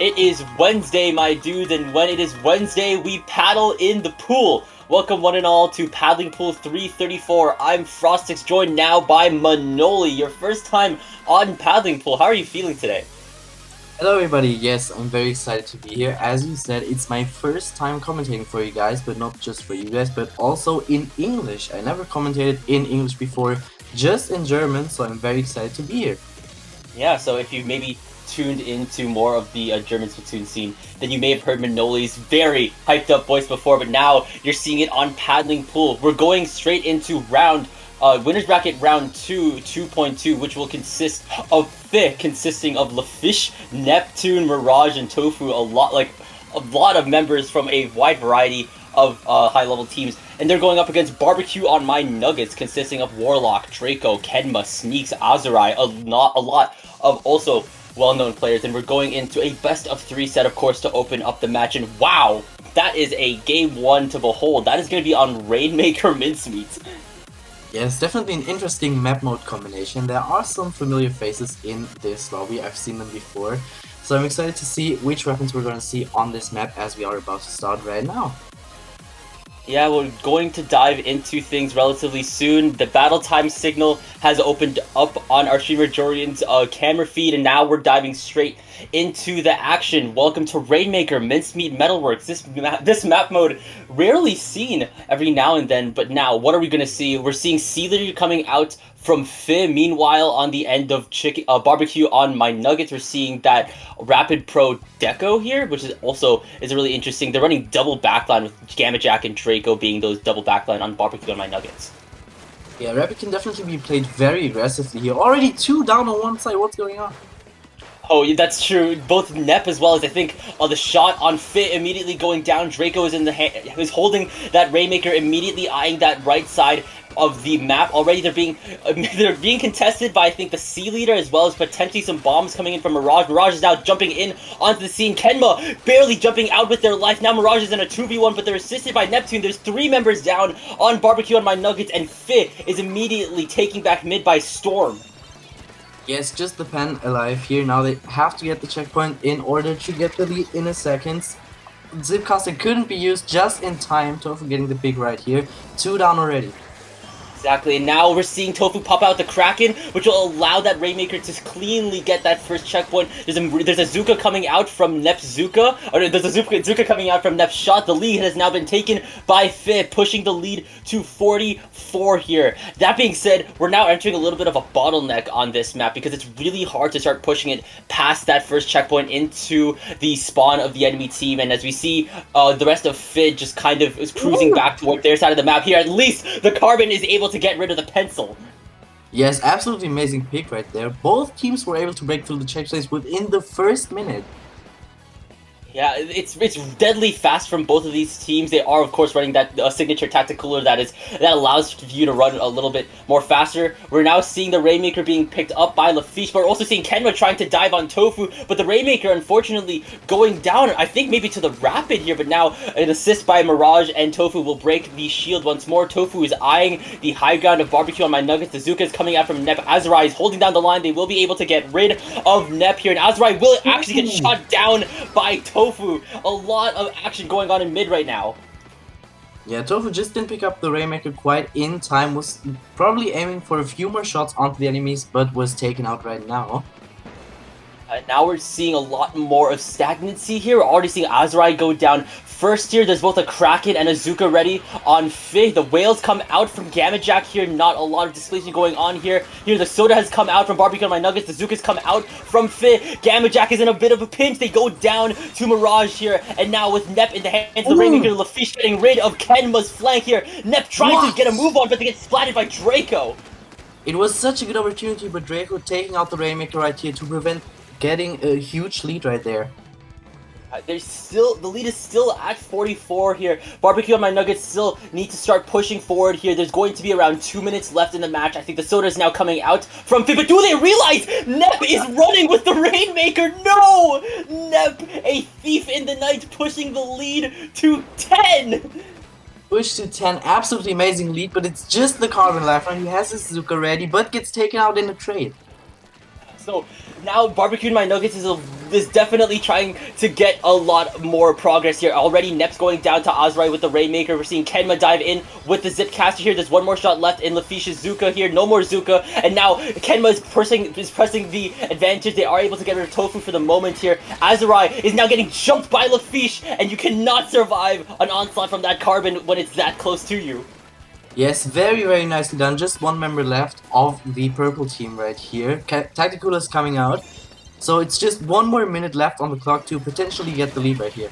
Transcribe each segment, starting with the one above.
It is Wednesday, my dudes, and when it is Wednesday, we paddle in the pool. Welcome one and all to Paddling Pool 334. I'm Frostix, joined now by Manoli, your first time on Paddling Pool. How are you feeling today? Hello everybody, yes, I'm very excited to be here. As you said, it's my first time commentating for you guys, but not just for you guys, but also in English. I never commentated in English before, just in German, so I'm very excited to be here. Yeah, so if you maybe tuned into more of the German Splatoon scene, then you may have heard Manoli's very hyped up voice before, but now you're seeing it on Paddling Pool. We're going straight into Winners Bracket Round 2, 2.2, which will consist of consisting of LaFish, Neptune, Mirage, and Tofu. A lot of members from a wide variety of high-level teams, and they're going up against Barbecue on My Nuggets, consisting of Warlock, Draco, Kenma, Sneaks, Azurai, a lot of also well-known players, and we're going into a best-of-3 set, of course, to open up the match, and wow, that is a game one to behold. That is going to be on Rainmaker Mincemeat. Yes, definitely an interesting map mode combination. There are some familiar faces in this lobby, I've seen them before, so I'm excited to see which weapons we're going to see on this map as we are about to start right now. Yeah, we're going to dive into things relatively soon. The battle time signal has opened up on our streamer Jorian's camera feed, and now we're diving straight into the action. Welcome to Rainmaker Mincemeat Metalworks. This map mode rarely seen every now and then, but now what are we going to see? We're seeing Sea Leader coming out from Fi. Meanwhile, on the end of Barbecue on My Nuggets, we're seeing that Rapid Pro Deco here, which is really interesting. They're running double backline with Gamma Jack and Draco being those double backline on Barbecue on My Nuggets. Yeah, Rapid can definitely be played very aggressively here. Already 2 down on one side, what's going on? Oh, yeah, that's true. Both Nep as well as I think the shot on Fit immediately going down. Draco is is holding that Rainmaker, immediately eyeing that right side of the map. Already they're being contested by I think the Sea Leader, as well as potentially some bombs coming in from Mirage. Mirage is now jumping in onto the scene. Kenma barely jumping out with their life. Now Mirage is in a 2v1, but they're assisted by Neptune. There's 3 members down on Barbecue on My Nuggets, and Fit is immediately taking back mid by storm. Yes, just the pen alive here. Now they have to get the checkpoint in order to get the lead in a second. Zipcaster couldn't be used just in time. Tofu getting the big right here. 2 down already. Exactly, and now we're seeing Tofu pop out the Kraken, which will allow that Rainmaker to cleanly get that first checkpoint. There's a Zuka coming out from Nep's Zuka, or there's a Zuka coming out from Nep's shot. The lead has now been taken by Fi, pushing the lead to 44 here. That being said, we're now entering a little bit of a bottleneck on this map because it's really hard to start pushing it past that first checkpoint into the spawn of the enemy team, and as we see the rest of Fi just kind of is cruising back toward their side of the map here, at least the Carbon is able to get rid of the pencil. Yes, absolutely amazing pick right there. Both teams were able to break through the checkpoints within the first minute. Yeah, it's deadly fast from both of these teams. They are, of course, running that signature tactic cooler that allows you to run a little bit more faster. We're now seeing the Rainmaker being picked up by LaFiche, but we're also seeing Kenma trying to dive on Tofu, but the Rainmaker, unfortunately, going down, I think maybe to the Rapid here, but now an assist by Mirage, and Tofu will break the shield once more. Tofu is eyeing the high ground of Barbecue on My Nuggets. The Zuka is coming out from Nep. Azurai is holding down the line. They will be able to get rid of Nep here, and Azurai will actually get shot down by Tofu. A lot of action going on in mid right now. Yeah, Tofu just didn't pick up the Rainmaker quite in time, was probably aiming for a few more shots onto the enemies, but was taken out right now. Now we're seeing a lot more of stagnancy here. We're already seeing Azurai go down first here. There's both a Kraken and a Zuka ready on Fi. The Whales come out from Gamma Jack here. Not a lot of displacement going on here. Here the Soda has come out from Barbecue on My Nuggets. The Zuka's come out from Fi. Gamma Jack is in a bit of a pinch. They go down to Mirage here. And now with Nep in the hands of the Rainmaker, LaFiche getting rid of Kenma's flank here. Nep trying to get a move on, but they get splatted by Draco. It was such a good opportunity, but Draco taking out the Rainmaker right here to prevent getting a huge lead right there. The lead is still at 44 here. Barbecue on My Nuggets still need to start pushing forward here. There's going to be around 2 minutes left in the match. I think the Soda is now coming out from Fi, but do they realize Nep is running with the Rainmaker? No! Nep, a thief in the night, pushing the lead to 10! Push to 10, absolutely amazing lead, but it's just the Carbon left, and he has his Zuka ready, but gets taken out in a trade. So now Barbecue and My Nuggets is definitely trying to get a lot more progress here. Already Nep's going down to Azrai with the Rainmaker. We're seeing Kenma dive in with the Zipcaster here. There's one more shot left in Lafish's Zuka here. No more Zuka. And now Kenma is pressing the advantage. They are able to get rid of Tofu for the moment here. Azurai is now getting jumped by Lafish, and you cannot survive an onslaught from that Carbon when it's that close to you. Yes, very, very nicely done. Just one member left of the purple team right here. Tactical is coming out. So it's just one more minute left on the clock to potentially get the lead right here.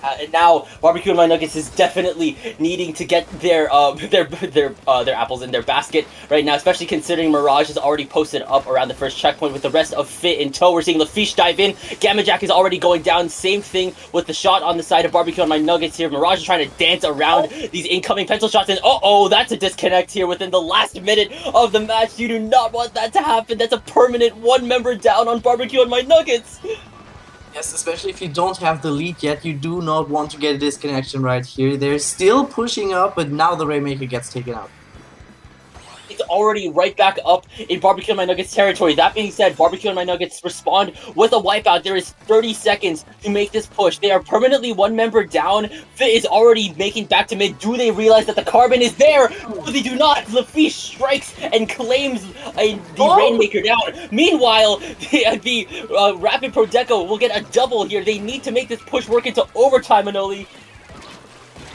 And now Barbecue and My Nuggets is definitely needing to get their apples in their basket right now, especially considering Mirage is already posted up around the first checkpoint with the rest of Fit in tow. We're seeing Lafish dive in. Gamma Jack is already going down. Same thing with the shot on the side of Barbecue and My Nuggets here. Mirage is trying to dance around these incoming pencil shots, and that's a disconnect here within the last minute of the match. You do not want that to happen. That's a permanent one member down on Barbecue and My Nuggets. Yes, especially if you don't have the lead yet, you do not want to get a disconnection right here. They're still pushing up, but now the Rainmaker gets taken out. It's already right back up in Barbecue and My Nuggets territory. That being said, Barbecue and My Nuggets respond with a wipeout. There is 30 seconds to make this push. They are permanently one member down. Fit is already making back to mid. Do they realize that the Carbon is there? No, they do not. Lafish strikes and claims the Rainmaker down. Meanwhile, the Rapid Pro Deco will get a double here. They need to make this push work into overtime, Manoli.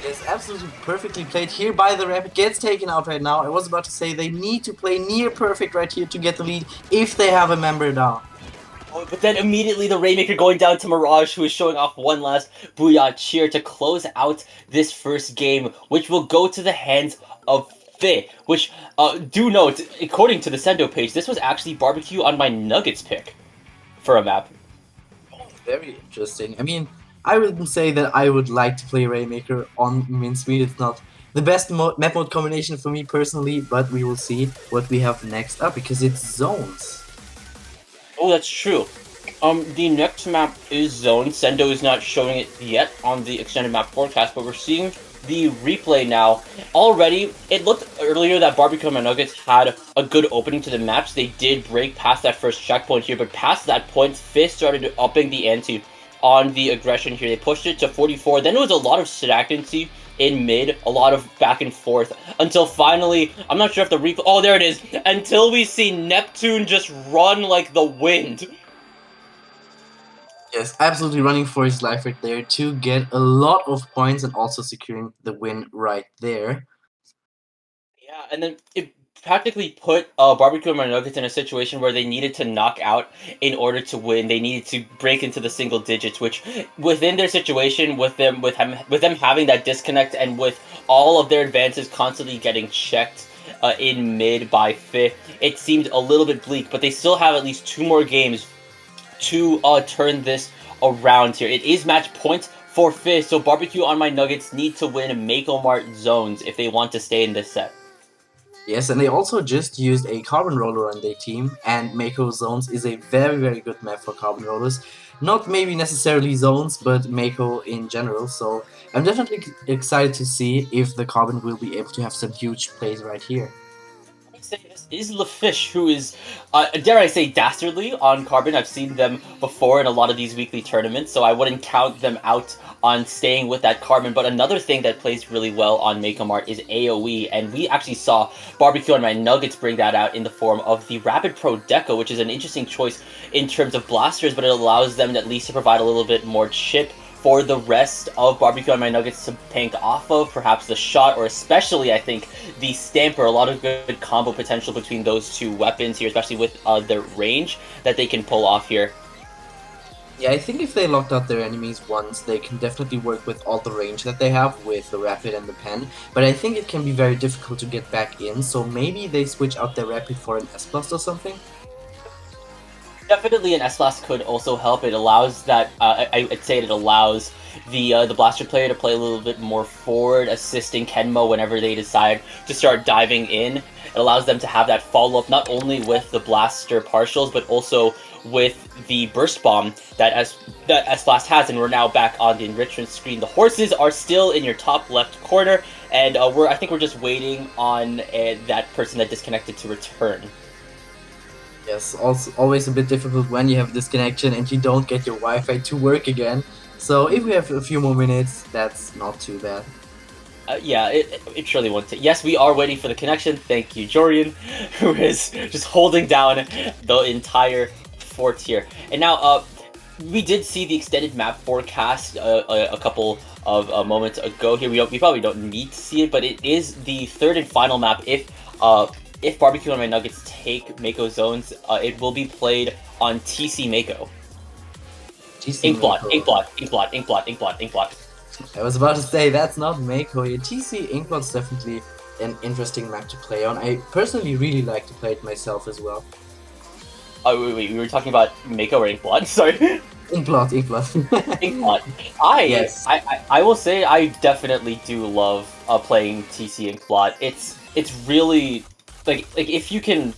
It's absolutely perfectly played here by the Rapid. Gets taken out right now. I was about to say they need to play near perfect right here to get the lead if they have a member down. But then immediately the Rainmaker going down to Mirage, who is showing off one last Booyah cheer to close out this first game, which will go to the hands of Fit. Which, do note, according to the Sendo page, this was actually Barbecue on My Nuggets pick for a map. Very interesting. I mean, I wouldn't say that I would like to play Rainmaker on Mincemeat. It's not the best map mode combination for me personally, but we will see what we have next up because it's zones. Oh, that's true. The next map is Zone. Sendo is not showing it yet on the extended map forecast, but we're seeing the replay now. Already, it looked earlier that Barbecue and My Nuggets had a good opening to the match. They did break past that first checkpoint here, but past that point, Fist started upping the ante on the aggression here. They pushed it to 44. Then it was a lot of stagnancy in mid, a lot of back and forth, until finally, I'm not sure if the replay... Oh, there it is! Until we see Neptune just run like the wind. Yes, absolutely running for his life right there to get a lot of points and also securing the win right there. Yeah, and then it practically put Barbecue and My Nuggets in a situation where they needed to knock out in order to win. They needed to break into the single digits, which within their situation, with them having that disconnect and with all of their advances constantly getting checked in mid by Fifth, it seemed a little bit bleak. But they still have at least 2 more games to turn this around here. It is match point for Fifth, so Barbecue on My Nuggets need to win Mako Mart zones if they want to stay in this set. Yes, and they also just used a Carbon Roller on their team, and Mako Zones is a very, very good map for Carbon Rollers. Not maybe necessarily Zones, but Mako in general, so I'm definitely excited to see if the Carbon will be able to have some huge plays right here. This is Lafish, who is, dare I say, dastardly on Carbon. I've seen them before in a lot of these weekly tournaments, so I wouldn't count them out on staying with that Carbon. But another thing that plays really well on Mako Mart is AoE, and we actually saw Barbecue and My Nuggets bring that out in the form of the Rapid Pro Deco, which is an interesting choice in terms of blasters, but it allows them at least to provide a little bit more chip for the rest of Barbecue and My Nuggets to bank off of, perhaps the shot, or especially, I think, the Stamper. A lot of good combo potential between those two weapons here, especially with their range that they can pull off here. Yeah, I think if they locked out their enemies once, they can definitely work with all the range that they have with the Rapid and the Pen, but I think it can be very difficult to get back in, so maybe they switch out their Rapid for an S-Blast or something? Definitely an S-Blast could also help. It allows that, I'd say it allows the Blaster player to play a little bit more forward, assisting Kenmo whenever they decide to start diving in. It allows them to have that follow-up not only with the Blaster partials, but also with the Burst Bomb that S-Blast has, and we're now back on the enrichment screen. The horses are still in your top left corner, and I think we're just waiting on that person that disconnected to return. Yes, also always a bit difficult when you have disconnection and you don't get your Wi-Fi to work again. So if we have a few more minutes, that's not too bad. Yeah, it surely won't take. Yes, we are waiting for the connection. Thank you, Jorian, who is just holding down the entire fort here. And now, we did see the extended map forecast a couple of moments ago. Here, we probably don't need to see it, but it is the third and final map. If Barbecue and My Nuggets take Mako zones, it will be played on TC Mako. TC Inkblot, Mako. Inkblot, Inkblot, Inkblot, Inkblot, Inkblot. I was about to say that's not Mako here. TC Inkblot's definitely an interesting map to play on. I personally really like to play it myself as well. Oh wait, we were talking about Mako or Inkblot. Sorry. Inkblot, Inkblot. Inkblot. Yes. I will say I definitely do love playing TC Inkblot. It's really like if you can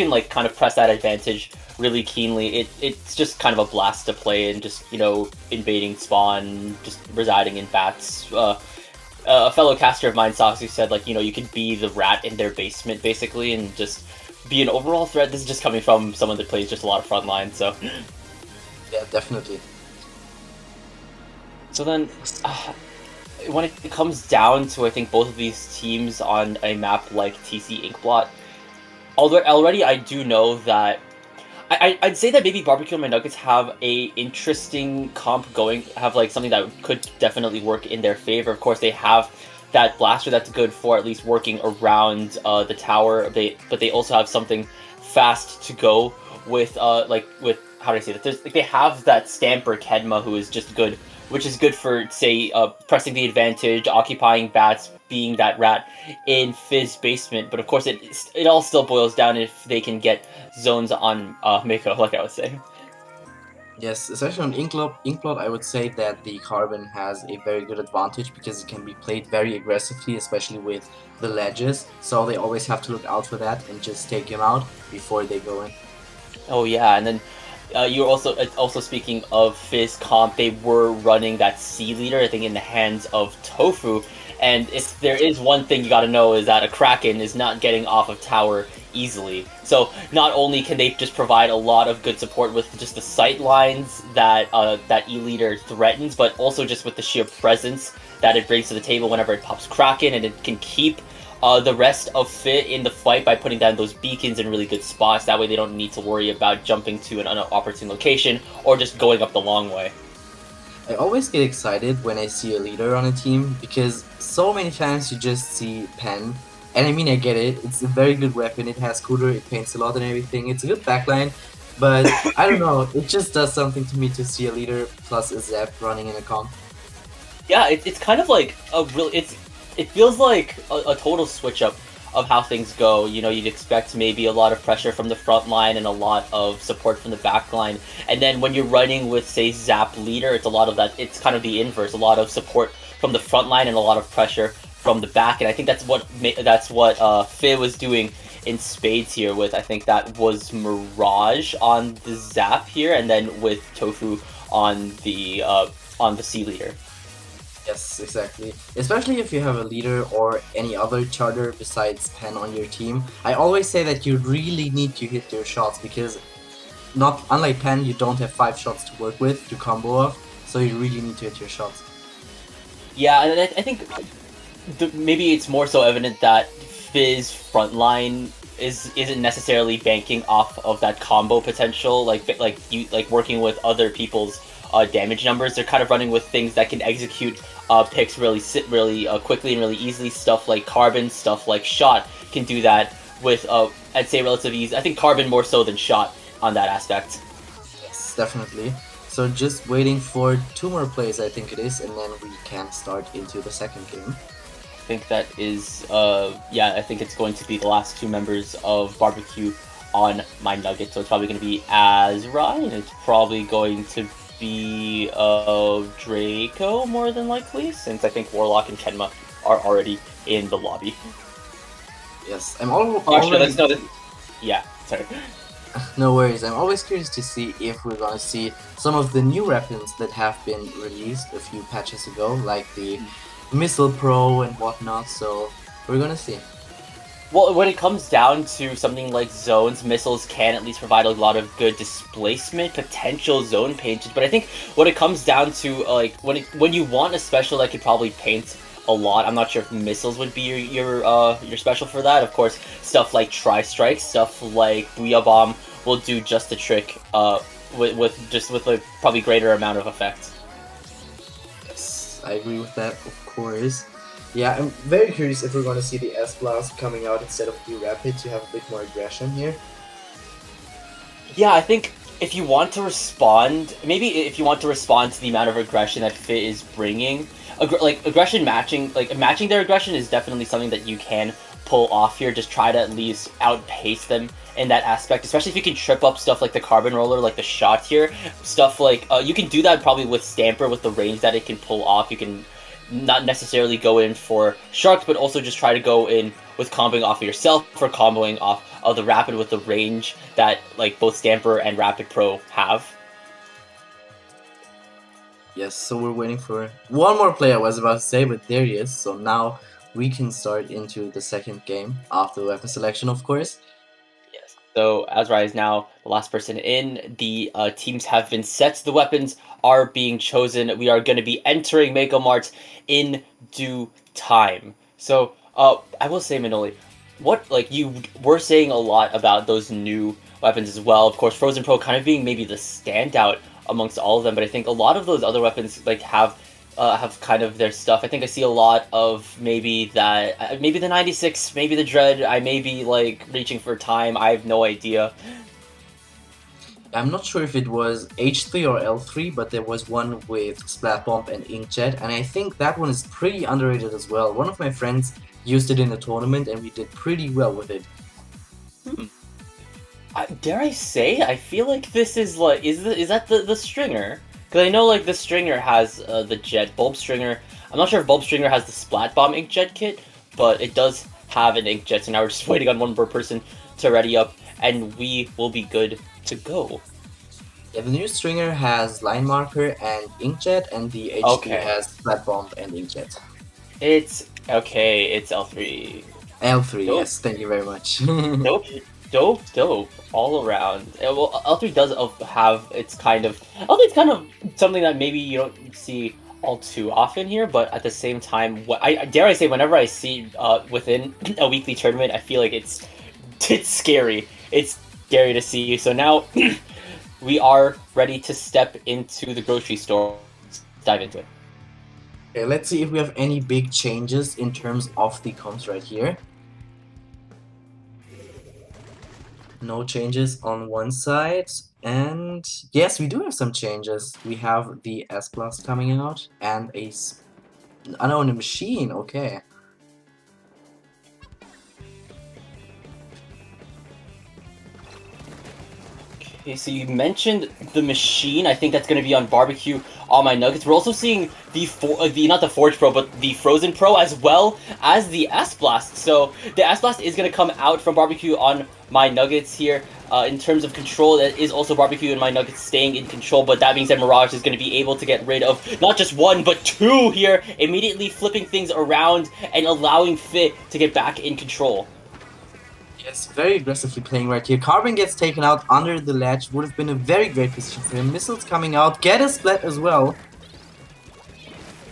like kind of press that advantage really keenly, it's just kind of a blast to play and just, you know, invading spawn, just residing in bats. A fellow caster of mine, Sasu, said like, you know, you could be the rat in their basement basically and just be an overall threat. This is just coming from someone that plays just a lot of frontline, so. Yeah, definitely. So then, when it comes down to, I think, both of these teams on a map like TC Inkblot, already I do know that I'd say that maybe Barbecue and My Nuggets have a interesting comp going, have like something that could definitely work in their favor. Of course, they have that blaster that's good for at least working around the tower. But they also have something fast to go with with how do I say that? There's like they have that Stamper Kedma who is just good, which is good for say pressing the advantage, occupying bats, being that rat in Fizz basement. But of course, it all still boils down if they can get zones on Mako, like I was saying. Yes, especially on Inkblot, I would say that the Carbon has a very good advantage because it can be played very aggressively, especially with the ledges. So they always have to look out for that and just take him out before they go in. Oh yeah, and then you're also speaking of Fizz comp. They were running that C leader, I think, in the hands of Tofu. And if there is one thing you got to know is that a Kraken is not getting off of tower easily. So not only can they just provide a lot of good support with just the sight lines that that E leader threatens, but also just with the sheer presence that it brings to the table whenever it pops Kraken, and it can keep the rest of Fit in the fight by putting down those beacons in really good spots. That way they don't need to worry about jumping to an inopportune location or just going up the long way. I always get excited when I see a leader on a team because so many times you just see Pen. And I mean, I get it. It's a very good weapon. It has cooler, it paints a lot and everything. It's a good backline. But I don't know, it just does something to me to see a leader plus a Zep running in a comp. Yeah, it's kind of like a real. It feels like a total switch up of how things go. You know, you'd expect maybe a lot of pressure from the front line and a lot of support from the back line. And then when you're running with, say, Zap leader, it's a lot of that. It's kind of the inverse. A lot of support from the front line and a lot of pressure from the back. And I think that's what Fih was doing in spades here with, I think that was Mirage on the Zap here, and then with Tofu on the C leader. Yes, exactly. Especially if you have a leader or any other charter besides Pen on your team. I always say that you really need to hit your shots because not unlike Pen, you don't have 5 shots to work with to combo off, so you really need to hit your shots. Yeah, and I think maybe it's more so evident that Fizz frontline isn't necessarily banking off of that combo potential, like working with other people's damage numbers. They're kind of running with things that can execute picks really quickly and really easily. Stuff like Carbon, stuff like Shot can do that with I'd say relative ease. I think Carbon more so than Shot on that aspect. Yes, definitely. So just waiting for 2 more plays, I think it is, and then we can start into the second game. I think that is I think it's going to be the last 2 members of Barbecue on My Nugget. So it's probably going to be Azra, and it's probably going to be Draco more than likely, since I think Warlock and Kenma are already in the lobby. Yes, I'm already... let's know that. Yeah, sorry. No worries, I'm always curious to see if we're gonna see some of the new weapons that have been released a few patches ago, like the Missile Pro and whatnot, so we're gonna see. Well, when it comes down to something like zones, missiles can at least provide a lot of good displacement, potential zone painted. But I think when it comes down to like when you want a special that could probably paint a lot, I'm not sure if missiles would be your special for that. Of course, stuff like Tri-Strike, stuff like Booyah Bomb will do just the trick. With a probably greater amount of effect. Yes, I agree with that, of course. Yeah, I'm very curious if we're going to see the S-Blast coming out instead of the Rapid to have a bit more aggression here. Yeah, I think if you want to respond, maybe if you want to respond to the amount of aggression that Fit is bringing, aggression matching, matching their aggression is definitely something that you can pull off here. Just try to at least outpace them in that aspect, especially if you can trip up stuff like the Carbon Roller, like the shot here. Stuff like, you can do that probably with Stamper, with the range that it can pull off. You can not necessarily go in for Sharks, but also just try to go in with comboing off of yourself for comboing off of the Rapid with the range that like both Stamper and Rapid Pro have. Yes, so we're waiting for one more player, I was about to say, but there he is. So now we can start into the second game after the weapon selection, of course. Yes. So Azrai is now the last person in. The teams have been set. The weapons are being chosen. We are going to be entering Mako Mart in due time. So I will say, Manoli, what like you were saying a lot about those new weapons as well. Of course, Frozen Pro kind of being maybe the standout amongst all of them, but I think a lot of those other weapons like have kind of their stuff. I think I see a lot of maybe that, maybe the 96, maybe the Dread. I may be like reaching for time. I have no idea. I'm not sure if it was H3 or L3, but there was one with Splat Bomb and Inkjet, and I think that one is pretty underrated as well. One of my friends used it in a tournament, and we did pretty well with it. Dare I say? I feel like this is like is that the Stringer? Because I know like the Stringer has the Jet Bulb Stringer. I'm not sure if Bulb Stringer has the Splat Bomb Inkjet kit, but it does have an Inkjet. So now we're just waiting on one more person to ready up, and we will be good to go. Yeah, the new Stringer has Line Marker and Inkjet, and the HD has Splat Bomb and Inkjet. It's okay. It's L3. L3, dope. Yes, thank you very much. Dope, all around. Well, L3 does have its kind of. L3's kind of something that maybe you don't see all too often here, but at the same time, I dare I say, whenever I see within a weekly tournament, I feel like it's scary. It's scary to see. So now we are ready to step into the grocery store. Let's dive into it. Okay, let's see if we have any big changes in terms of the comps right here. No changes on one side, and yes, we do have some changes. We have the S-Blast coming out, and a machine, okay. Okay, so you mentioned the machine. I think that's going to be on Barbecue on my Nuggets. We're also seeing the not the Forge Pro, but the Frozen Pro as well as the S-Blast. So the S-Blast is going to come out from Barbecue on my Nuggets here. In terms of control, that is also Barbecue and my Nuggets staying in control, but that being said, Mirage is going to be able to get rid of not just one, but two here, immediately flipping things around and allowing Fit to get back in control. Yes, very aggressively playing right here. Carbon gets taken out under the ledge. Would have been a very great position for him. Missiles coming out. Get a splat as well.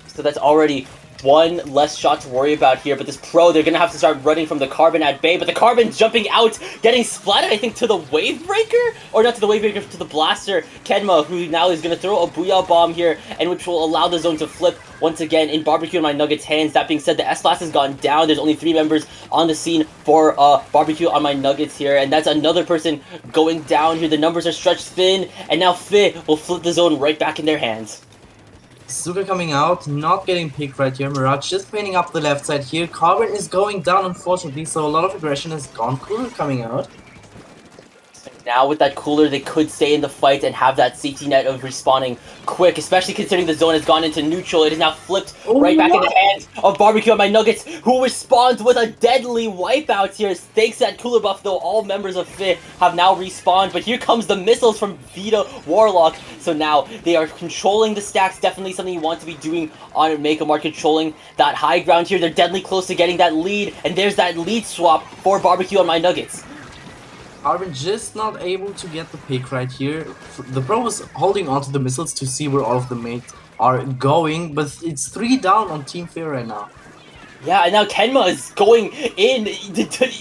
So that's already one less shot to worry about here. But this Pro, they're going to have to start running from the Carbon at bay. But the Carbon's jumping out, getting splatted, I think, to the Wave Breaker? Or not to the Wave Breaker, to the Blaster. Kenma, who now is going to throw a Booyah Bomb here, and which will allow the zone to flip once again in Barbecue and my Nuggets' hands. That being said, the S-Blast has gone down. There's only 3 members on the scene for Barbecue on my Nuggets here, and that's another person going down here. The numbers are stretched thin, and now Fit will flip the zone right back in their hands. Suga coming out, not getting picked right here. Mirage just painting up the left side here. Carbon is going down, unfortunately, so a lot of aggression has gone. Kuru coming out. Now with that cooler, they could stay in the fight and have that safety net of respawning quick, especially considering the zone has gone into neutral. It is now flipped Oh, right back in what? the hands of Barbecue on My Nuggets, who responds with a deadly wipeout here. Thanks to that cooler buff, though, all members of FIT have now respawned, but here comes the missiles from Vita Warlock. So now they are controlling the stacks, definitely something you want to be doing on Mako Mart, controlling that high ground here. They're deadly close to getting that lead, and there's that lead swap for Barbecue on My Nuggets. Carbon just not able to get the pick right here. The pro was holding onto the missiles to see where all of the mates are going, but it's 3 down on Team Fear right now. Yeah, and now Kenma is going in,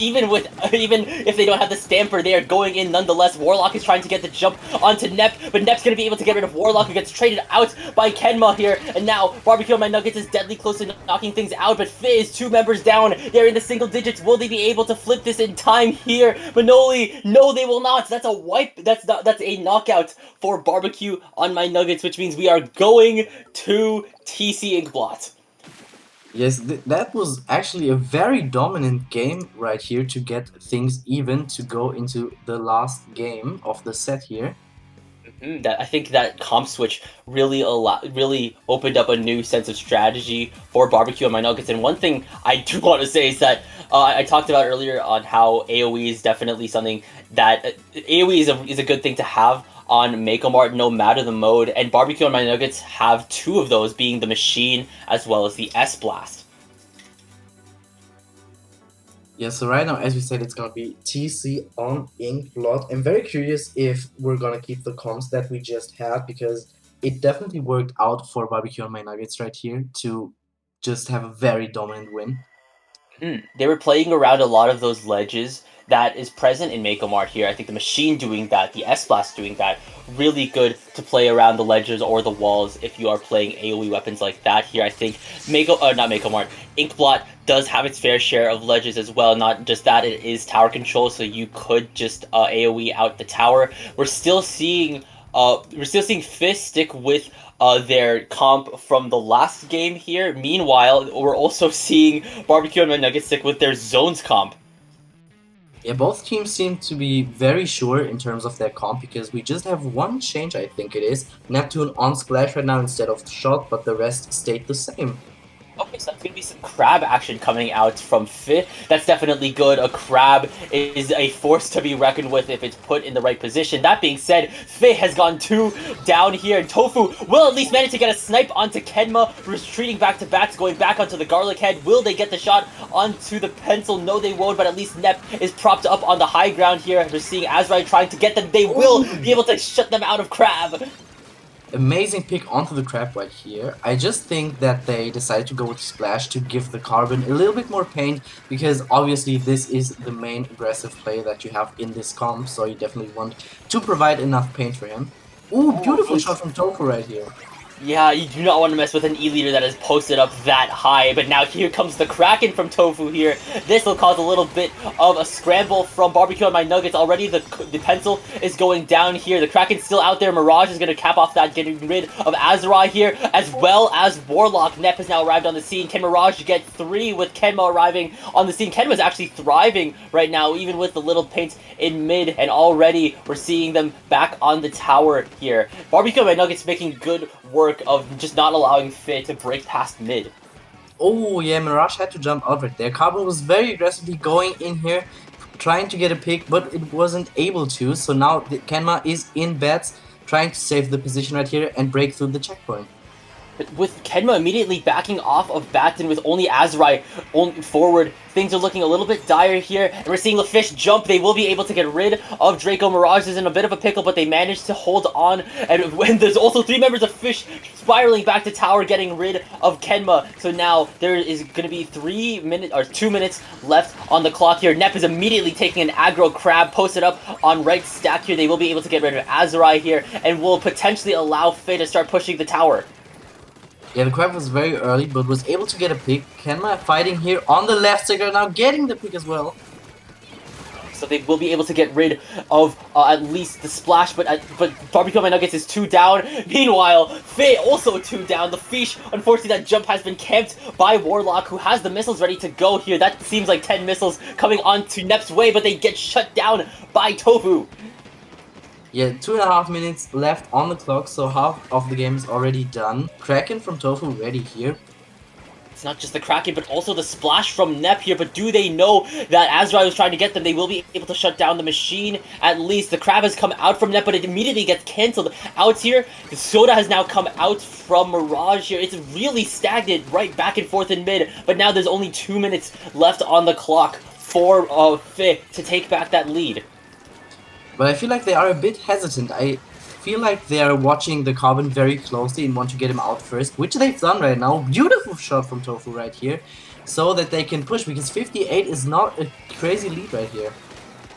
even if they don't have the Stamper, they are going in nonetheless. Warlock is trying to get the jump onto Nep, but Nep's going to be able to get rid of Warlock, who gets traded out by Kenma here. And now Barbecue on My Nuggets is deadly close to knocking things out, but Fizz, 2 members down. They're in the single digits. Will they be able to flip this in time here? Manoli, no, they will not. That's a wipe. That's a knockout for Barbecue on My Nuggets, which means we are going to TC Inkblot. Yes, that was actually a very dominant game right here to get things even to go into the last game of the set here. That I think that comp switch really opened up a new sense of strategy for Barbecue on My Nuggets. And one thing I do want to say is that I talked about earlier on how AoE is definitely something that AoE is a good thing to have on Mako Mart no matter the mode, and Barbecue on My Nuggets have 2 of those, being the Machine as well as the S-Blast. Yeah, so right now, as we said, it's gonna be TC on Inkblot. I'm very curious if we're gonna keep the comps that we just had, because it definitely worked out for Barbecue on My Nuggets right here to just have a very dominant win. They were playing around a lot of those ledges that is present in Mako Mart here. I think the Machine doing that, the S-Blast doing that, really good to play around the ledges or the walls if you are playing AoE weapons like that here. I think not Mako Mart, Inkblot does have its fair share of ledges as well. Not just that, it is tower control, so you could just AoE out the tower. We're still seeing Fist stick with their comp from the last game here. Meanwhile, we're also seeing Barbecue on My Nuggets stick with their zones comp. Yeah, both teams seem to be very sure in terms of their comp, because we just have one change, I think it is. Neptune on Splash right now instead of Shot, but the rest stayed the same. Okay, so that's going to be some crab action coming out from Fit. That's definitely good. A crab is a force to be reckoned with if it's put in the right position. That being said, Fit has gone 2 down here, and Tofu will at least manage to get a snipe onto Kenma, retreating back to bats, going back onto the Garlic Head. Will they get the shot onto the pencil? No, they won't, but at least Nep is propped up on the high ground here. We're seeing Azrai trying to get them. They will be able to shut them out of crab. Amazing pick onto the crab right here. I just think that they decided to go with Splash to give the Carbon a little bit more pain, because obviously this is the main aggressive play that you have in this comp, so you definitely want to provide enough pain for him. Ooh, beautiful shot from Tofu right here. Yeah, you do not want to mess with an E-leader that is posted up that high, but now here comes the Kraken from Tofu here. This will cause a little bit of a scramble from Barbecue on My Nuggets. Already the pencil is going down here. The Kraken's still out there. Mirage is going to cap off that, getting rid of Azurai here, as well as Warlock. Nep has now arrived on the scene. Can Mirage get 3 with Kenma arriving on the scene? Kenma's actually thriving right now, even with the little paint in mid, and already we're seeing them back on the tower here. Barbecue on My Nuggets making good work of just not allowing Fit to break past mid. Oh yeah, Mirage had to jump out right there. Carbon was very aggressively going in here, trying to get a pick, but it wasn't able to. So now Kenma is in bats, trying to save the position right here and break through the checkpoint. But with Kenma immediately backing off of Bat and with only Azurai forward, things are looking a little bit dire here. And we're seeing LaFish jump. They will be able to get rid of Draco. Mirage is in a bit of a pickle, but they managed to hold on. And when there's also 3 members of Fish spiraling back to tower, getting rid of Kenma. So now there is going to be 2 minutes left on the clock here. Nep is immediately taking an aggro crab posted up on right stack here. They will be able to get rid of Azurai here and will potentially allow Faye to start pushing the tower. Yeah, the crab was very early, but was able to get a pick. Kenma fighting here on the left side right now, getting the pick as well. So they will be able to get rid of at least the splash, but Barbecue on My Nuggets is 2 down. Meanwhile, Faye also 2 down. The Fish, unfortunately, that jump has been camped by Warlock, who has the missiles ready to go here. That seems like 10 missiles coming onto Nep's way, but they get shut down by Tofu. Yeah, 2.5 minutes left on the clock, so half of the game is already done. Kraken from Tofu ready here. It's not just the Kraken, but also the splash from Nep here. But do they know that Azrai was trying to get them? They will be able to shut down the machine. At least the Crab has come out from Nep, but it immediately gets cancelled out here. The Soda has now come out from Mirage here. It's really stagnant right back and forth in mid. But now there's only 2 minutes left on the clock for Fi to take back that lead. But I feel like they are a bit hesitant. I feel like they are watching the Carbon very closely and want to get him out first, which they've done right now. Beautiful shot from Tofu right here, so that they can push, because 58 is not a crazy lead right here.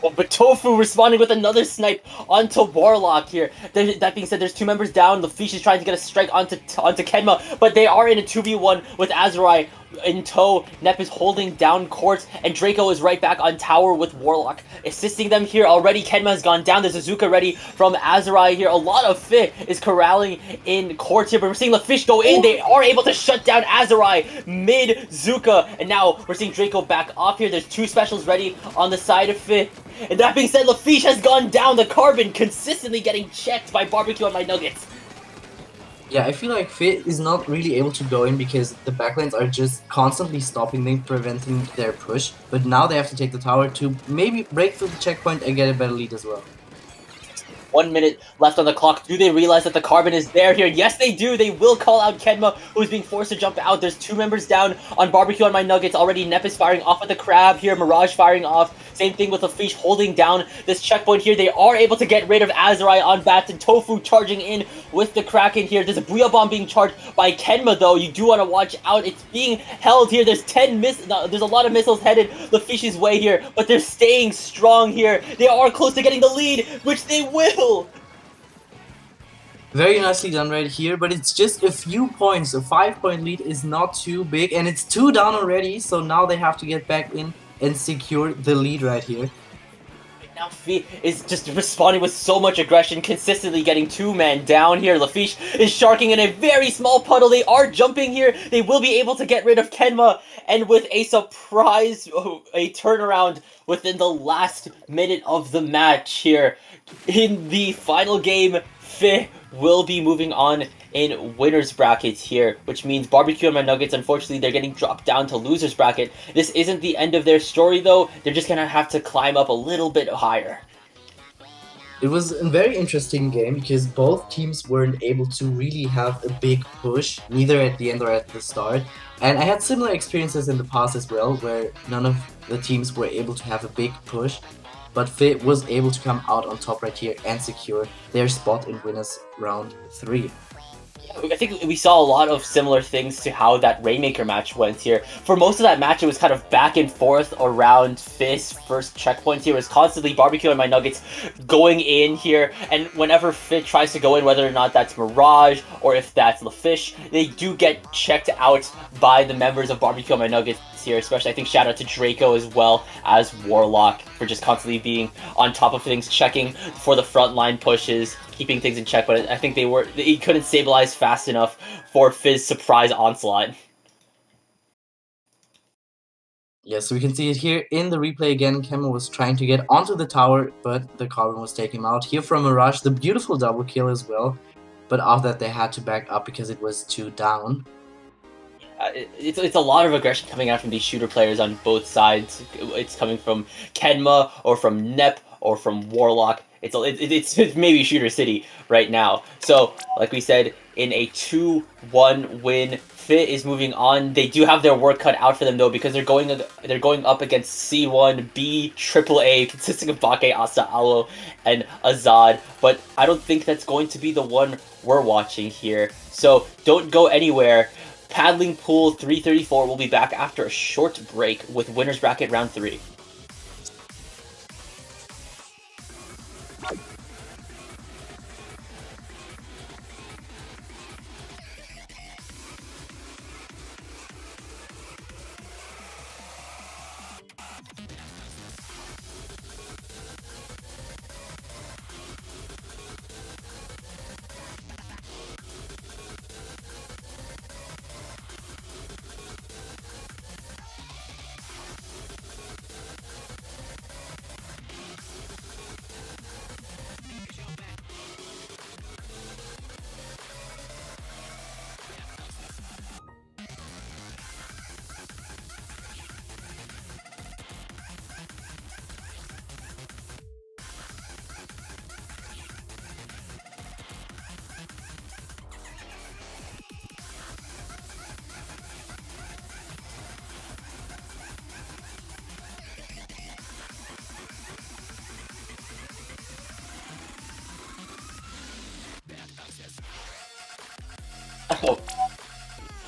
Oh, but Tofu responding with another snipe onto Warlock here. That being said, there's 2 members down. Lefiche is trying to get a strike onto Kenma, but they are in a 2v1 with Azurai in tow. Nep is holding down court, and Draco is right back on tower with Warlock, assisting them here. Already Kenma has gone down. There's a Zuka ready from Azurai here. A lot of Fi is corralling in court here, but we're seeing Lefiche go in. They are able to shut down Azurai mid Zuka, and now we're seeing Draco back off here. There's 2 specials ready on the side of Fi. And that being said, Lefiche has gone down. The Carbon consistently getting checked by Barbecue on my Nuggets. Yeah, I feel like Fit is not really able to go in because the backlines are just constantly stopping them, preventing their push. But now they have to take the tower to maybe break through the checkpoint and get a better lead as well. 1 minute left on the clock. Do they realize that the Carbon is there here? Yes, they do. They will call out Kenma, who's being forced to jump out. There's 2 members down on Barbecue on my Nuggets. Already Nep is firing off at the Crab here. Mirage firing off. Same thing with Lefiche holding down this checkpoint here. They are able to get rid of Azurai on bats, and Tofu charging in with the Kraken here. There's a Booyah Bomb being charged by Kenma, though. You do want to watch out. It's being held here. There's there's a lot of missiles headed Lefiche's way here, but they're staying strong here. They are close to getting the lead, which they will. Very nicely done right here, but it's just a few points. A 5-point lead is not too big, and it's 2 down already, so now they have to get back in and secure the lead right here. Now Fi is just responding with so much aggression, consistently getting 2 men down here. Lefiche is sharking in a very small puddle. They are jumping here. They will be able to get rid of Kenma, and with a surprise, a turnaround within the last minute of the match here. In the final game, Fi will be moving on in winners brackets here, which means Barbecue and my Nuggets, unfortunately, they're getting dropped down to losers bracket. This isn't the end of their story, though. They're just gonna have to climb up a little bit higher. It was a very interesting game because both teams weren't able to really have a big push, neither at the end or at the start. And I had similar experiences in the past as well, where none of the teams were able to have a big push. But Fit was able to come out on top right here and secure their spot in winners round 3. I think we saw a lot of similar things to how that Rainmaker match went here. For most of that match, it was kind of back and forth around Fizz first checkpoints here. It was constantly Barbecue and my Nuggets going in here, and whenever Fit tries to go in, whether or not that's Mirage or if that's Lefiche, they do get checked out by the members of Barbecue and my Nuggets here, especially I think shout out to Draco as well as Warlock for just constantly being on top of things, checking for the frontline pushes, keeping things in check, but I think he couldn't stabilize fast enough for Fizz's surprise onslaught. Yeah, so we can see it here in the replay again. Kemo was trying to get onto the tower, but the Carbon was taking him out. Here from Mirage, the beautiful double kill as well, but after that they had to back up because it was 2 down. It's a lot of aggression coming out from these shooter players on both sides. It's coming from Kenma or from Nep or from Warlock. It's maybe Shooter City right now. So, like we said, in a 2-1 win, Fit is moving on. They do have their work cut out for them though, because they're going up against C1B AAA, consisting of Bake, Asa, Alo, and Azad. But I don't think that's going to be the one we're watching here. So don't go anywhere. Paddling Pool 334 will be back after a short break with Winners Bracket Round 3.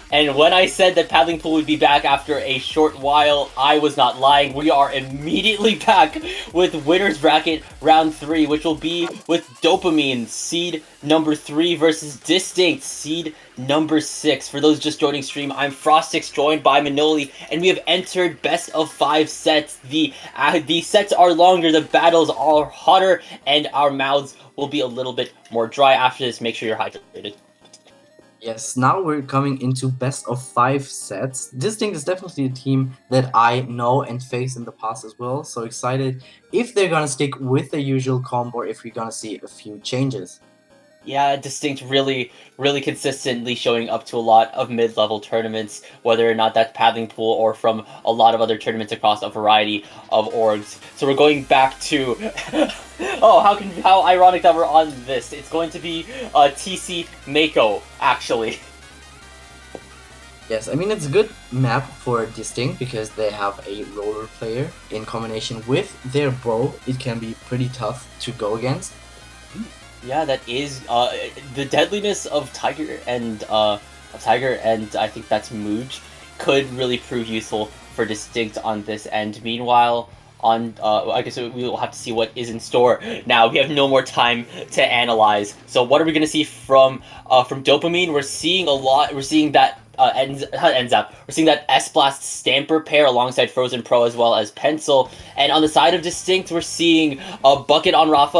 And when I said that Paddling Pool would be back after a short while, I was not lying. We are immediately back with Winner's Bracket Round 3, which will be with Dopamine, seed number 3 versus Distinct, seed number 6. For those just joining stream, I'm Frostix, joined by Manoli, and we have entered best of 5 sets. The sets are longer, the battles are hotter, and our mouths will be a little bit more dry after this. Make sure you're hydrated. Yes, now we're coming into best of 5 sets. Distinct is definitely a team that I know and faced in the past as well, so excited if they're gonna stick with the usual combo or if we're gonna see a few changes. Yeah, Distinct really consistently showing up to a lot of mid-level tournaments, whether or not that's Paddling Pool or from a lot of other tournaments across a variety of orgs. So we're going back to oh, how ironic that we're on this. It's going to be TC Mako, actually. Yes, I mean, it's a good map for Distinct because they have a roller player in combination with their bow. It can be pretty tough to go against. Yeah, that is the deadliness of Tiger and I think that's Mooj could really prove useful for Distinct on this end. Meanwhile, on I guess we will have to see what is in store. Now we have no more time to analyze. So what are we gonna see from Dopamine? We're seeing a lot. We're seeing that ends up. We're seeing that S-Blast Stamper pair alongside Frozen Pro as well as Pencil. And on the side of Distinct, we're seeing a Bucket on Rafa,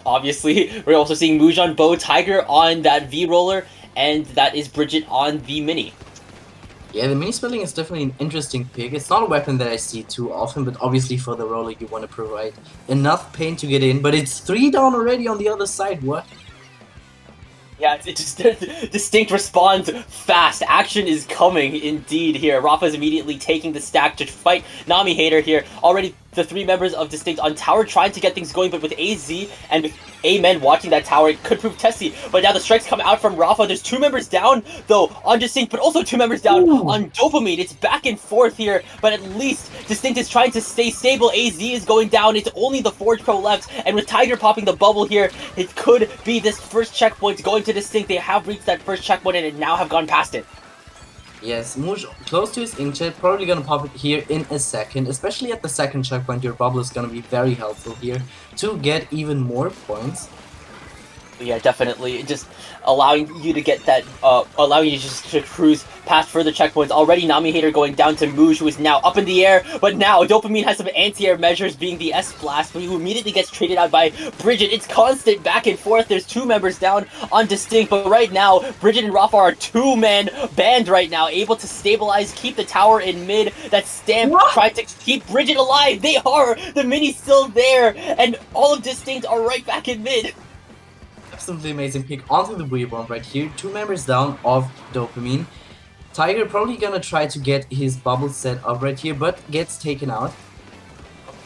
obviously. We're also seeing Mooj on Bow, Tiger on that V-Roller, and that is Bridget on the Mini. Yeah, the mini spelling is definitely an interesting pick. It's not a weapon that I see too often, but obviously for the roller you want to provide enough pain to get in. But it's 3 down already on the other side, what? Yeah, it's just Distinct responds fast. Action is coming indeed here. Rafa is immediately taking the stack to fight Nami Hater here. Already the 3 members of Distinct on tower trying to get things going, but with AZ and with Amen watching that tower, it could prove testy. But now the strikes come out from Rafa. There's 2 members down, though, on Distinct, but also 2 members down on Dopamine. It's back and forth here, but at least Distinct is trying to stay stable. AZ is going down. It's only the Forge Pro left, and with Tiger popping the bubble here, it could be this first checkpoint going to Distinct. They have reached that first checkpoint and now have gone past it. Yes, Mooj close to his inkjet, probably gonna pop it here in a second, especially at the second checkpoint. Your bubble is gonna be very helpful here to get even more points. Yeah, definitely. Just allowing you to get that, allowing you just to cruise past further checkpoints. Already Nami Hater going down to Mooj, who is now up in the air, but now Dopamine has some anti-air measures, being the S-Blast, but who immediately gets traded out by Bridget. It's constant back and forth. There's 2 members down on Distinct, but right now, Bridget and Rafa are 2-man band right now, able to stabilize, keep the tower in mid. That Stamp tried to keep Bridget alive. They are! The Mini's still there, and all of Distinct are right back in mid. Absolutely amazing pick onto the Booyah Bomb right here. 2 members down of Dopamine. Tiger probably gonna try to get his bubble set up right here, but gets taken out.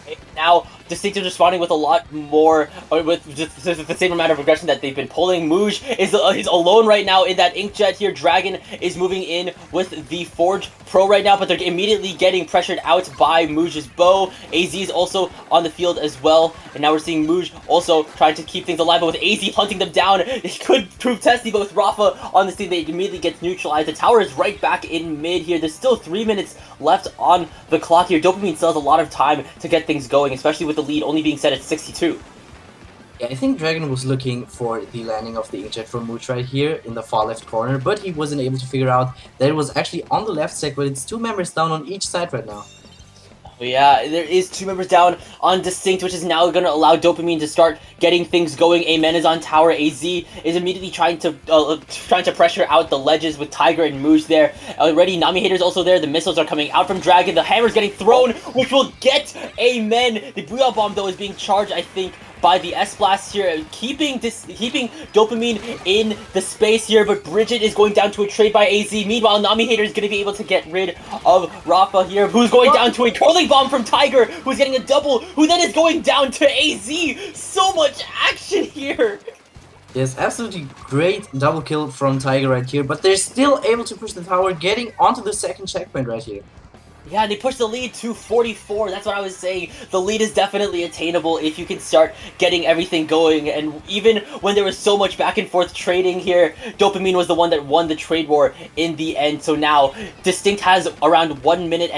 Okay, now Distinct is responding with a lot more, or with just the same amount of aggression that they've been pulling. Mooj is he's alone right now in that inkjet here. Dragon is moving in with the Forge Pro right now, but they're immediately getting pressured out by Mooj's bow. AZ is also on the field as well, and now we're seeing Mooj also trying to keep things alive, but with AZ hunting them down, it could prove testy, but with Rafa on the scene, they immediately get neutralized. The tower is right back in mid here. There's still 3 minutes left on the clock here. Dopamine still has a lot of time to get things going, especially with the lead only being set at 62. Yeah, I think Dragon was looking for the landing of the inkjet from Mooj right here in the far left corner, but he wasn't able to figure out that it was actually on the left side, but it's 2 members down on each side right now. Yeah, there is 2 members down on Distinct, which is now going to allow Dopamine to start getting things going. Amen is on tower. AZ is immediately trying to pressure out the ledges with Tiger and Mooj there. Already, Nami Hater's also there. The missiles are coming out from Dragon. The hammer's getting thrown, which will get Amen. The Booyah Bomb, though, is being charged, I think, by the S-Blast here, keeping Dopamine in the space here, but Bridget is going down to a trade by AZ. Meanwhile, Nami Hater is going to be able to get rid of Rafa here, who's going down to a curling bomb from Tiger, who's getting a double, who then is going down to AZ. So much action here! Yes, absolutely great double kill from Tiger right here, but they're still able to push the tower, getting onto the second checkpoint right here. Yeah, they pushed the lead to 44. That's what I was saying. The lead is definitely attainable if you can start getting everything going. And even when there was so much back and forth trading here, Dopamine was the one that won the trade war in the end. So now Distinct has around 1.5 minutes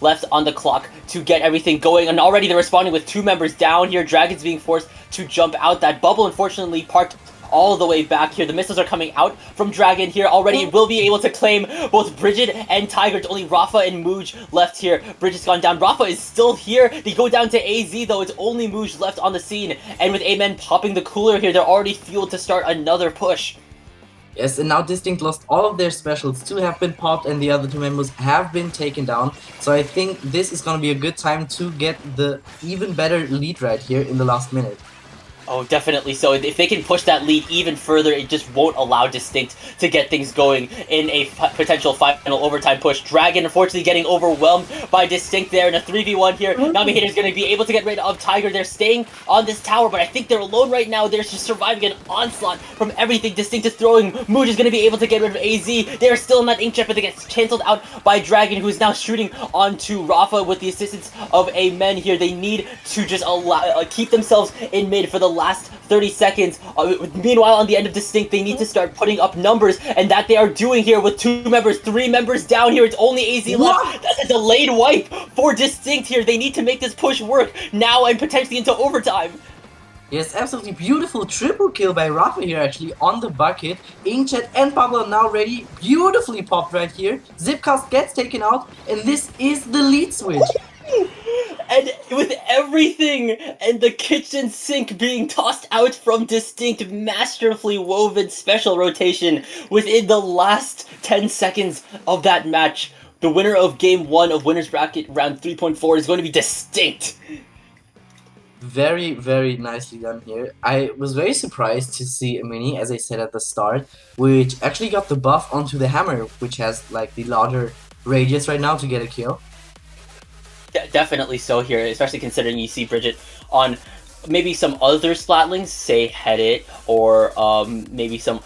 left on the clock to get everything going. And already they're responding with 2 members down here. Dragon's being forced to jump out. That bubble, unfortunately, parked all the way back here. The missiles are coming out from Dragon here already. Will be able to claim both Bridget and Tiger. It's only Rafa and Mooj left here. Bridget's gone down. Rafa is still here. They go down to AZ though. It's only Mooj left on the scene. And with Amen popping the cooler here, they're already fueled to start another push. Yes, and now Distinct lost all of their specials. 2 have been popped and the other 2 members have been taken down. So I think this is going to be a good time to get the even better lead right here in the last minute. Oh, definitely so. If they can push that lead even further, it just won't allow Distinct to get things going in a potential final overtime push. Dragon, unfortunately, getting overwhelmed by Distinct there in a 3v1 here. Navigator's going to be able to get rid of Tiger. They're staying on this tower, but I think they're alone right now. They're just surviving an onslaught from everything Distinct is throwing. Mooj is going to be able to get rid of AZ. They're still in that inkjet, but they get cancelled out by Dragon, who is now shooting onto Rafa with the assistance of Amen here. They need to just keep themselves in mid for the last 30 seconds. Meanwhile, on the end of Distinct, they need to start putting up numbers, and that they are doing here with 2 members, 3 members down here. It's only AZ left. That's a delayed wipe for Distinct here. They need to make this push work now and potentially into overtime. Yes, absolutely beautiful triple kill by Rafa here actually on the bucket. Inkjet and Pablo now ready. Beautifully popped right here. Zipcast gets taken out, and this is the lead switch. And with everything and the kitchen sink being tossed out from Distinct, masterfully woven special rotation within the last 10 seconds of that match, the winner of Game 1 of Winners Bracket Round 3.4 is going to be Distinct. Very, very nicely done here. I was very surprised to see a mini, as I said at the start, which actually got the buff onto the hammer, which has like the larger radius right now to get a kill. Definitely so here, especially considering you see Bridget on maybe some other Splatlings, say Headit, or maybe some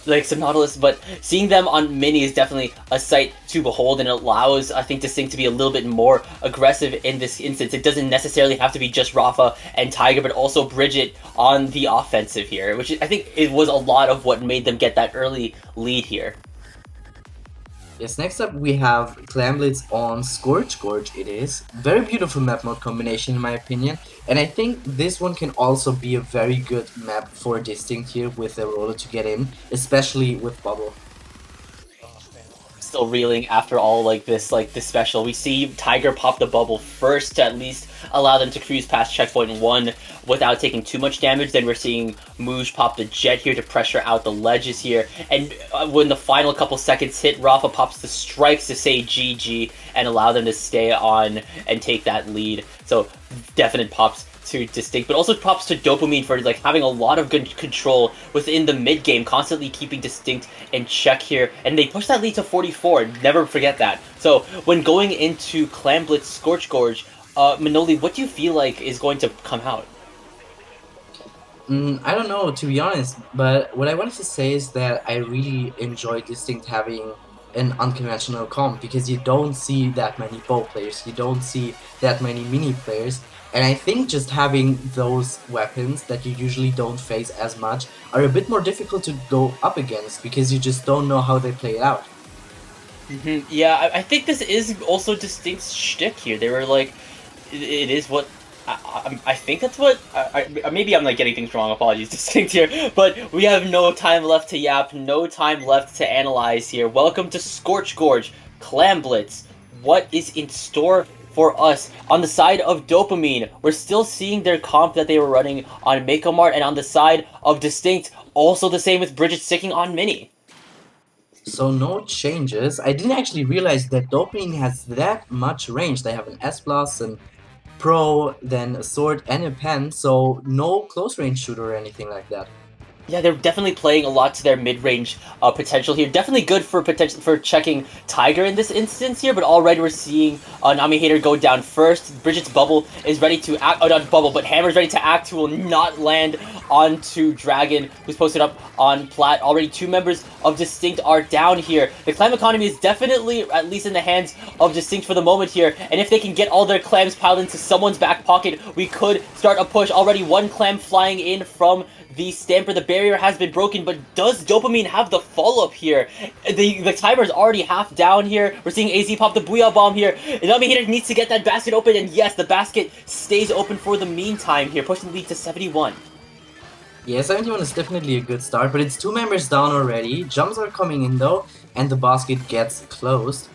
like some Nautilus, but seeing them on Mini is definitely a sight to behold, and it allows, I think, Distinct to be a little bit more aggressive in this instance. It doesn't necessarily have to be just Rafa and Tiger, but also Bridget on the offensive here, which I think it was a lot of what made them get that early lead here. Yes, next up we have Clamblitz on Scorch Gorge. It is very beautiful map mode combination in my opinion, and I think this one can also be a very good map for Distinct here with the roller to get in, especially with Bubble. Still reeling after all this special. We see Tiger pop the bubble first to at least allow them to cruise past checkpoint 1 without taking too much damage. Then we're seeing Mooj pop the jet here to pressure out the ledges here, and when the final couple seconds hit, Rafa pops the strikes to say GG and allow them to stay on and take that lead. So definite pops to Distinct, but also props to Dopamine for having a lot of good control within the mid game, constantly keeping Distinct in check here, and they push that lead to 44. Never forget that. So when going into Clamblitz Scorch Gorge, Manoli, what do you feel like is going to come out? I don't know, to be honest, but what I wanted to say is that I really enjoy Distinct having an unconventional comp, because you don't see that many bow players, you don't see that many mini players, and I think just having those weapons that you usually don't face as much are a bit more difficult to go up against, because you just don't know how they play it out. Yeah, I think this is also Distinct's shtick here. They were like, it is what I think that's what maybe I'm getting things wrong. Apologies, Distinct here, but we have no time left to yap, no time left to analyze here. Welcome to Scorch Gorge, Clamblitz. What is in store for us on the side of Dopamine? We're still seeing their comp that they were running on Makomart, and on the side of Distinct, also the same with Bridget sticking on Mini. So no changes. I didn't actually realize that Dopamine has that much range. They have an S plus and Pro, then a sword and a pen, so no close range shooter or anything like that. Yeah, they're definitely playing a lot to their mid-range potential here. Definitely good for checking Tiger in this instance here, but already we're seeing Nami Hater go down first. Bridget's bubble is ready to act. Oh, not bubble, but Hammer's ready to act. Who will not land onto Dragon, who's posted up on plat. Already 2 members of Distinct are down here. The clam economy is definitely at least in the hands of Distinct for the moment here, and if they can get all their clams piled into someone's back pocket, we could start a push. Already 1 clam flying in from the Stamper. The barrier has been broken, but does Dopamine have the follow-up here? The timer is already half down here. We're seeing AZ pop the Booyah Bomb here. Nami Hater needs to get that basket open, and yes, the basket stays open for the meantime here, pushing the lead to 71. Yeah, 71 is definitely a good start, but it's 2 members down already. Jumps are coming in though, and the basket gets closed.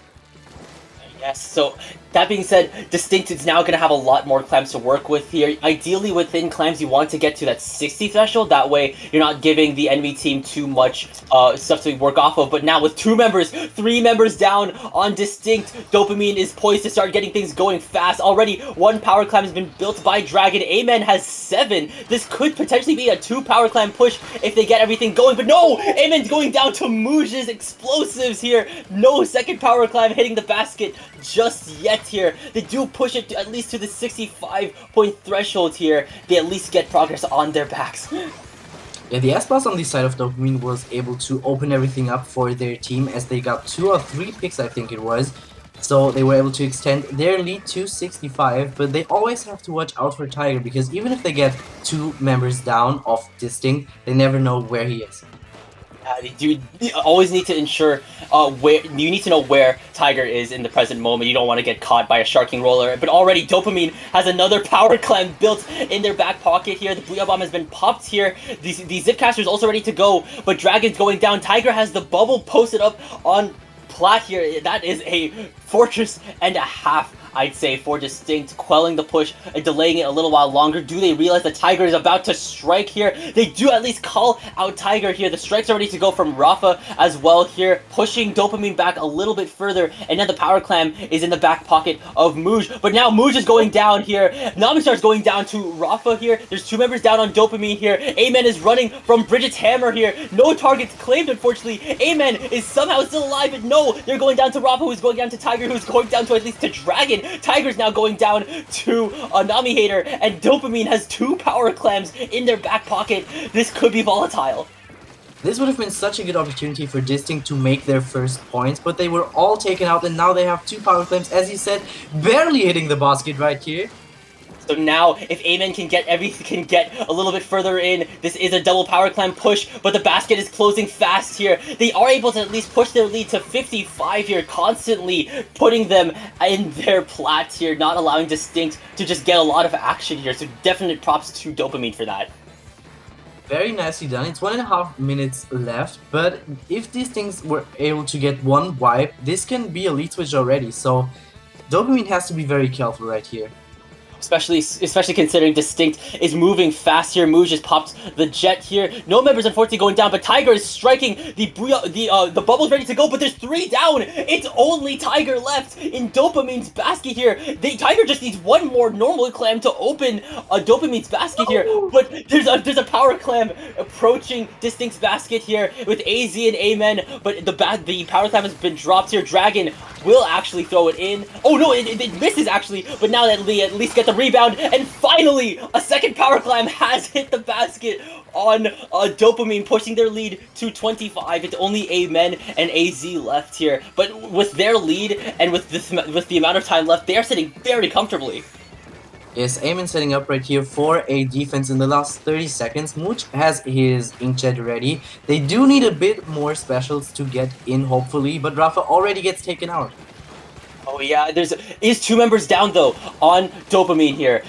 Yes, so that being said, Distinct is now going to have a lot more clams to work with here. Ideally, within clams, you want to get to that 60 threshold. That way, you're not giving the enemy team too much stuff to work off of. But now with 2 members, 3 members down on Distinct, Dopamine is poised to start getting things going fast. Already, 1 power clam has been built by Dragon. Amen has 7. This could potentially be a 2 power clam push if they get everything going. But no! Amen's going down to Mooj's explosives here. No second power clam hitting the basket just yet here. They do push it at least to the 65-point threshold here. They at least get progress on their backs. Yeah, the S-Boss on the side of Dopamine was able to open everything up for their team as they got 2 or 3 picks, I think it was. So they were able to extend their lead to 65, but they always have to watch out for Tiger because even if they get 2 members down of Distinct, they never know where he is. You always need to ensure where you need to know where Tiger is in the present moment. You don't want to get caught by a sharking roller. But already Dopamine has another power clam built in their back pocket here. The Booyah Bomb has been popped here. The Zipcaster is also ready to go, but Dragon's going down. Tiger has the bubble posted up on plat here. That is a fortress and a half, I'd say, for Distinct, quelling the push and delaying it a little while longer. Do they realize that Tiger is about to strike here? They do at least call out Tiger here. The strikes are ready to go from Rafa as well here, pushing Dopamine back a little bit further, and now the power clam is in the back pocket of Mooj. But now Mooj is going down here. Nami starts going down to Rafa here. There's 2 members down on Dopamine here. Amen is running from Bridget's hammer here. No targets claimed, unfortunately. Amen is somehow still alive, but no, they're going down to Rafa, who's going down to Tiger, who's going down to at least to Dragon. Tiger's now going down to Nami Hater, and Dopamine has 2 power clams in their back pocket. This could be volatile. This would have been such a good opportunity for Distinct to make their first points, but they were all taken out and now they have 2 power clams, as you said, barely hitting the basket right here. So now, if Amen can get a little bit further in, this is a double power clam push, but the basket is closing fast here. They are able to at least push their lead to 55 here, constantly putting them in their plat here, not allowing Distinct to just get a lot of action here. So definite props to Dopamine for that. Very nicely done. It's 1.5 minutes left, but if these things were able to get 1 wipe, this can be a lead switch already. So Dopamine has to be very careful right here. Especially considering Distinct is moving fast here. Mooj just popped the jet here. No members unfortunately going down, but Tiger is striking. The bubble's ready to go, but there's 3 down. It's only Tiger left in Dopamine's basket here. Tiger just needs 1 more normal clam to open Dopamine's basket here. But there's a power clam approaching Distinct's basket here with AZ and Amen. But the power clam has been dropped here. Dragon will actually throw it in. Oh no, it misses actually. But now that they at least get the rebound, and finally a second power clam has hit the basket on Dopamine, pushing their lead to 25. It's only Amen and AZ left here, but with their lead and with the amount of time left, they are sitting very comfortably. Yes, Amen setting up right here for a defense in the last 30 seconds. Mooj has his inkjet ready. They do need a bit more specials to get in, hopefully, but Rafa already gets taken out. Oh yeah, is 2 members down though on Dopamine here.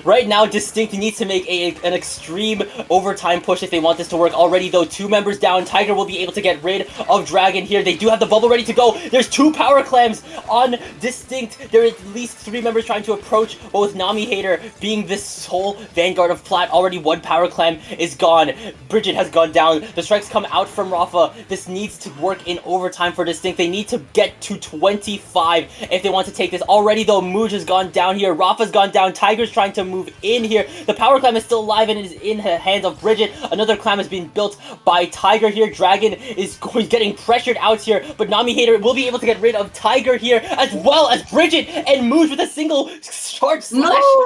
Right now, Distinct needs to make an extreme overtime push if they want this to work. Already though, 2 members down. Tiger will be able to get rid of Dragon here. They do have the bubble ready to go. There's 2 power clams on Distinct. There are at least 3 members trying to approach, but with Nami Hater being this sole vanguard of plat, already 1 power clam is gone. Bridget has gone down. The strikes come out from Rafa. This needs to work in overtime for Distinct. They need to get to 25 if they want to take this. Already though, Mooj has gone down here. Rafa's gone down. Tiger Tiger's trying to move in here. The power clam is still alive and it is in the hands of Bridget. Another clam is being built by Tiger here. Dragon is getting pressured out here, but Nami Hater will be able to get rid of Tiger here, as well as Bridget, and moves with a single charge slash. No!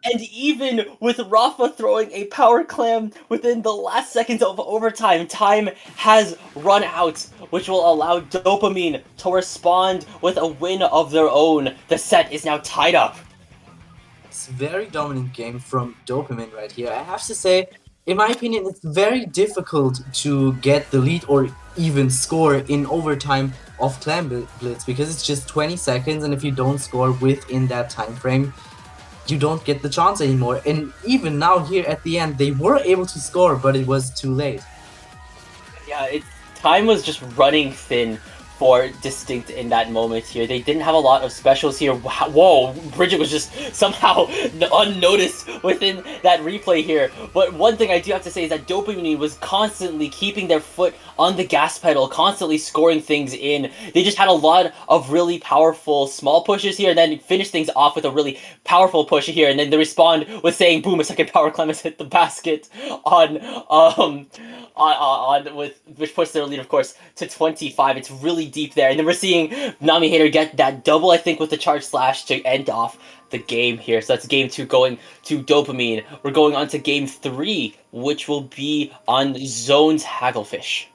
And even with Rafa throwing a power clam within the last seconds of overtime, time has run out, which will allow Dopamine to respond with a win of their own. The set is now tied up. It's a very dominant game from Dopamine right here. I have to say, in my opinion, it's very difficult to get the lead or even score in overtime of Clan Blitz, because it's just 20 seconds, and if you don't score within that time frame, you don't get the chance anymore. And even now here at the end, they were able to score, but it was too late. Yeah, time was just running thin for Distinct in that moment here. They didn't have a lot of specials here. Whoa, Bridget was just somehow unnoticed within that replay here. But one thing I do have to say is that Dopamine was constantly keeping their foot on the gas pedal, constantly scoring things in. They just had a lot of really powerful small pushes here, and then finished things off with a really powerful push here, and then they respond with saying, boom, a second power clam has hit the basket which puts their lead, of course, to 25. It's really deep there, and then we're seeing Nami Hater get that double, I think, with the charge slash to end off the game here. So that's game 2 going to Dopamine. We're going on to game 3, which will be on Zone's Hagglefish.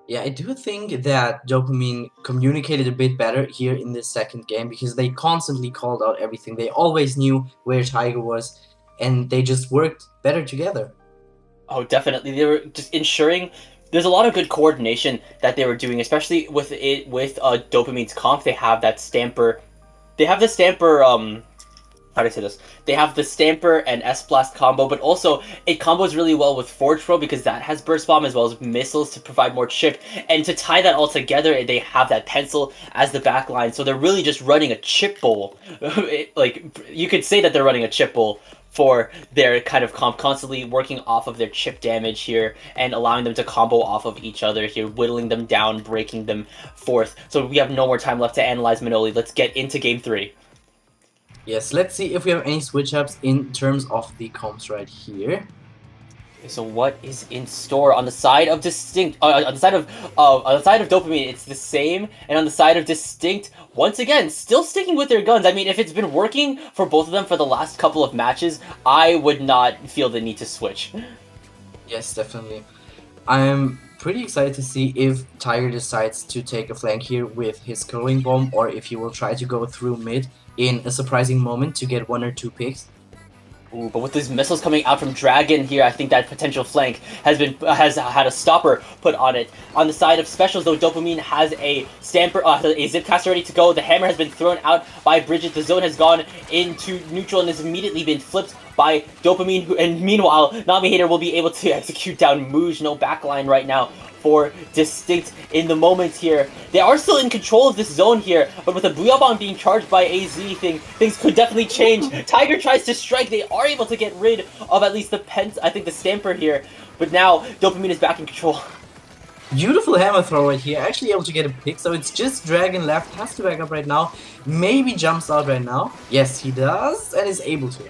Yeah, I do think that Dopamine communicated a bit better here in this second game, because they constantly called out everything. They always knew where Tiger was, and they just worked better together. Oh, definitely. They were just ensuring there's a lot of good coordination that they were doing, especially with Dopamine's comp. They have that Stamper. They have the Stamper, how do I say this? They have the Stamper and S-Blast combo, but also it combos really well with Forge Pro, because that has Burst Bomb as well as missiles to provide more chip. And to tie that all together, they have that Pencil as the backline. So they're really just running a chip bowl. Like, you could say that they're running a chip bowl for their kind of comp, constantly working off of their chip damage here and allowing them to combo off of each other here, whittling them down, breaking them forth. So we have no more time left to analyze Manoli. Let's get into game 3. Yes, let's see if we have any switch-ups in terms of the comps right here. So what is in store on the side of Distinct? On the side of Dopamine, it's the same, and on the side of Distinct, once again, still sticking with their guns. I mean, if it's been working for both of them for the last couple of matches, I would not feel the need to switch. Yes, definitely. I'm pretty excited to see if Tiger decides to take a flank here with his curling bomb, or if he will try to go through mid in a surprising moment to get 1 or 2 picks. Ooh, but with these missiles coming out from Dragon here, I think that potential flank has had a stopper put on it. On the side of specials, though, Dopamine has a Stamper, a Zipcaster ready to go. The hammer has been thrown out by Bridget. The zone has gone into neutral and has immediately been flipped by Dopamine. And meanwhile, Nami Hater will be able to execute down Mooj. No backline right now for Distinct in the moment here. They are still in control of this zone here, but with the Booyah Bomb being charged by AZ, things could definitely change. Tiger tries to strike. They are able to get rid of at least the Stamper here, but now Dopamine is back in control. Beautiful hammer throw right here, actually able to get a pick, so it's just Dragon left, has to back up right now, maybe jumps out right now. Yes, he does, and is able to.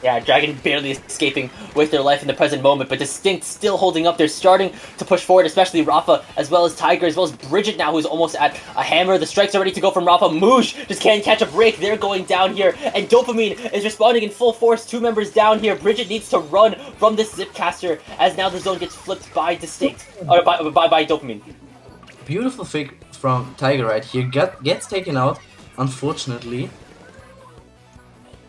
Yeah, Dragon barely escaping with their life in the present moment, but Distinct still holding up. They're starting to push forward, especially Rafa, as well as Tiger, as well as Bridget now, who's almost at a hammer. The strikes are ready to go from Rafa. Mooj just can't catch a break. They're going down here, and Dopamine is responding in full force. 2 members down here. Bridget needs to run from this Zipcaster, as now the zone gets flipped by Distinct, or by Dopamine. Beautiful fake from Tiger right here, gets taken out, unfortunately.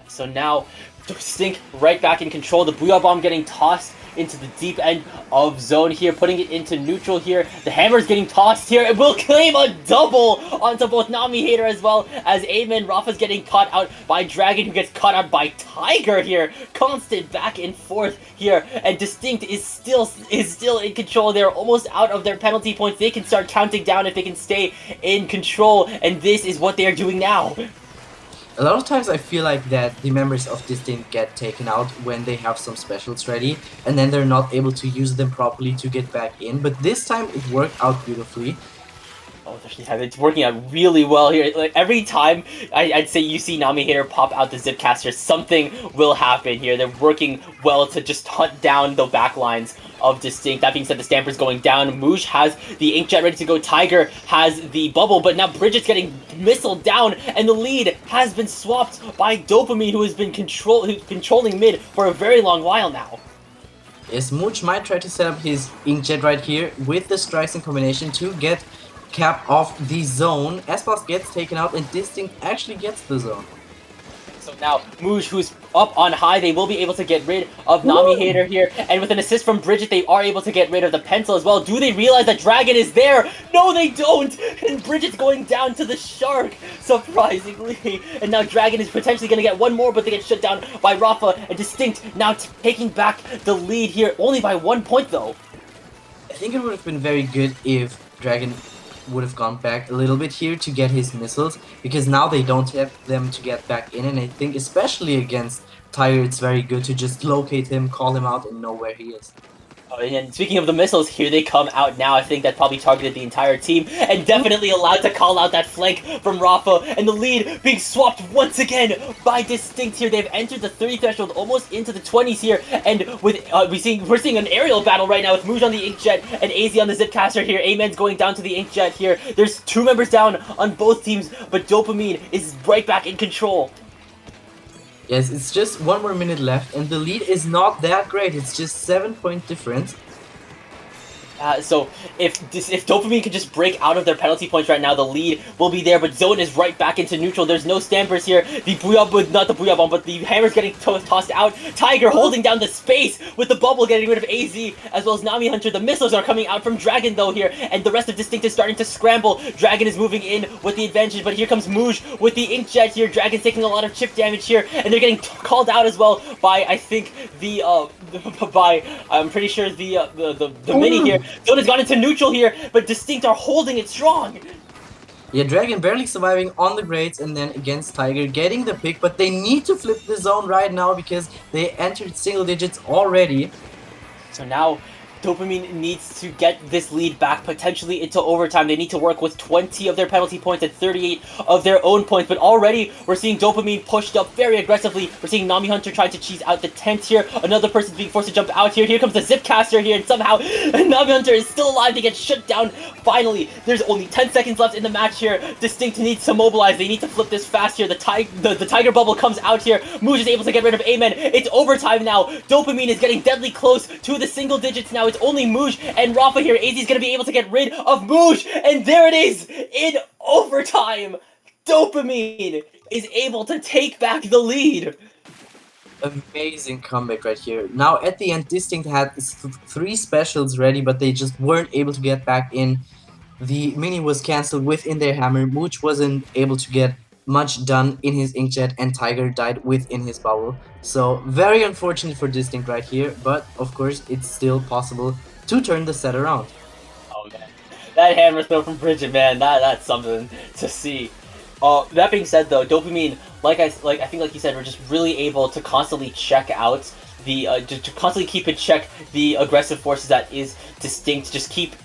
So now Distinct right back in control. The Booyah Bomb getting tossed into the deep end of zone here, putting it into neutral here. The hammer's getting tossed here. It will claim a double onto both Nami Hater as well as Amen. Rafa's getting caught out by Dragon, who gets caught out by Tiger here. Constant back and forth here, and Distinct is still in control. They're almost out of their penalty points. They can start counting down if they can stay in control, and this is what they are doing now. A lot of times I feel like that the members of this team get taken out when they have some specials ready, and then they're not able to use them properly to get back in, but this time it worked out beautifully. Oh, yeah, it's working out really well here. Like every time I'd say you see Nami Hater pop out the Zipcaster, something will happen here. They're working well to just hunt down the back lines of Distinct. That being said, the Stamper's going down. Moosh has the Inkjet ready to go. Tiger has the bubble, but now Bridget's getting missiled down, and the lead has been swapped by Dopamine, who has been controlling mid for a very long while now. Yes, Mooch might try to set up his Inkjet right here with the strikes in combination to get cap off the zone. S-Plus gets taken out and Distinct actually gets the zone. So now, Mooj, who's up on high, they will be able to get rid of Nami Hater here. And with an assist from Bridget, they are able to get rid of the pencil as well. Do they realize that Dragon is there? No, they don't! And Bridget's going down to the Shark, surprisingly. And now Dragon is potentially going to get one more, but they get shut down by Rafa. And Distinct now taking back the lead here, only by 1 point though. I think it would have been very good if Dragon would have gone back a little bit here to get his missiles, because now they don't have them to get back in, and I think especially against Tyre it's very good to just locate him, call him out, and know where he is. And speaking of the missiles, here they come out now. I think that probably targeted the entire team and definitely allowed to call out that flank from Rafa, and the lead being swapped once again by Distinct here. They've entered the 30 threshold, almost into the 20s here, and with we're seeing an aerial battle right now with Mooj on the Inkjet and AZ on the Zipcaster here. Amen's going down to the Inkjet here. There's 2 members down on both teams, but Dopamine is right back in control. Yes, it's just 1 more minute left, and the lead is not that great. It's just 7-point difference. So if Dopamine could just break out of their penalty points right now, the lead will be there, but Zone is right back into neutral. There's no Stampers here. The Booyah, not the Booyah Bomb, but the Hammer's getting tossed out. Tiger holding down the space with the bubble, getting rid of AZ, as well as Nami Hunter. The missiles are coming out from Dragon though here, and the rest of Distinct is starting to scramble. Dragon is moving in with the advantage, but here comes Mooj with the Inkjet here. Dragon's taking a lot of chip damage here, and they're getting called out as well by, I think, I'm pretty sure the mini here. Zone has gone into neutral here, but Distinct are holding it strong. Yeah, Dragon barely surviving on the grades, and then against Tiger getting the pick, but they need to flip the zone right now because they entered single digits already. So now Dopamine needs to get this lead back potentially into overtime. They need to work with 20 of their penalty points and 38 of their own points. But already we're seeing Dopamine pushed up very aggressively. We're seeing Nami Hunter trying to cheese out the tent here. Another person's being forced to jump out here. Here comes the Zipcaster here, and somehow Nami Hunter is still alive to get shut down. Finally, there's only 10 seconds left in the match here. Distinct needs to mobilize. They need to flip this fast here. The Tiger Bubble comes out here. Mooj is able to get rid of Amen. It's overtime now. Dopamine is getting deadly close to the single digits now. It's only Mooj and Rafa here. AZ's gonna be able to get rid of Mooj, and there it is in overtime. Dopamine is able to take back the lead. Amazing comeback right here. Now at the end, Distinct had 3 specials ready, but they just weren't able to get back in. The mini was cancelled within their hammer. Mooch wasn't able to get much done in his Inkjet, and Tiger died within his bubble. So very unfortunate for Distinct right here, but of course it's still possible to turn the set around. Oh man, that hammer throw from Bridget, man, that's something to see. That being said though, Dopamine, I think like you said, we're just really able to constantly check out the to constantly keep in check the aggressive forces that is Distinct. Just keep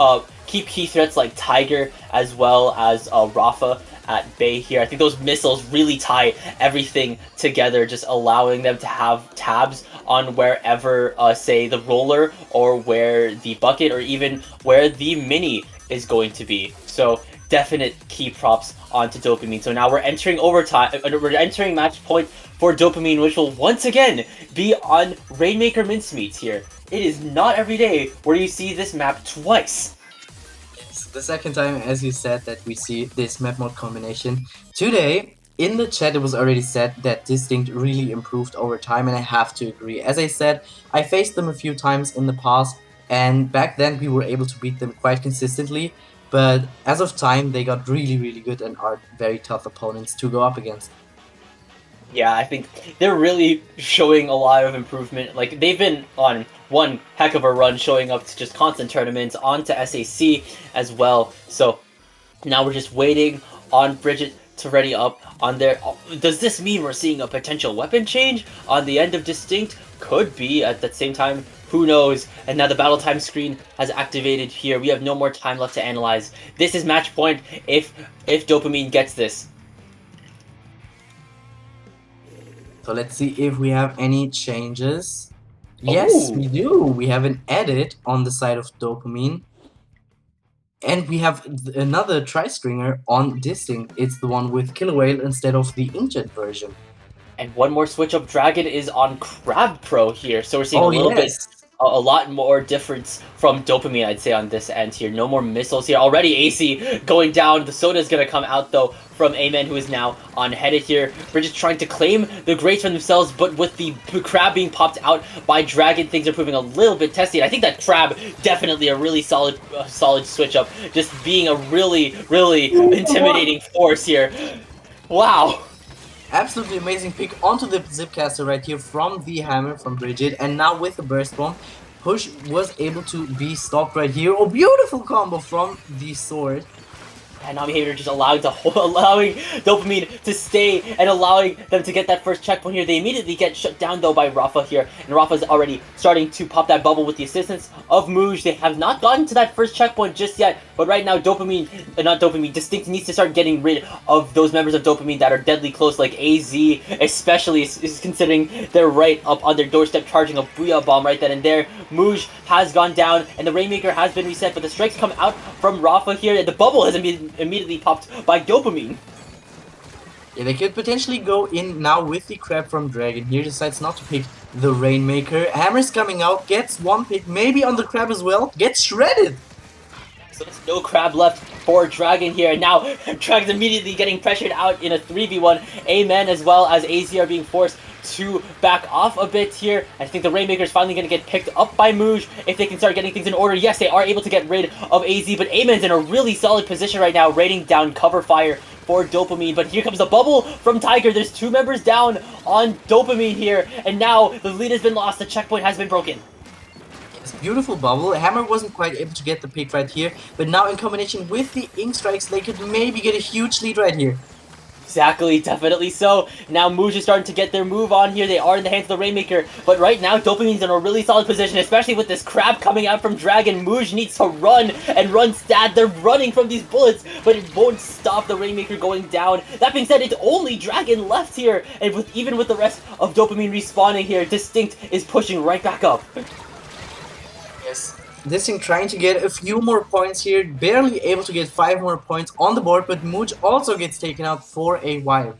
key threats like Tiger as well as Rafa at bay here. I think those missiles really tie everything together, just allowing them to have tabs on wherever, say, the roller or where the bucket or even where the mini is going to be. So definite key props onto Dopamine. So now we're entering overtime. We're entering match point for Dopamine, which will once again be on Rainmaker Mincemeat here. It is not every day where you see this map twice. The second time, as you said, that we see this map mode combination. Today, in the chat it was already said that Distinct really improved over time, and I have to agree. As I said, I faced them a few times in the past, and back then we were able to beat them quite consistently, but as of time they got really good and are very tough opponents to go up against. Yeah, I think they're really showing a lot of improvement. Like, they've been on one heck of a run, showing up to just constant tournaments, onto SAC as well. So now we're just waiting on Bridget to ready up on their... Does this mean we're seeing a potential weapon change on the end of Distinct? Could be. At the same time, Who knows? And now the battle time screen has activated here. We have no more time left to analyze. This is match point if Dopamine gets this. So let's see if we have any changes. Yes, we do. We have an edit on the side of Dopamine. And we have another tri-stringer on Distinct. It's the one with Killer Whale instead of the Inkjet version. And one more switch up. Dragon is on Crab Pro here. So we're seeing a little bit, a lot more difference from Dopamine, I'd say, on this end here. No more missiles here. Already AC going down. The Soda is going to come out, though, from Amen, who is now unheaded here. Bridget's trying to claim the grades for themselves, but with the Crab being popped out by Dragon, things are proving a little bit testy. And I think that Crab, definitely a really solid switch up. Just being a really, really intimidating force here. Wow. Absolutely amazing pick onto the Zipcaster right here from the hammer from Bridget, and now with the burst bomb, Push was able to be stopped right here. Oh, beautiful combo from the sword. And now behavior just allowing Dopamine to stay and allowing them to get that first checkpoint here. They immediately get shut down though by Rafa here, and Rafa's already starting to pop that bubble with the assistance of Mooj. They have not gotten to that first checkpoint just yet, but right now Distinct needs to start getting rid of those members of Dopamine that are deadly close, like AZ especially is considering they're right up on their doorstep charging a Booyah Bomb right then and there. Mooj has gone down and the Rainmaker has been reset, but the strikes come out from Rafa here, and the bubble has immediately popped by Dopamine. Yeah, they could potentially go in now with the Crab from Dragon. Here decides not to pick the Rainmaker. Hammer's coming out, gets one pick, maybe on the Crab as well, gets shredded. So there's no Crab left for Dragon here, and now Dragon's immediately getting pressured out in a 3v1. Amen as well as AZ are being forced to back off a bit here. I think the Rainmaker is finally going to get picked up by Mooj if they can start getting things in order. Yes, they are able to get rid of AZ, but Amen's in a really solid position right now, raining down cover fire for Dopamine. But here comes the bubble from Tiger. There's 2 members down on Dopamine here, and now the lead has been lost. The checkpoint has been broken. It's a beautiful bubble. Hammer wasn't quite able to get the pick right here, but now in combination with the Ink Strikes, they could maybe get a huge lead right here. Exactly, definitely so. Now Mooj is starting to get their move on here. They are in the hands of the Rainmaker, but right now Dopamine's in a really solid position, especially with this Crab coming out from Dragon. Mooj needs to run and run stat. They're running from these bullets, but it won't stop the Rainmaker going down. That being said, it's only Dragon left here, and even with the rest of Dopamine respawning here, Distinct is pushing right back up. Yes. Distinct trying to get a few more points here, barely able to get 5 more points on the board, but Mooj also gets taken out for a while.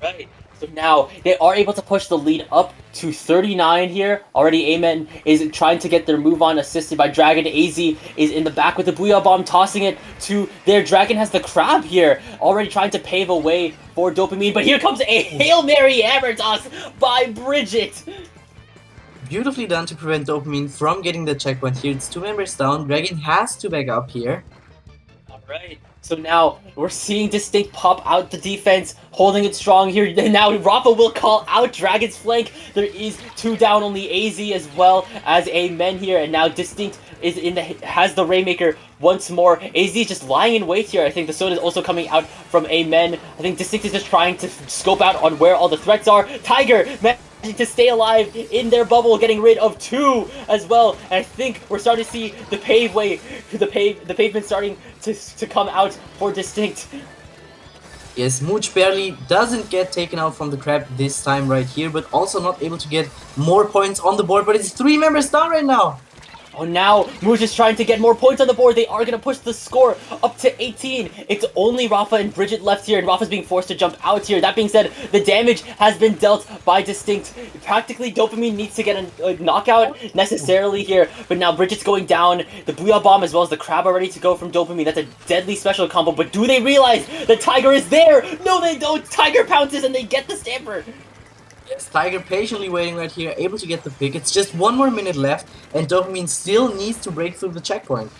Alright, so now they are able to push the lead up to 39 here. Already Amen is trying to get their move on, assisted by Dragon. AZ is in the back with the Booyah Bomb, tossing it to their Dragon has the Crab here, already trying to pave a way for Dopamine, but here comes a Hail Mary hammer toss by Bridget. Beautifully done to prevent Dopamine from getting the checkpoint here. It's 2 members down. Dragon has to back up here. Alright, so now we're seeing Distinct pop out the defense, holding it strong here. And now Rafa will call out Dragon's flank. There is 2 down, only AZ as well as Amen here. And now Distinct is has the Rainmaker once more. AZ is just lying in wait here. I think the Soda is also coming out from Amen. I think Distinct is just trying to scope out on where all the threats are. Tiger to stay alive in their bubble, getting rid of 2 as well. And I think we're starting to see the pavement starting to come out for Distinct. Yes, Mooj barely doesn't get taken out from the Crab this time right here, but also not able to get more points on the board, but it's 3 members down right now. Oh, now Mooj is trying to get more points on the board. They are going to push the score up to 18. It's only Rafa and Bridget left here, and Rafa's being forced to jump out here. That being said, the damage has been dealt by Distinct. Practically, Dopamine needs to get a knockout necessarily here, but now Bridget's going down. The Booyah Bomb as well as the Crab are ready to go from Dopamine. That's a deadly special combo, but do they realize that Tiger is there? No, they don't. Tiger pounces and they get the Stamper. Yes, Tiger patiently waiting right here, able to get the pick. It's just 1 more minute left, and Dopamine still needs to break through the checkpoint.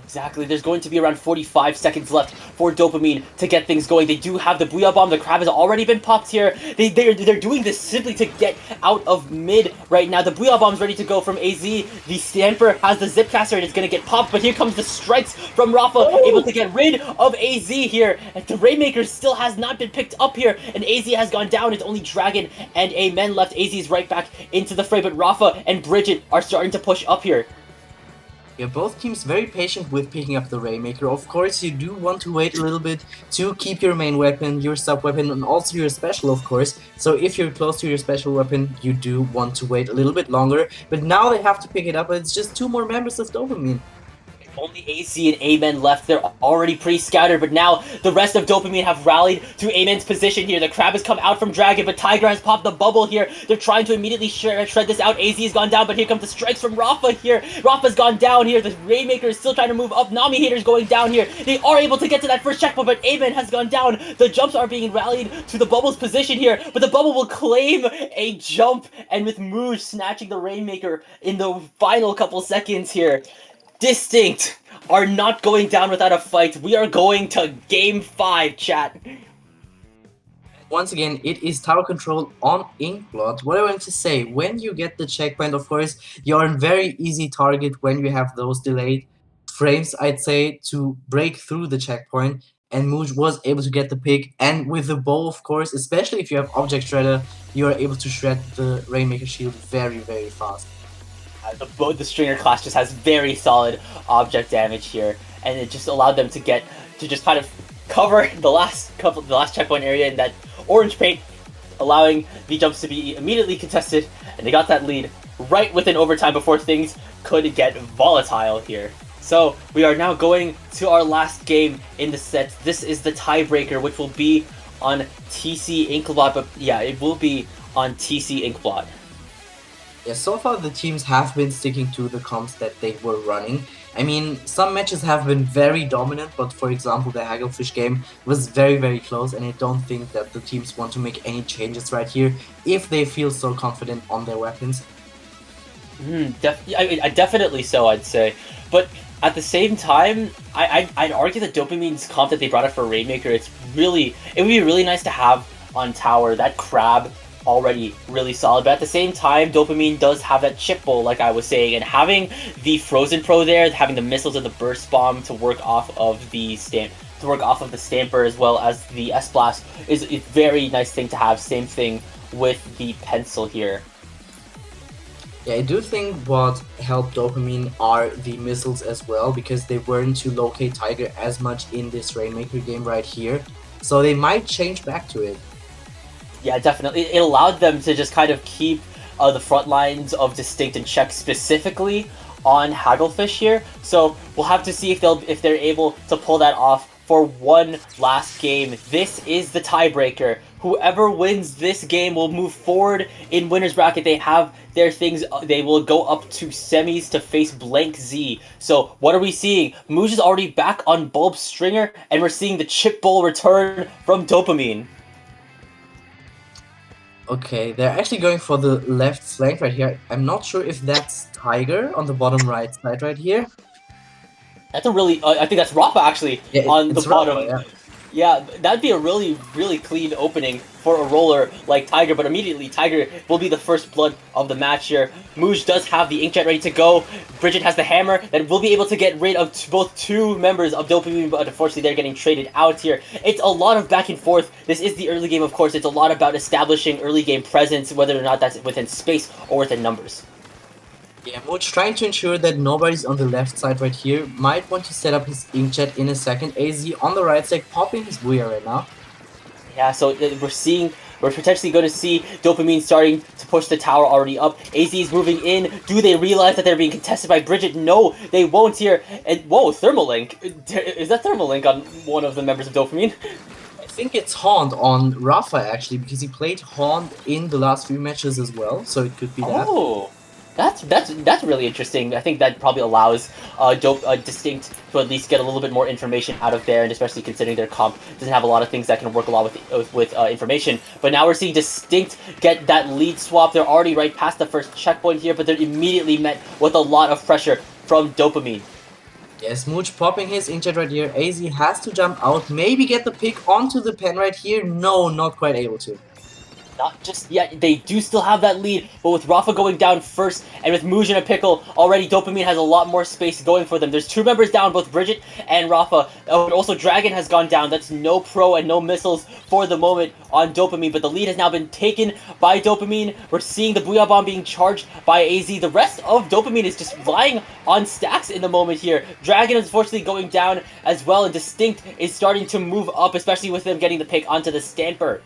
Exactly. There's going to be around 45 seconds left for Dopamine to get things going. They do have the Booyah Bomb. The Crab has already been popped here. They're doing this simply to get out of mid right now. The Booyah Bomb's ready to go from AZ. The Stamper has the Zipcaster and it's going to get popped, but here comes the strikes from Rafa, able to get rid of AZ here. And the Rainmaker still has not been picked up here, and AZ has gone down. It's only Dragon and Amen left. AZ is right back into the fray, but Rafa and Bridget are starting to push up here. Yeah, both teams very patient with picking up the Rainmaker. Of course, you do want to wait a little bit to keep your main weapon, your sub weapon, and also your special, of course. So if you're close to your special weapon, you do want to wait a little bit longer. But now they have to pick it up, and it's just 2 more members of Dopamine. Only AC and Amen left. They're already pretty scattered, but now the rest of Dopamine have rallied to Amen's position here. The Crab has come out from Dragon, but Tiger has popped the bubble here. They're trying to immediately shred this out. AZ has gone down, but here comes the strikes from Rafa here. Rafa's gone down here. The Rainmaker is still trying to move up. Nami Hater's going down here. They are able to get to that first checkpoint, but Amen has gone down. The jumps are being rallied to the bubble's position here, but the bubble will claim a jump, and with Mooj snatching the Rainmaker in the final couple seconds here. Distinct are not going down without a fight. We are going to Game 5, chat. Once again, it is tower control on Inkblot. What I want to say, when you get the checkpoint, of course, you're a very easy target when you have those delayed frames, I'd say, to break through the checkpoint. And Mooj was able to get the pick, and with the bow, of course, especially if you have Object Shredder, you are able to shred the Rainmaker shield very, very fast. The Stringer class just has very solid object damage here, and it just allowed them to just kind of cover the last checkpoint area in that orange paint, allowing the jumps to be immediately contested, and they got that lead right within overtime before things could get volatile here. So we are now going to our last game in the set. This is the tiebreaker, which will be on TC Inkblot, but yeah, it will be on TC Inkblot. Yeah, so far the teams have been sticking to the comps that they were running. I mean, some matches have been very dominant, but for example, the Hagglefish game was very, very close, and I don't think that the teams want to make any changes right here if they feel so confident on their weapons. Definitely so, I'd say. But at the same time, I'd argue that Dopamine's comp that they brought up for Rainmaker, it would be really nice to have on tower. That Crab already really solid, but at the same time, Dopamine does have that chip bowl, like I was saying, and having the Frozen Pro there, having the missiles and the burst bomb to work off of the Stamper as well as the S-Blast is a very nice thing to have. Same thing with the pencil here. Yeah, I do think what helped Dopamine are the missiles as well, because they weren't to locate Tiger as much in this Rainmaker game right here, so they might change back to it. Yeah, definitely. It allowed them to just kind of keep the front lines of Distinct in check, specifically on Hagglefish here. So we'll have to see if they're able to pull that off for one last game. This is the tiebreaker. Whoever wins this game will move forward in winner's bracket. They have their things. They will go up to semis to face Blank Z. So what are we seeing? Mooj is already back on Bulb Stringer, and we're seeing the chip bowl return from Dopamine. Okay, they're actually going for the left flank right here. I'm not sure if that's Tiger on the bottom right side right here. That's a really... I think that's Rafa, actually, on the bottom. Rafa, yeah, that'd be a really, really clean opening for a roller like Tiger, but immediately Tiger will be the first blood of the match here. Mooj does have the Inkjet ready to go. Bridget has the hammer that will be able to get rid of both 2 members of Dopamine, but unfortunately they're getting traded out here. It's a lot of back and forth. This is the early game, of course. It's a lot about establishing early game presence, whether or not that's within space or within numbers. Yeah, Mooj trying to ensure that nobody's on the left side right here. Might want to set up his Inkjet in a second. AZ on the right side, popping his Booyah right now. Yeah, so we're potentially going to see Dopamine starting to push the tower already up. AZ is moving in. Do they realize that they're being contested by Bridget? No, they won't here. And whoa, Thermalink. Is that Thermalink on one of the members of Dopamine? I think it's Haunt on Rafa actually, because he played Haunt in the last few matches as well, so it could be that. Oh. That's really interesting. I think that probably allows Distinct to at least get a little bit more information out of there, and especially considering their comp doesn't have a lot of things that can work a lot with information. But now we're seeing Distinct get that lead swap. They're already right past the first checkpoint here, but they're immediately met with a lot of pressure from Dopamine. Yes, Mooch popping his inkjet right here. AZ has to jump out, maybe get the pick onto the pen right here. No, not quite able to. Not just yet, they do still have that lead, but with Rafa going down first, and with Muj in a pickle, already Dopamine has a lot more space going for them. There's 2 members down, both Bridget and Rafa. Also, Dragon has gone down. That's no pro and no missiles for the moment on Dopamine, but the lead has now been taken by Dopamine. We're seeing the Booyah Bomb being charged by AZ. The rest of Dopamine is just lying on stacks in the moment here. Dragon is unfortunately going down as well, and Distinct is starting to move up, especially with them getting the pick onto the Stamper.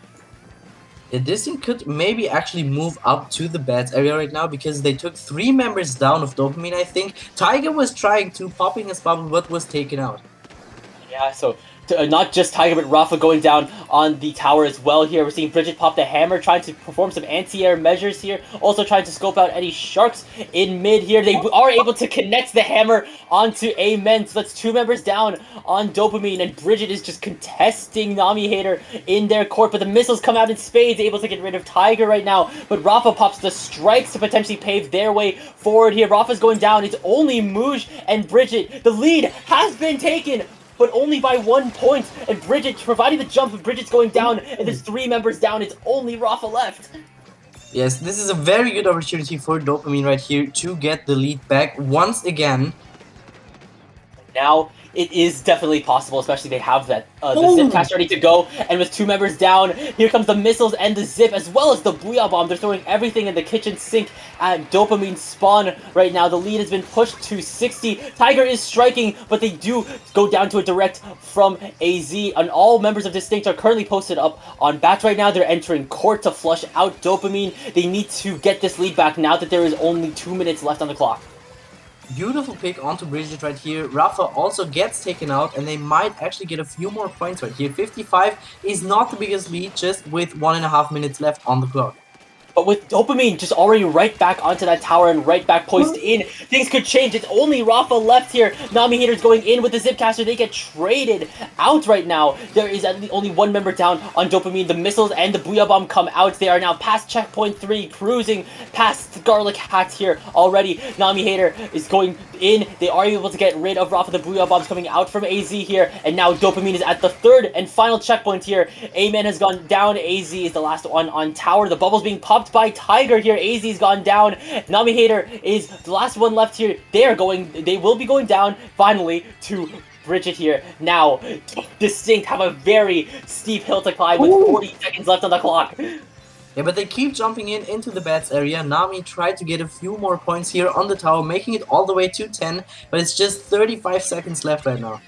Yeah, this team could maybe actually move up to the bats area right now because they took 3 members down of Dopamine, I think. Tiger was trying to popping his bubble but was taken out. Yeah, so not just Tiger, but Rafa going down on the tower as well here. We're seeing Bridget pop the hammer, trying to perform some anti-air measures here. Also trying to scope out any sharks in mid here. They are able to connect the hammer onto Amen. So that's 2 members down on Dopamine, and Bridget is just contesting Nami Hater in their court. But the missiles come out in spades, able to get rid of Tiger right now. But Rafa pops the strikes to potentially pave their way forward here. Rafa's going down. It's only Muj and Bridget. The lead has been taken, but only by 1 point, and Bridget providing the jump, and Bridget's going down, and there's 3 members down. It's only Rafa left. Yes, this is a very good opportunity for Dopamine right here to get the lead back once again. Now it is definitely possible, especially they have that the zip cast ready to go, and with 2 members down, here comes the missiles and the zip, as well as the Booyah Bomb. They're throwing everything in the kitchen sink at Dopamine spawn right now. The lead has been pushed to 60. Tiger is striking, but they do go down to a direct from AZ, and all members of Distinct are currently posted up on bats right now. They're entering court to flush out Dopamine. They need to get this lead back now that there is only 2 minutes left on the clock. Beautiful pick onto Bridget right here. Rafa also gets taken out, and they might actually get a few more points right here. 55 is not the biggest lead, just with 1.5 minutes left on the clock. But with Dopamine just already right back onto that tower and right back poised in, things could change. It's only Rafa left here. Nami Hater's going in with the Zipcaster. They get traded out right now. There is only 1 member down on Dopamine. The missiles and the Booyah Bomb come out. They are now past checkpoint 3, cruising past the Garlic Hat here already. Nami Hater is going in. They are able to get rid of Rafa. The Booyah Bomb's coming out from AZ here. And now Dopamine is at the 3rd and final checkpoint here. Amen has gone down. AZ is the last one on tower. The bubble's being popped by Tiger here. AZ's gone down. Nami Hater is the last one left here. They will be going down finally to Bridget here. Now, Distinct have a very steep hill to climb with 40 seconds left on the clock. Yeah, but they keep jumping into the bats area. Nami tried to get a few more points here on the tower, making it all the way to 10, but it's just 35 seconds left right now.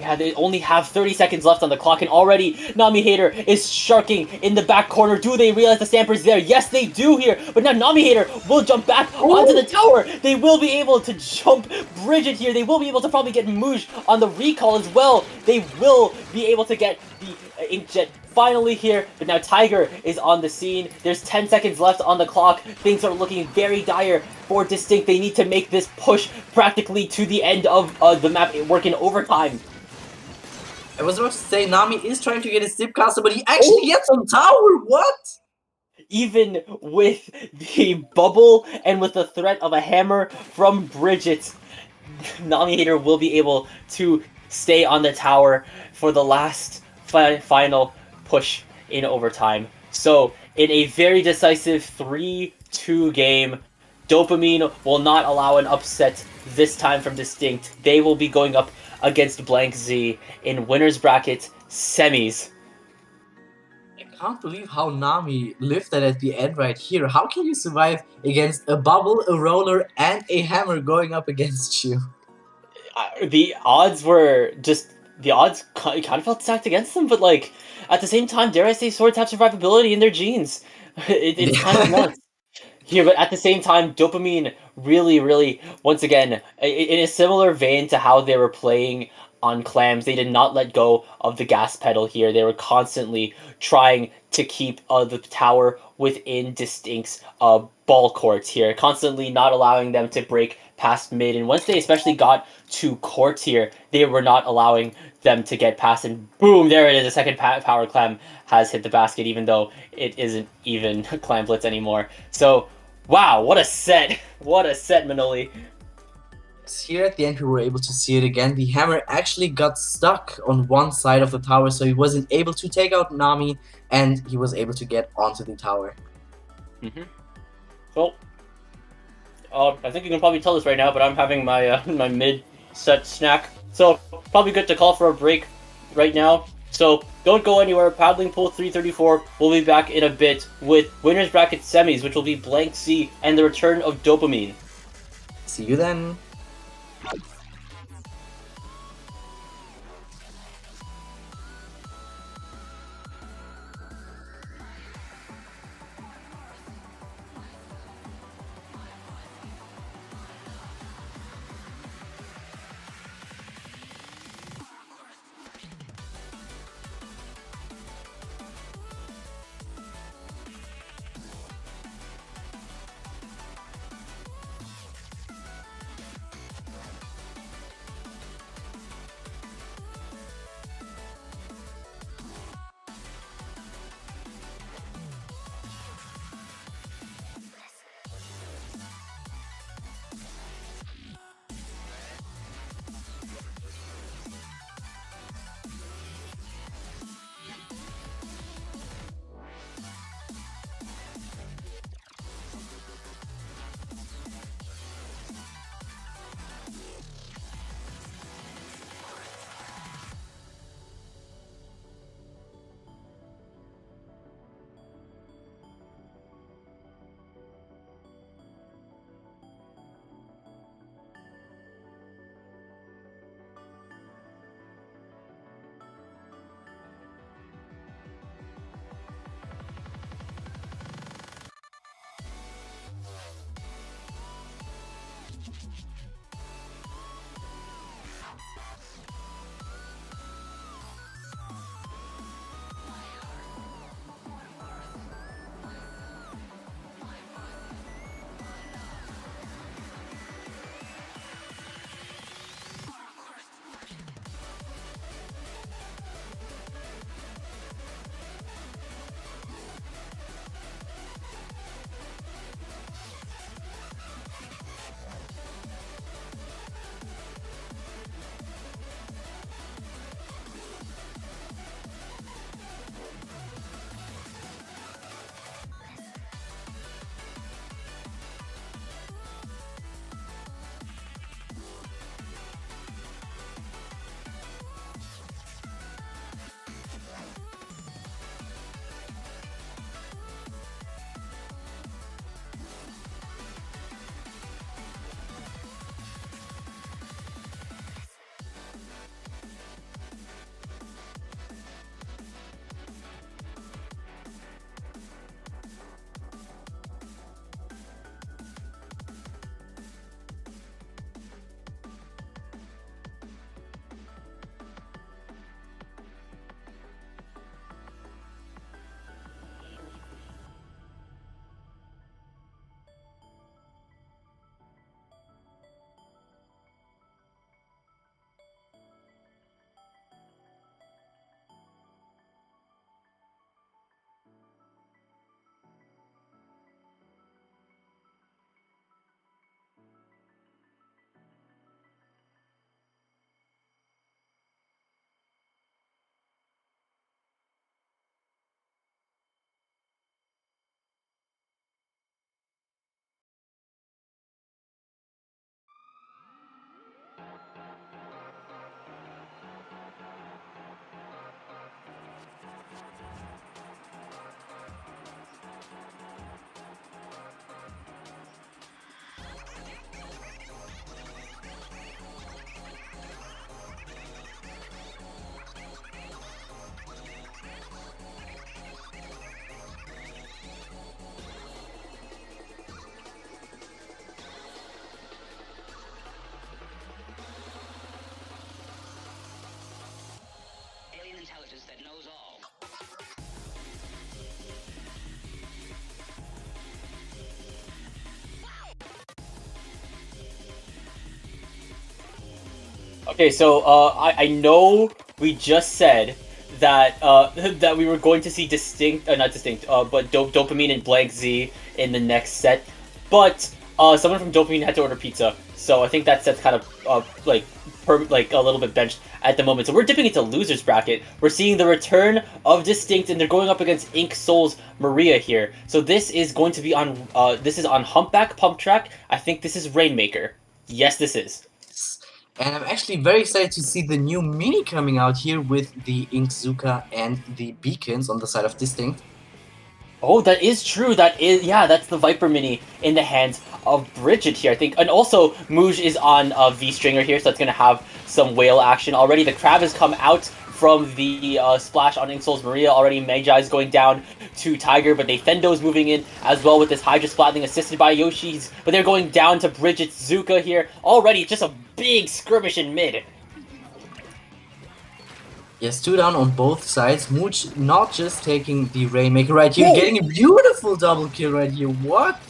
Yeah, they only have 30 seconds left on the clock, and already Nami Hater is sharking in the back corner. Do they realize the Stamper's there? Yes, they do here. But now Nami Hater will jump back onto the tower. They will be able to jump Bridget here. They will be able to probably get Muj on the recall as well. They will be able to get the Inkjet finally here, but now Tiger is on the scene. There's 10 seconds left on the clock. Things are looking very dire for Distinct. They need to make this push practically to the end of the map, working overtime. I was about to say, Nami is trying to get his Zipcaster, but he actually gets on tower. What? Even with the bubble and with the threat of a hammer from Bridget, Nami Hater will be able to stay on the tower for the last final push in overtime. So, in a very decisive 3-2 game, Dopamine will not allow an upset this time from Distinct. They will be going up against Blank Z in winner's bracket semis. I can't believe how Nami lived that at the end right here. How can you survive against a bubble, a roller, and a hammer going up against you? The odds kind of felt stacked against them, but like at the same time, dare I say, swords have survivability in their genes. It's kind of nuts. Here, but at the same time, Dopamine really, once again, in a similar vein to how they were playing on Clams, they did not let go of the gas pedal here. They were constantly trying to keep the tower within Distinct's ball courts here, constantly not allowing them to break past mid. And once they especially got to court here, they were not allowing them to get past, and boom, there it is. The second power clam has hit the basket, even though it isn't even Clam Blitz anymore. So, wow, what a set. What a set, Manoli. Here at the end we were able to see it again. The hammer actually got stuck on one side of the tower, so he wasn't able to take out Nami, and he was able to get onto the tower. So, I think you can probably tell this right now, but I'm having my my mid-set snack. So, probably good to call for a break right now. So, don't go anywhere. Paddling Pool 334 will be back in a bit with Winners Bracket Semis, which will be Blank Z and the return of Dopamine. See you then. intelligence that knows all. Okay, so I know we just said that that we were going to see distinct, not distinct, but Dopamine and Blank Z in the next set, but someone from Dopamine had to order pizza, So I think that set's kind of like a little bit benched at the moment. So we're dipping into losers bracket. We're seeing the return of Distinct, and they're going up against Ink Souls Maria here. So this is going to be on this is on Humpback Pump Track. I think this is Rainmaker. Yes, this is. And I'm actually very excited to see the new mini coming out here with the Inkzuka and the beacons on the side of Distinct. Oh, that is true. That is, yeah, that's the Viper Mini in the hands of Bridget here, I think. And also, Mooj is on V-Stringer here, so that's going to have some whale action already. The Crab has come out from the splash on Inksoul's Maria already. Magi is going down to Tiger, but Nathendo's moving in as well with this Hydra Splatling assisted by Yoshi's. But they're going down to Bridget's Zuka here. Already, just a big skirmish in mid. Yes, 2 down on both sides. Mooch not just taking the Rainmaker right here, Whoa. getting a beautiful double kill right here. What?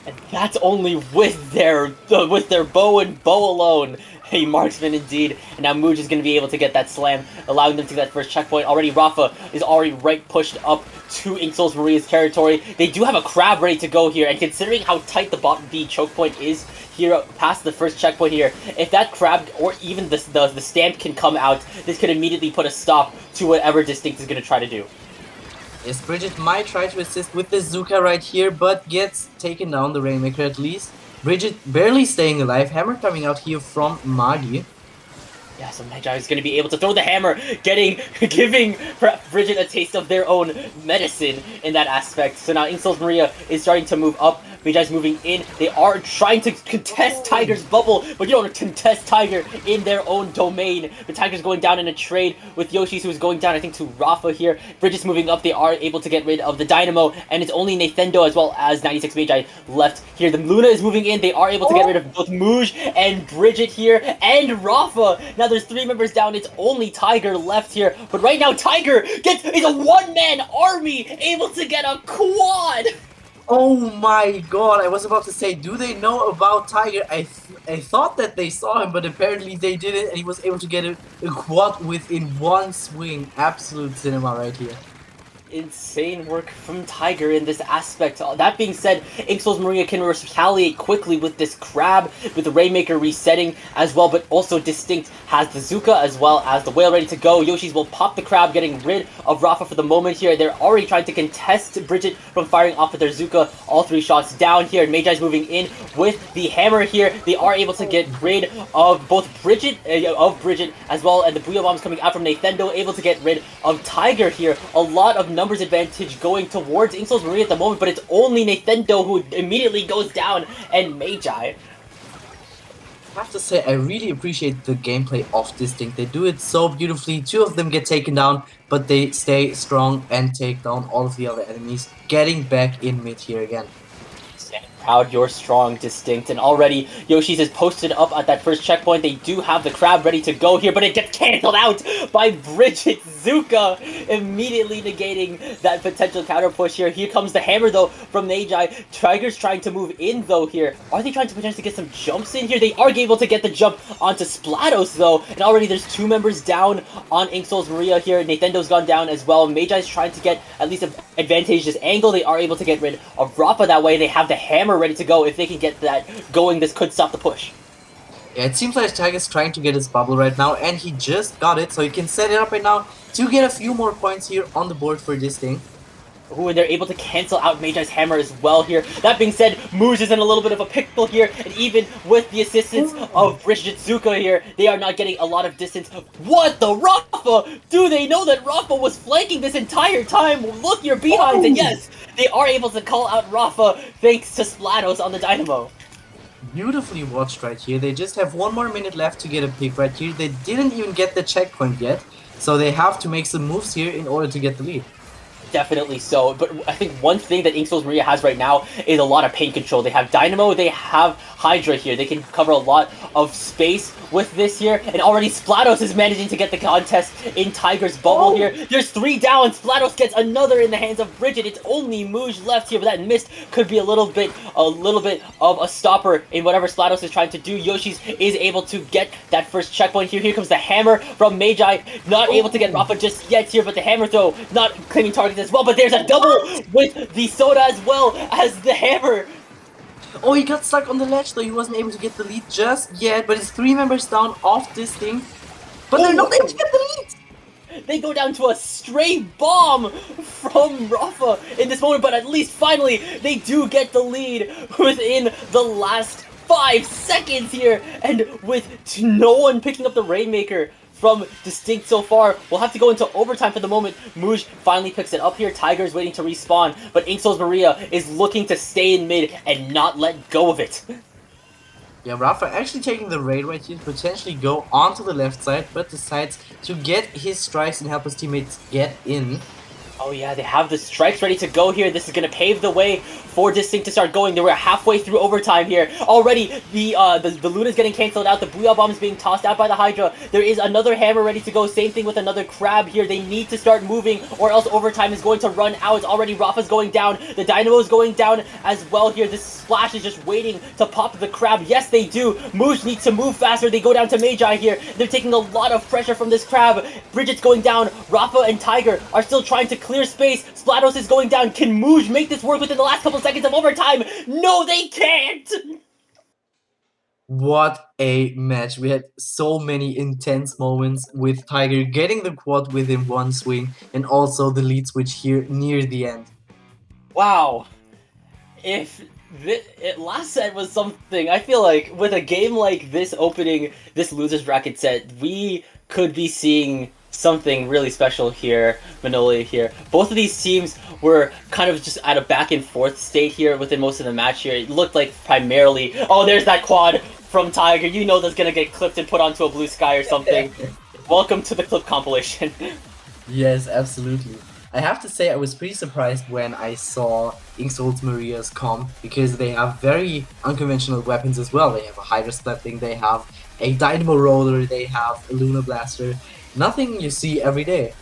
And that's only with their bow and bow alone. A marksman indeed. And now Mooj is going to be able to get that slam, allowing them to get that first checkpoint. Already Rafa is already right pushed up to Inksoul's Maria's territory. They do have a Crab ready to go here, and considering how tight the bottom B choke point is here past the first checkpoint here, if that Crab or even the stamp can come out, this could immediately put a stop to whatever Distinct is going to try to do. Yes, Bridget might try to assist with the Zuka right here, but gets taken down, the Rainmaker at least. Bridget barely staying alive. Hammer coming out here from Magi. Yeah, so Magi is going to be able to throw the hammer, giving Bridget a taste of their own medicine in that aspect. So now Inksoul's Maria is starting to move up. Magi's moving in. They are trying to contest Tiger's bubble, but you don't contest Tiger in their own domain. The Tiger's going down in a trade with Yoshi's, who's going down, I think, to Rafa here. Bridget's moving up. They are able to get rid of the Dynamo, and it's only Nathendo as well as 96 Magi left here. The Luna is moving in. They are able to get rid of both Mooj and Bridget here, and Rafa. Now there's 3 members down. It's only Tiger left here, but right now Tiger is a one-man army able to get a quad. Oh my god, I was about to say, do they know about Tiger? I thought that they saw him, but apparently they didn't, and he was able to get a quad within one swing. Absolute cinema right here. Insane work from Tiger in this aspect. That being said, Inksoul's Maria can retaliate quickly with this Crab, with the Rainmaker resetting as well, but also Distinct has the Zuka as well as the Whale ready to go. Yoshi's will pop the Crab, getting rid of Rafa for the moment here. They're already trying to contest Bridget from firing off with their Zuka. All 3 shots down here, and Magi's moving in with the hammer here. They are able to get rid of both Bridget, as well, and the Booyah Bombs coming out from Nathendo, able to get rid of Tiger here. A lot of numbers advantage going towards Inksoul's Maria at the moment, but it's only Nathendo who immediately goes down, and Magi. I have to say, I really appreciate the gameplay of Distinct. They do it so beautifully. 2 of them get taken down, but they stay strong and take down all of the other enemies, getting back in mid here again. Stand proud, you're strong, Distinct, and already Yoshi's is posted up at that first checkpoint. They do have the Crab ready to go here, but it gets cancelled out by Bridget Zuka, immediately negating that potential counter push here. Here comes the hammer, though, from Magi. Tiger's trying to move in, though, here. Are they trying to potentially get some jumps in here? They are able to get the jump onto Splatos, though, and already there's 2 members down on Inksoul's Maria here. Nathendo's gone down as well. Magi's trying to get at least an advantageous angle. They are able to get rid of Rafa that way. They have the hammer ready to go. If they can get that going, this could stop the push. Yeah, it seems like Tiger's trying to get his bubble right now, and he just got it, so he can set it up right now to get a few more points here on the board for this thing. Ooh, and they're able to cancel out Magi's hammer as well here. That being said, Mooj is in a little bit of a pickle here, and even with the assistance of Bridget Zuka here, they are not getting a lot of distance. What the Rafa? Do they know that Rafa was flanking this entire time? Look your behinds, and yes, they are able to call out Rafa thanks to Splatos on the Dynamo. Beautifully watched right here. They just have 1 more minute left to get a pick right here. They didn't even get the checkpoint yet, so they have to make some moves here in order to get the lead. Definitely so, but I think one thing that Inksoul's Maria has right now is a lot of paint control. They have Dynamo, they have Hydra here. They can cover a lot of space with this here, and already Splatos is managing to get the contest in Tiger's bubble here. There's 3 down, Splatos gets another in the hands of Bridget. It's only Mooj left here, but that mist could be a little bit of a stopper in whatever Splatos is trying to do. Yoshi's is able to get that first checkpoint here. Here comes the hammer from Magi, not able to get Rafa just yet here, but the hammer though, not claiming targets as well, but there's a double with the soda as well as the hammer. Oh, he got stuck on the ledge though. He wasn't able to get the lead just yet, but it's 3 members down off this thing. But they're not able to get the lead! They go down to a straight bomb from Rafa in this moment, but at least finally they do get the lead within the last 5 seconds here, and with no one picking up the Rainmaker from Distinct so far, we'll have to go into overtime for the moment. Muj finally picks it up here. Tiger's waiting to respawn, but Inksoul's Maria is looking to stay in mid and not let go of it. Yeah, Rafa actually taking the raid right here to potentially go onto the left side, but decides to get his strikes and help his teammates get in. Oh yeah, they have the strikes ready to go here. This is gonna pave the way for Distinct to start going. They were halfway through overtime here. Already, the Luna's getting cancelled out. The Booyah Bomb is being tossed out by the Hydra. There is another Hammer ready to go. Same thing with another Crab here. They need to start moving or else overtime is going to run out. Already, Rafa's going down. The Dynamo is going down as well here. This Splash is just waiting to pop the Crab. Yes, they do. Mooj needs to move faster. They go down to Magi here. They're taking a lot of pressure from this Crab. Bridget's going down. Rafa and Tiger are still trying to clear space. Splatos is going down. Can Mooj make this work within the last couple seconds of overtime? No, they can't! What a match. We had so many intense moments with Tiger getting the quad within one swing and also the lead switch here near the end. Wow. If last set was something, I feel like with a game like this opening this losers bracket set, we could be seeing something really special here, Manoli here. Both of these teams were kind of just at a back and forth state here within most of the match here. It looked like primarily, oh, there's that quad from Tiger. You know that's gonna get clipped and put onto a blue sky or something. Welcome to the clip compilation. Yes, absolutely. I have to say I was pretty surprised when I saw Inksoul's Maria's comp because they have very unconventional weapons as well. They have a Hydra Splatling, they have a Dynamo Roller, they have a Luna Blaster. Nothing you see every day.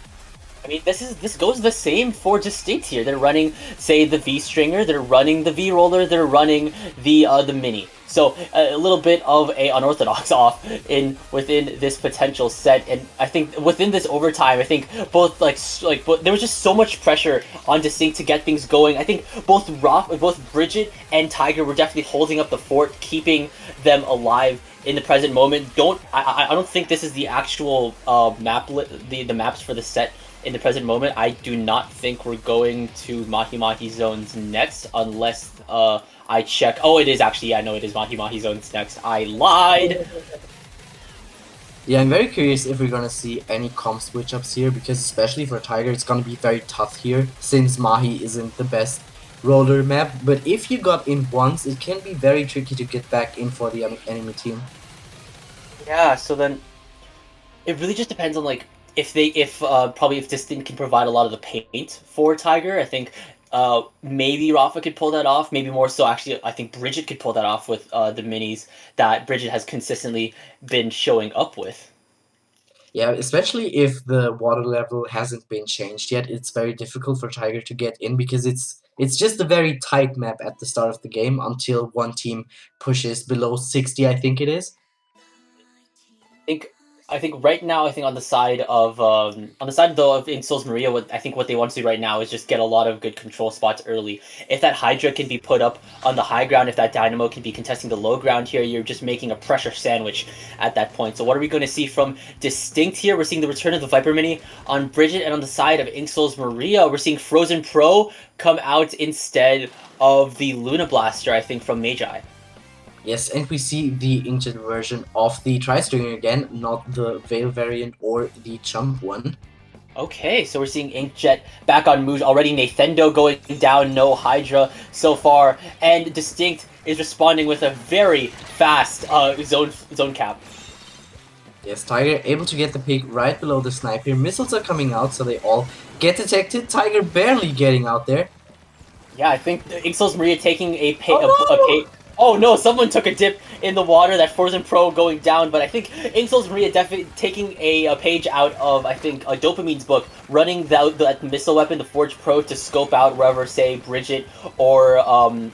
I mean, this goes the same for Distinct here. They're running, say, the V Stringer, they're running the V Roller, they're running the Mini. So a little bit of a unorthodox off within this potential set, and I think within this overtime, I think both there was just so much pressure on Distinct to get things going. I think both Bridget and Tiger were definitely holding up the fort, keeping them alive in the present moment. I don't think this is the actual the maps for the set in the present moment. I do not think we're going to Mahi Mahi zones next unless I check. Oh, it is actually, yeah, no, it is Mahi Mahi zones next. I lied. Yeah, I'm very curious if we're gonna see any comp switch ups here because especially for Tiger, it's gonna be very tough here since Mahi isn't the best roller map. But if you got in once, it can be very tricky to get back in for the enemy team. Yeah, so then it really just depends on like if Distinct can provide a lot of the paint for Tiger. I think maybe Rafa could pull that off. Maybe more so, actually, I think Bridget could pull that off with the minis that Bridget has consistently been showing up with. Yeah, especially if the water level hasn't been changed yet, it's very difficult for Tiger to get in because it's just a very tight map at the start of the game until one team pushes below 60, I think it is. I think right now, I think on the side though of Inksoul's Maria, what they want to do right now is just get a lot of good control spots early. If that Hydra can be put up on the high ground, if that Dynamo can be contesting the low ground here, you're just making a pressure sandwich at that point. So what are we going to see from Distinct here? We're seeing the return of the Viper Mini on Bridget, and on the side of Inksoul's Maria, we're seeing Frozen Pro come out instead of the Luna Blaster, I think, from Magi. Yes, and we see the Inkjet version of the Tri-Stringer again, not the Veil variant or the Jump one. Okay, so we're seeing Inkjet back on Mooj already. Nathendo going down, no Hydra so far, and Distinct is responding with a very fast zone cap. Yes, Tiger able to get the pick right below the sniper. Missiles are coming out, so they all get detected. Tiger barely getting out there. Yeah, I think Inksoul's Maria taking a Oh no, someone took a dip in the water, that Frozen Pro going down, but I think Inksoul's Maria definitely taking a page out of, I think, a Dopamine's book, running that missile weapon, the Forge Pro, to scope out wherever, say, Bridget or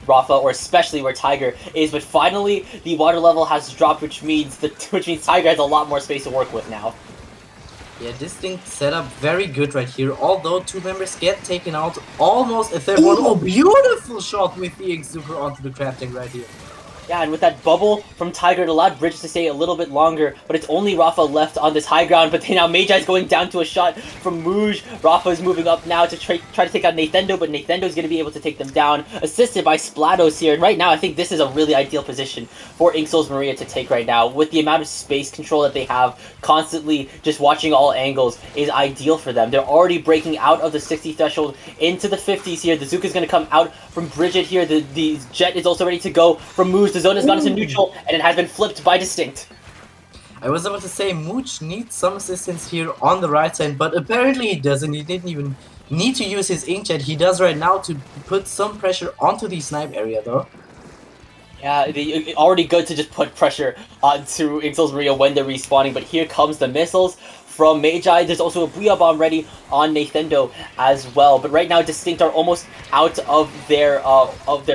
Rafa, or especially where Tiger is, but finally the water level has dropped, which means Tiger has a lot more space to work with now. Yeah, distinct setup, very good right here. Although two members get taken out, almost a third one. Oh, beautiful shot with the super onto the crafting right here. Yeah, and with that bubble from Tiger, it allowed Bridge to stay a little bit longer, but it's only Rafa left on this high ground, but now Magi's going down to a shot from Muj. Rafa's moving up now to try to take out Nathendo, but Nathendo's going to be able to take them down, assisted by Splatos here, and right now I think this is a really ideal position for Inksoul's Maria to take right now. With the amount of space control that they have, constantly just watching all angles is ideal for them. They're already breaking out of the 60 threshold into the 50s here. The Zuka's going to come out from Bridget here. The Jet is also ready to go from Muj. The zone has gone into neutral, and it has been flipped by Distinct. I was about to say Mooch needs some assistance here on the right side, but apparently he doesn't. He didn't even need to use his inkjet. He does right now to put some pressure onto the snipe area though. Yeah, already good to just put pressure onto Inksoul's Maria when they're respawning, but here comes the missiles from Magi. There's also a Booyah Bomb ready on Nathendo as well. But right now, Distinct are almost out of their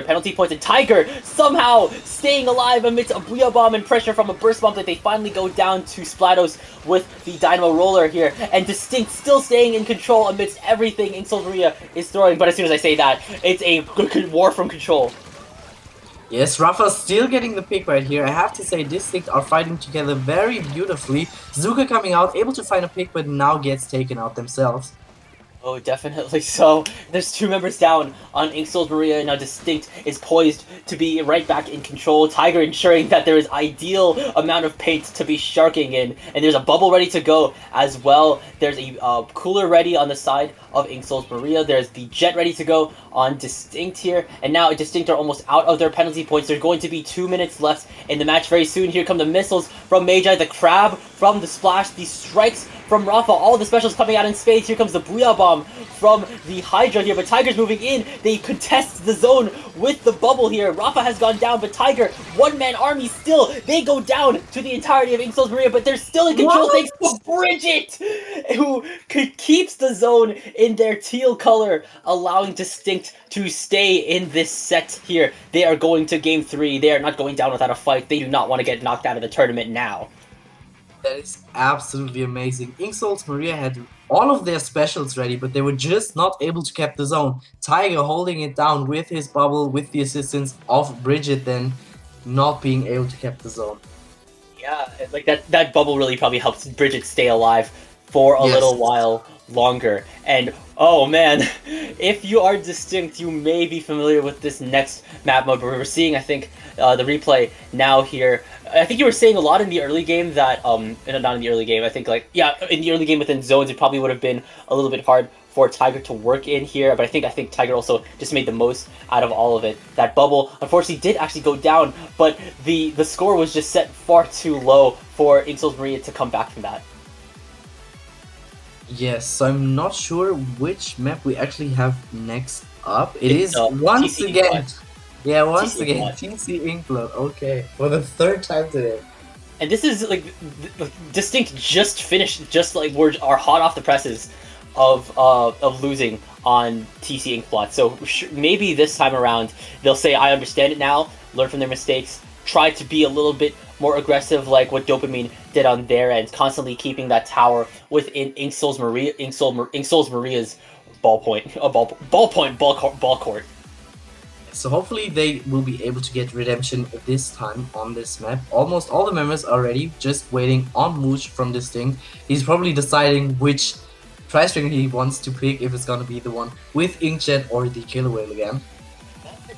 penalty points, and Tiger somehow staying alive amidst a Booyah Bomb and pressure from a Burst Bomb that they finally go down to Splatos with the Dynamo Roller here, and Distinct still staying in control amidst everything Inksoul's Maria is throwing. But as soon as I say that, it's a good war from control. Yes, Rafa's still getting the pick right here. I have to say, Distinct are fighting together very beautifully. Zuka coming out, able to find a pick, but now gets taken out themselves. Oh, definitely so. There's two members down on Inksoul's Maria. Now Distinct is poised to be right back in control. Tiger ensuring that there is ideal amount of paint to be sharking in. And there's a bubble ready to go as well. There's a cooler ready on the side of Inksoul's Maria. There's the Jet ready to go on Distinct here. And now Distinct are almost out of their penalty points. There's going to be 2 minutes left in the match very soon. Here come the missiles from Magi, the Crab from the Splash, the strikes from Rafa, all the specials coming out in spades. Here comes the Booyah Bomb from the Hydra here, but Tiger's moving in. They contest the zone with the bubble here. Rafa has gone down, but Tiger, one-man army still. They go down to the entirety of Inksoul's Maria, but they're still in control thanks to Bridget, who keeps the zone in their teal color, allowing Distinct to stay in this set here. They are going to game 3. They are not going down without a fight. They do not want to get knocked out of the tournament now. That is absolutely amazing. Inksoul's Maria had all of their specials ready, but they were just not able to keep the zone. Tiger holding it down with his bubble, with the assistance of Bridget, then not being able to keep the zone. Yeah, like that bubble really probably helps Bridget stay alive for a little while longer. And oh man, if you are Distinct, you may be familiar with this next map mode, but we're seeing, I think, the replay now here. I think you were saying a lot in the early game that, not in the early game, I think, like, yeah, in the early game within zones, it probably would have been a little bit hard for Tiger to work in here, but I think Tiger also just made the most out of all of it. That bubble, unfortunately, did actually go down, but the score was just set far too low for Inksoul's Maria to come back from that. Yes, so I'm not sure which map we actually have next up. It's once TC again... Inkblood. Yeah, once TC again, Inkblood. TC Inkblood, okay. For the third time today. And this is, like, Distinct just finished, just like are hot off the presses of losing on TC Inkblot. So maybe this time around, they'll say, I understand it now, learn from their mistakes, try to be a little bit more aggressive like what Dopamine did on their end, constantly keeping that tower within Inksoul's Maria's ball court. So hopefully they will be able to get redemption this time on this map. Almost all the members are ready, just waiting on Mooch from Distinct. He's probably deciding which tri-string he wants to pick, if it's gonna be the one with Inkjet or the Killer Whale again.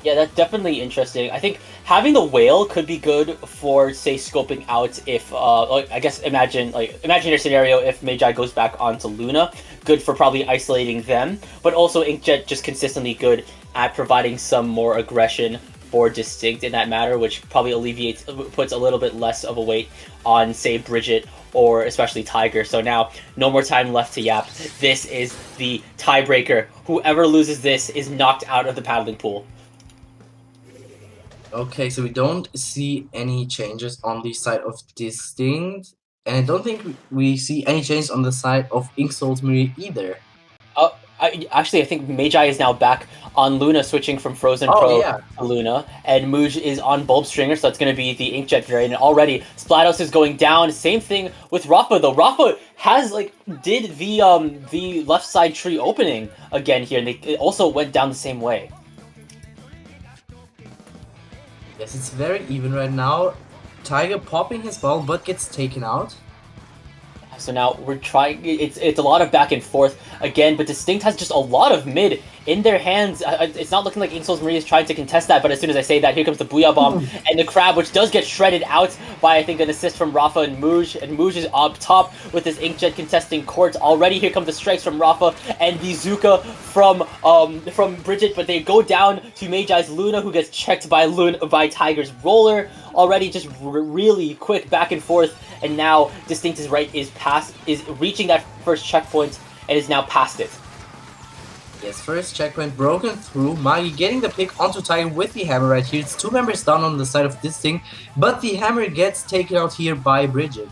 Yeah, that's definitely interesting. I think having the whale could be good for, say, scoping out if, I guess imagine your scenario if Magi goes back onto Luna. Good for probably isolating them, but also Inkjet just consistently good at providing some more aggression for Distinct in that matter, which probably puts a little bit less of a weight on, say, Bridget or especially Tiger. So now, no more time left to yap. This is the tiebreaker. Whoever loses this is knocked out of the paddling pool. Okay, so we don't see any changes on the side of Distinct, and I don't think we see any changes on the side of Inksoul's Maria either. Actually, I think Magi is now back on Luna, switching from Frozen Oh Pro yeah. to Luna, and Mooj is on Bulb Stringer, so that's going to be the Inkjet variant. And already, Splatos is going down. Same thing with Rafa, though. Rafa has, like, did the left side tree opening again here, and it also went down the same way. Yes, it's very even right now. Tiger popping his ball, but gets taken out. So now we're trying. It's a lot of back and forth again, but Distinct has just a lot of mid in their hands. It's not looking like Inksoul's Maria is trying to contest that, but as soon as I say that, here comes the Booyah Bomb and the Crab, which does get shredded out by, I think, an assist from Rafa and Mooj. And Mooj is up top with this Inkjet contesting court already. Here come the strikes from Rafa and the Zuka from Bridget, but they go down to Magi's Luna, who gets checked by Tiger's Roller. Already just really quick back and forth, and now Distinct is reaching that first checkpoint and is now past it. Yes, first checkpoint broken through. Magi getting the pick onto Tiger with the hammer right here. It's 2 members down on the side of Distinct, but the hammer gets taken out here by Bridget.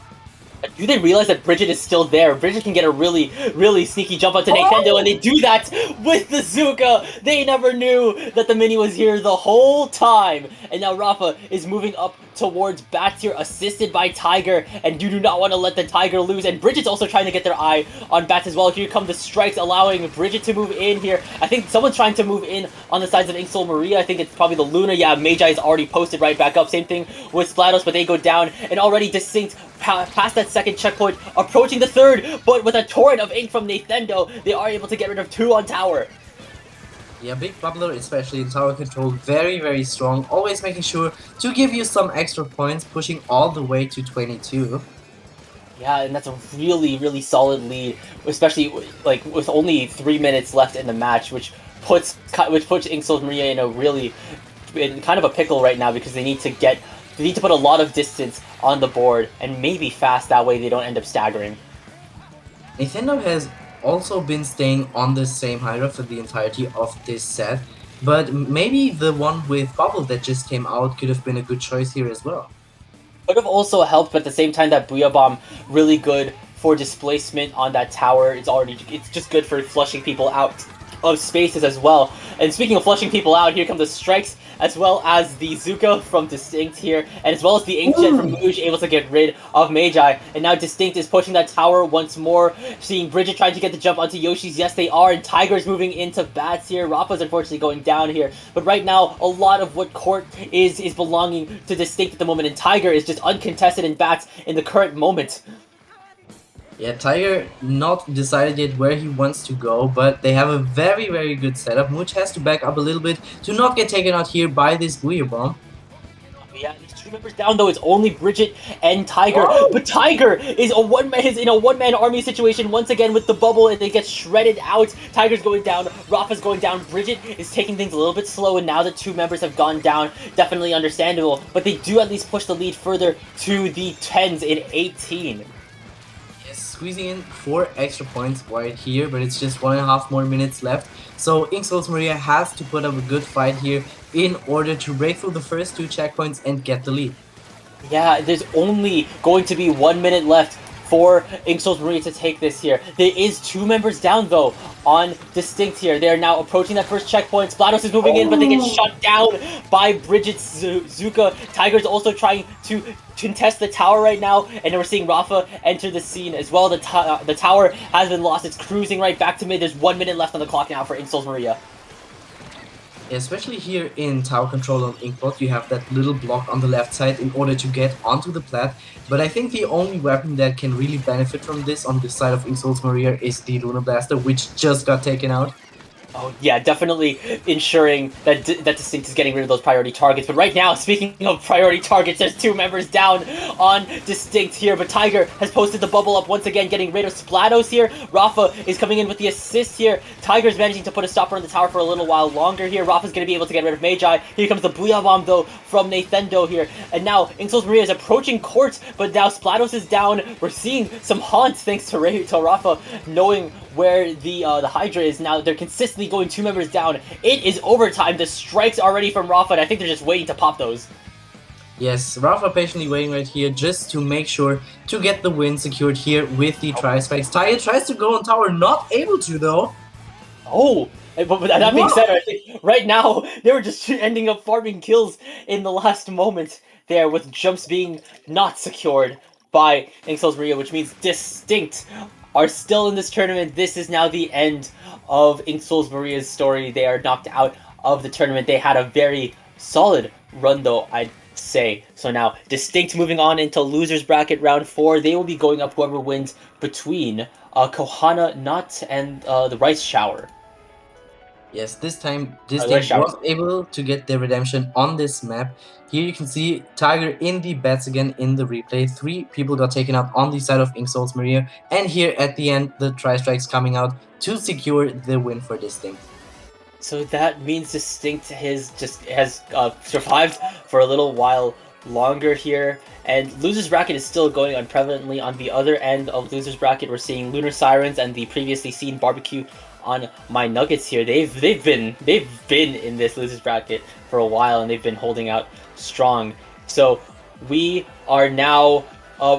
Do they realize that Bridget is still there? Bridget can get a really, really sneaky jump onto Nintendo, and they do that with the Zuka! They never knew that the Mini was here the whole time! And now Rafa is moving up towards Bats here, assisted by Tiger, and you do not want to let the Tiger lose. And Bridget's also trying to get their eye on Bats as well. Here come the strikes, allowing Bridget to move in here. I think someone's trying to move in on the sides of Inksoul Maria. I think it's probably the Luna. Yeah, Magi is already posted right back up. Same thing with Splatos, but they go down, and already Distinct past that second checkpoint, approaching the third, but with a torrent of ink from Nintendo, they are able to get rid of 2 on tower. Yeah, Big Bubbler, especially in tower control, very, very strong, always making sure to give you some extra points, pushing all the way to 22. Yeah, and that's a really, really solid lead, especially like with only 3 minutes left in the match, which puts Inksoul Maria in kind of a pickle right now, because they need to put a lot of distance on the board, and maybe fast, that way they don't end up staggering. Nintendo has also been staying on the same Hydra for the entirety of this set, but maybe the one with Bubble that just came out could have been a good choice here as well. Could have also helped, but at the same time, that Booyah Bomb, really good for displacement on that tower. It's just good for flushing people out of spaces as well. And speaking of flushing people out, here come the strikes, as well as the Zuka from Distinct here, and as well as the Inkjet from Mooj, able to get rid of Magi. And now Distinct is pushing that tower once more, seeing Bridget trying to get the jump onto Yoshi's. Yes, they are, and Tiger's moving into Bats here. Rafa's unfortunately going down here, but right now, a lot of what court is belonging to Distinct at the moment, and Tiger is just uncontested in Bats in the current moment. Yeah, Tiger not decided yet where he wants to go, but they have a very, very good setup. Mooch has to back up a little bit to not get taken out here by this Booyah Bomb. Yeah, these 2 members down though. It's only Bridget and Tiger, but Tiger is in a one-man army situation once again with the bubble, and they get shredded out. Tiger's going down, Rafa's going down. Bridget is taking things a little bit slow, and now that 2 members have gone down, definitely understandable. But they do at least push the lead further to the 10s in 18. Squeezing in 4 extra points right here, but it's just 1.5 more minutes left. So Inksoul Maria has to put up a good fight here in order to break through the first 2 checkpoints and get the lead. Yeah, there's only going to be 1 minute left for Inksoul Maria to take this here. There is 2 members down though on Distinct here. They are now approaching that first checkpoint. Splatos is moving in, but they get shut down by Bridget's Zuka. Tiger's also trying to contest the tower right now, and we're seeing Rafa enter the scene as well. The tower has been lost. It's cruising right back to mid. There's 1 minute left on the clock now for Inksoul Maria. Especially here in tower control on Inkbot, you have that little block on the left side in order to get onto the plat. But I think the only weapon that can really benefit from this on this side of Inksoul Maria is the Luna Blaster, which just got taken out. Oh yeah, definitely ensuring that Distinct is getting rid of those priority targets. But right now, speaking of priority targets, there's 2 members down on Distinct here. But Tiger has posted the bubble up once again, getting rid of Splatos here. Rafa is coming in with the assist here. Tiger's managing to put a stopper on the tower for a little while longer here. Rafa's going to be able to get rid of Magi. Here comes the Booyah Bomb though from Nintendo here. And now Inksoul Maria is approaching court, but now Splatos is down. We're seeing some haunts thanks to Rafa knowing where the Hydra is now. They're consistently going 2 members down. It is overtime. The strikes are ready from Rafa, and I think they're just waiting to pop those. Yes, Rafa patiently waiting right here just to make sure to get the win secured here with the tri-spikes. Tiger tries to go on tower, not able to though. Oh, but that being What? said, I think right now they were just ending up farming kills in the last moment there, with jumps being not secured by Inxels Maria, which means Distinct are still in this tournament. This is now the end of Inxels Maria's story. They are knocked out of the tournament. They had a very solid run, though, I'd say. So now, Distinct moving on into losers bracket round 4. They will be going up whoever wins between Kohana Nut and the Rice Shower. Yes, this time Rice Distinct Shower. was able to get their redemption on this map. Here you can see Tiger in the bets again in the replay. 3 people got taken out on the side of Ink Souls Maria. And here at the end, the Tri-Strikes coming out to secure the win for Distinct. So that means Distinct has survived for a little while longer here, and Losers Bracket is still going on prevalently. On the other end of Losers Bracket, we're seeing Lunar Sirens and the previously seen Barbecue on My Nuggets here. They've been in this Losers Bracket for a while, and they've been holding out strong. So we are now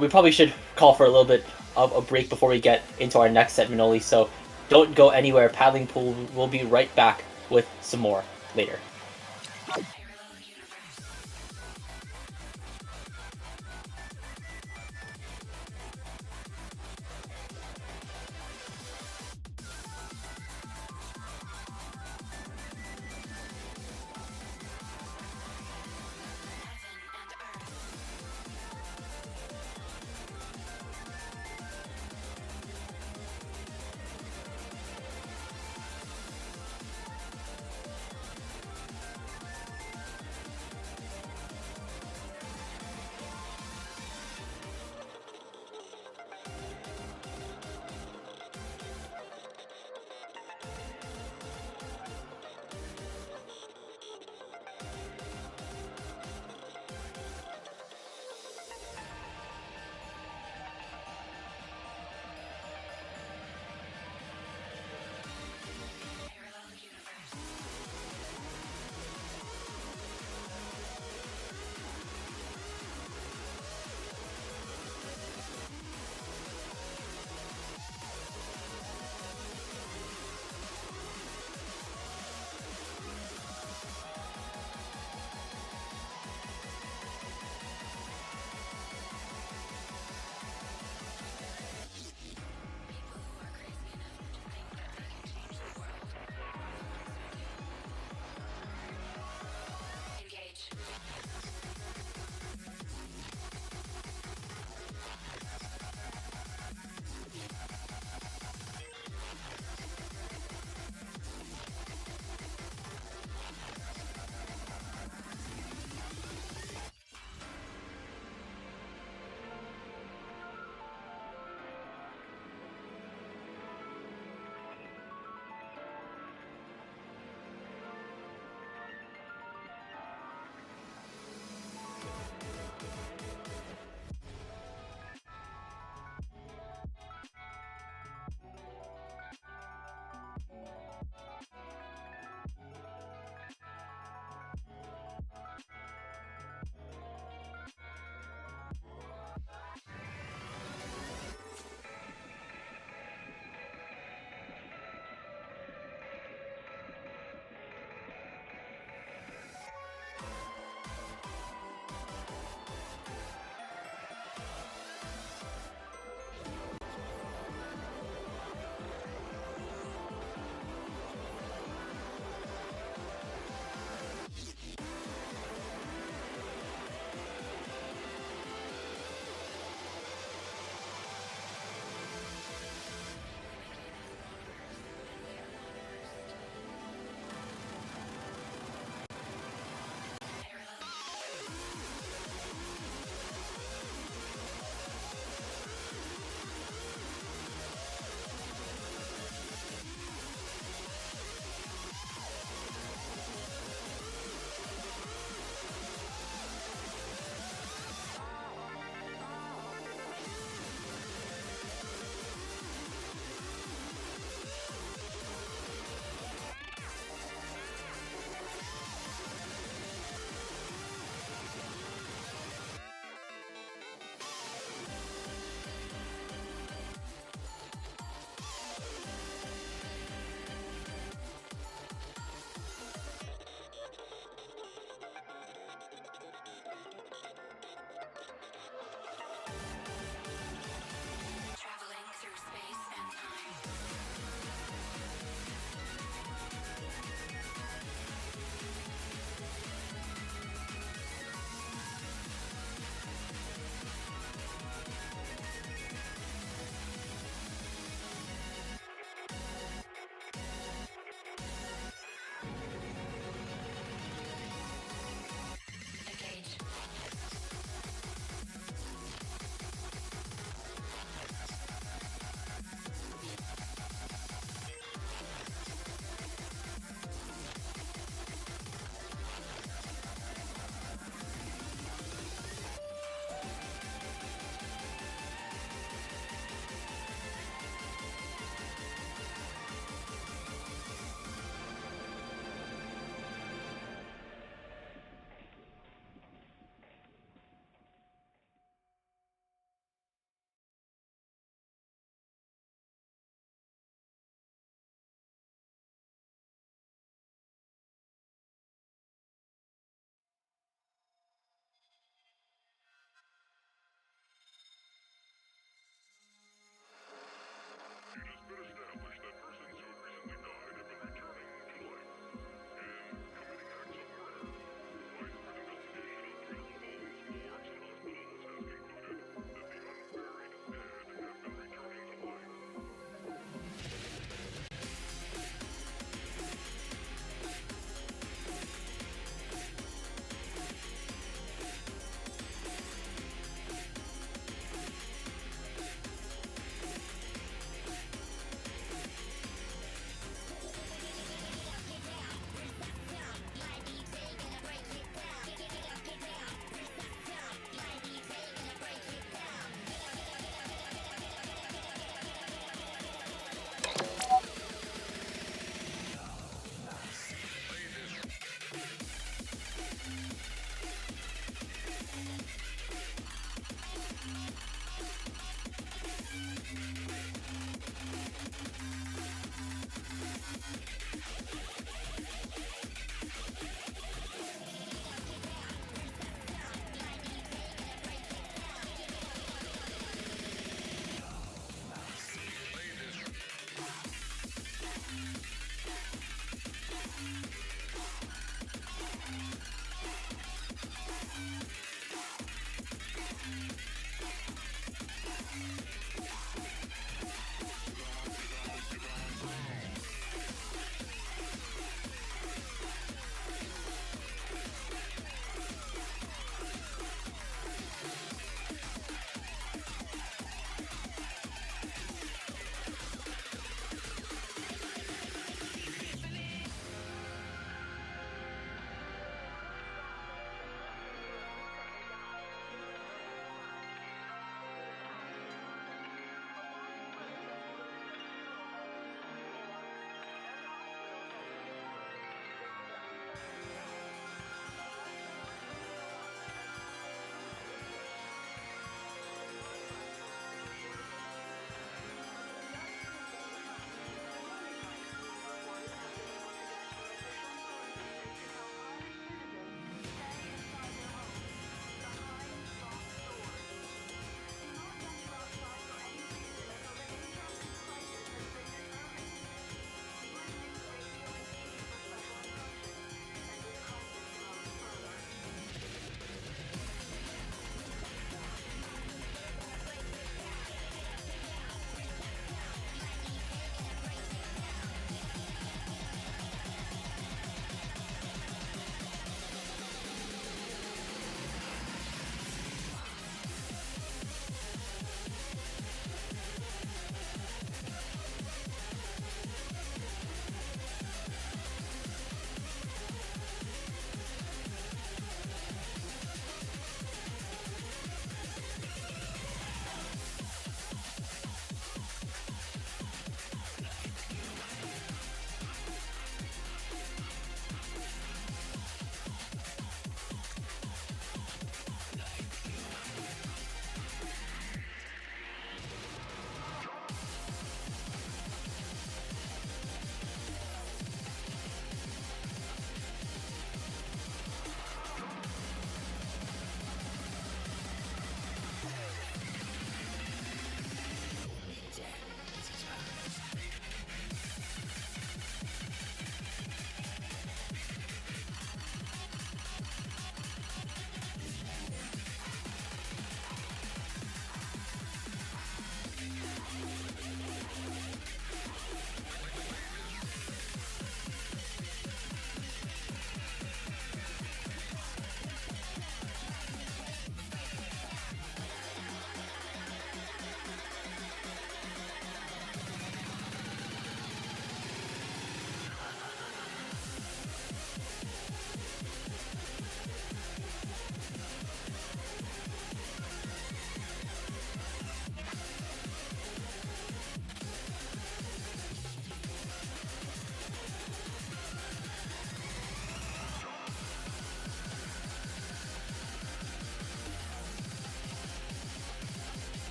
we probably should call for a little bit of a break before we get into our next set, Manoli. So don't go anywhere. Paddling Pool will be right back with some more later.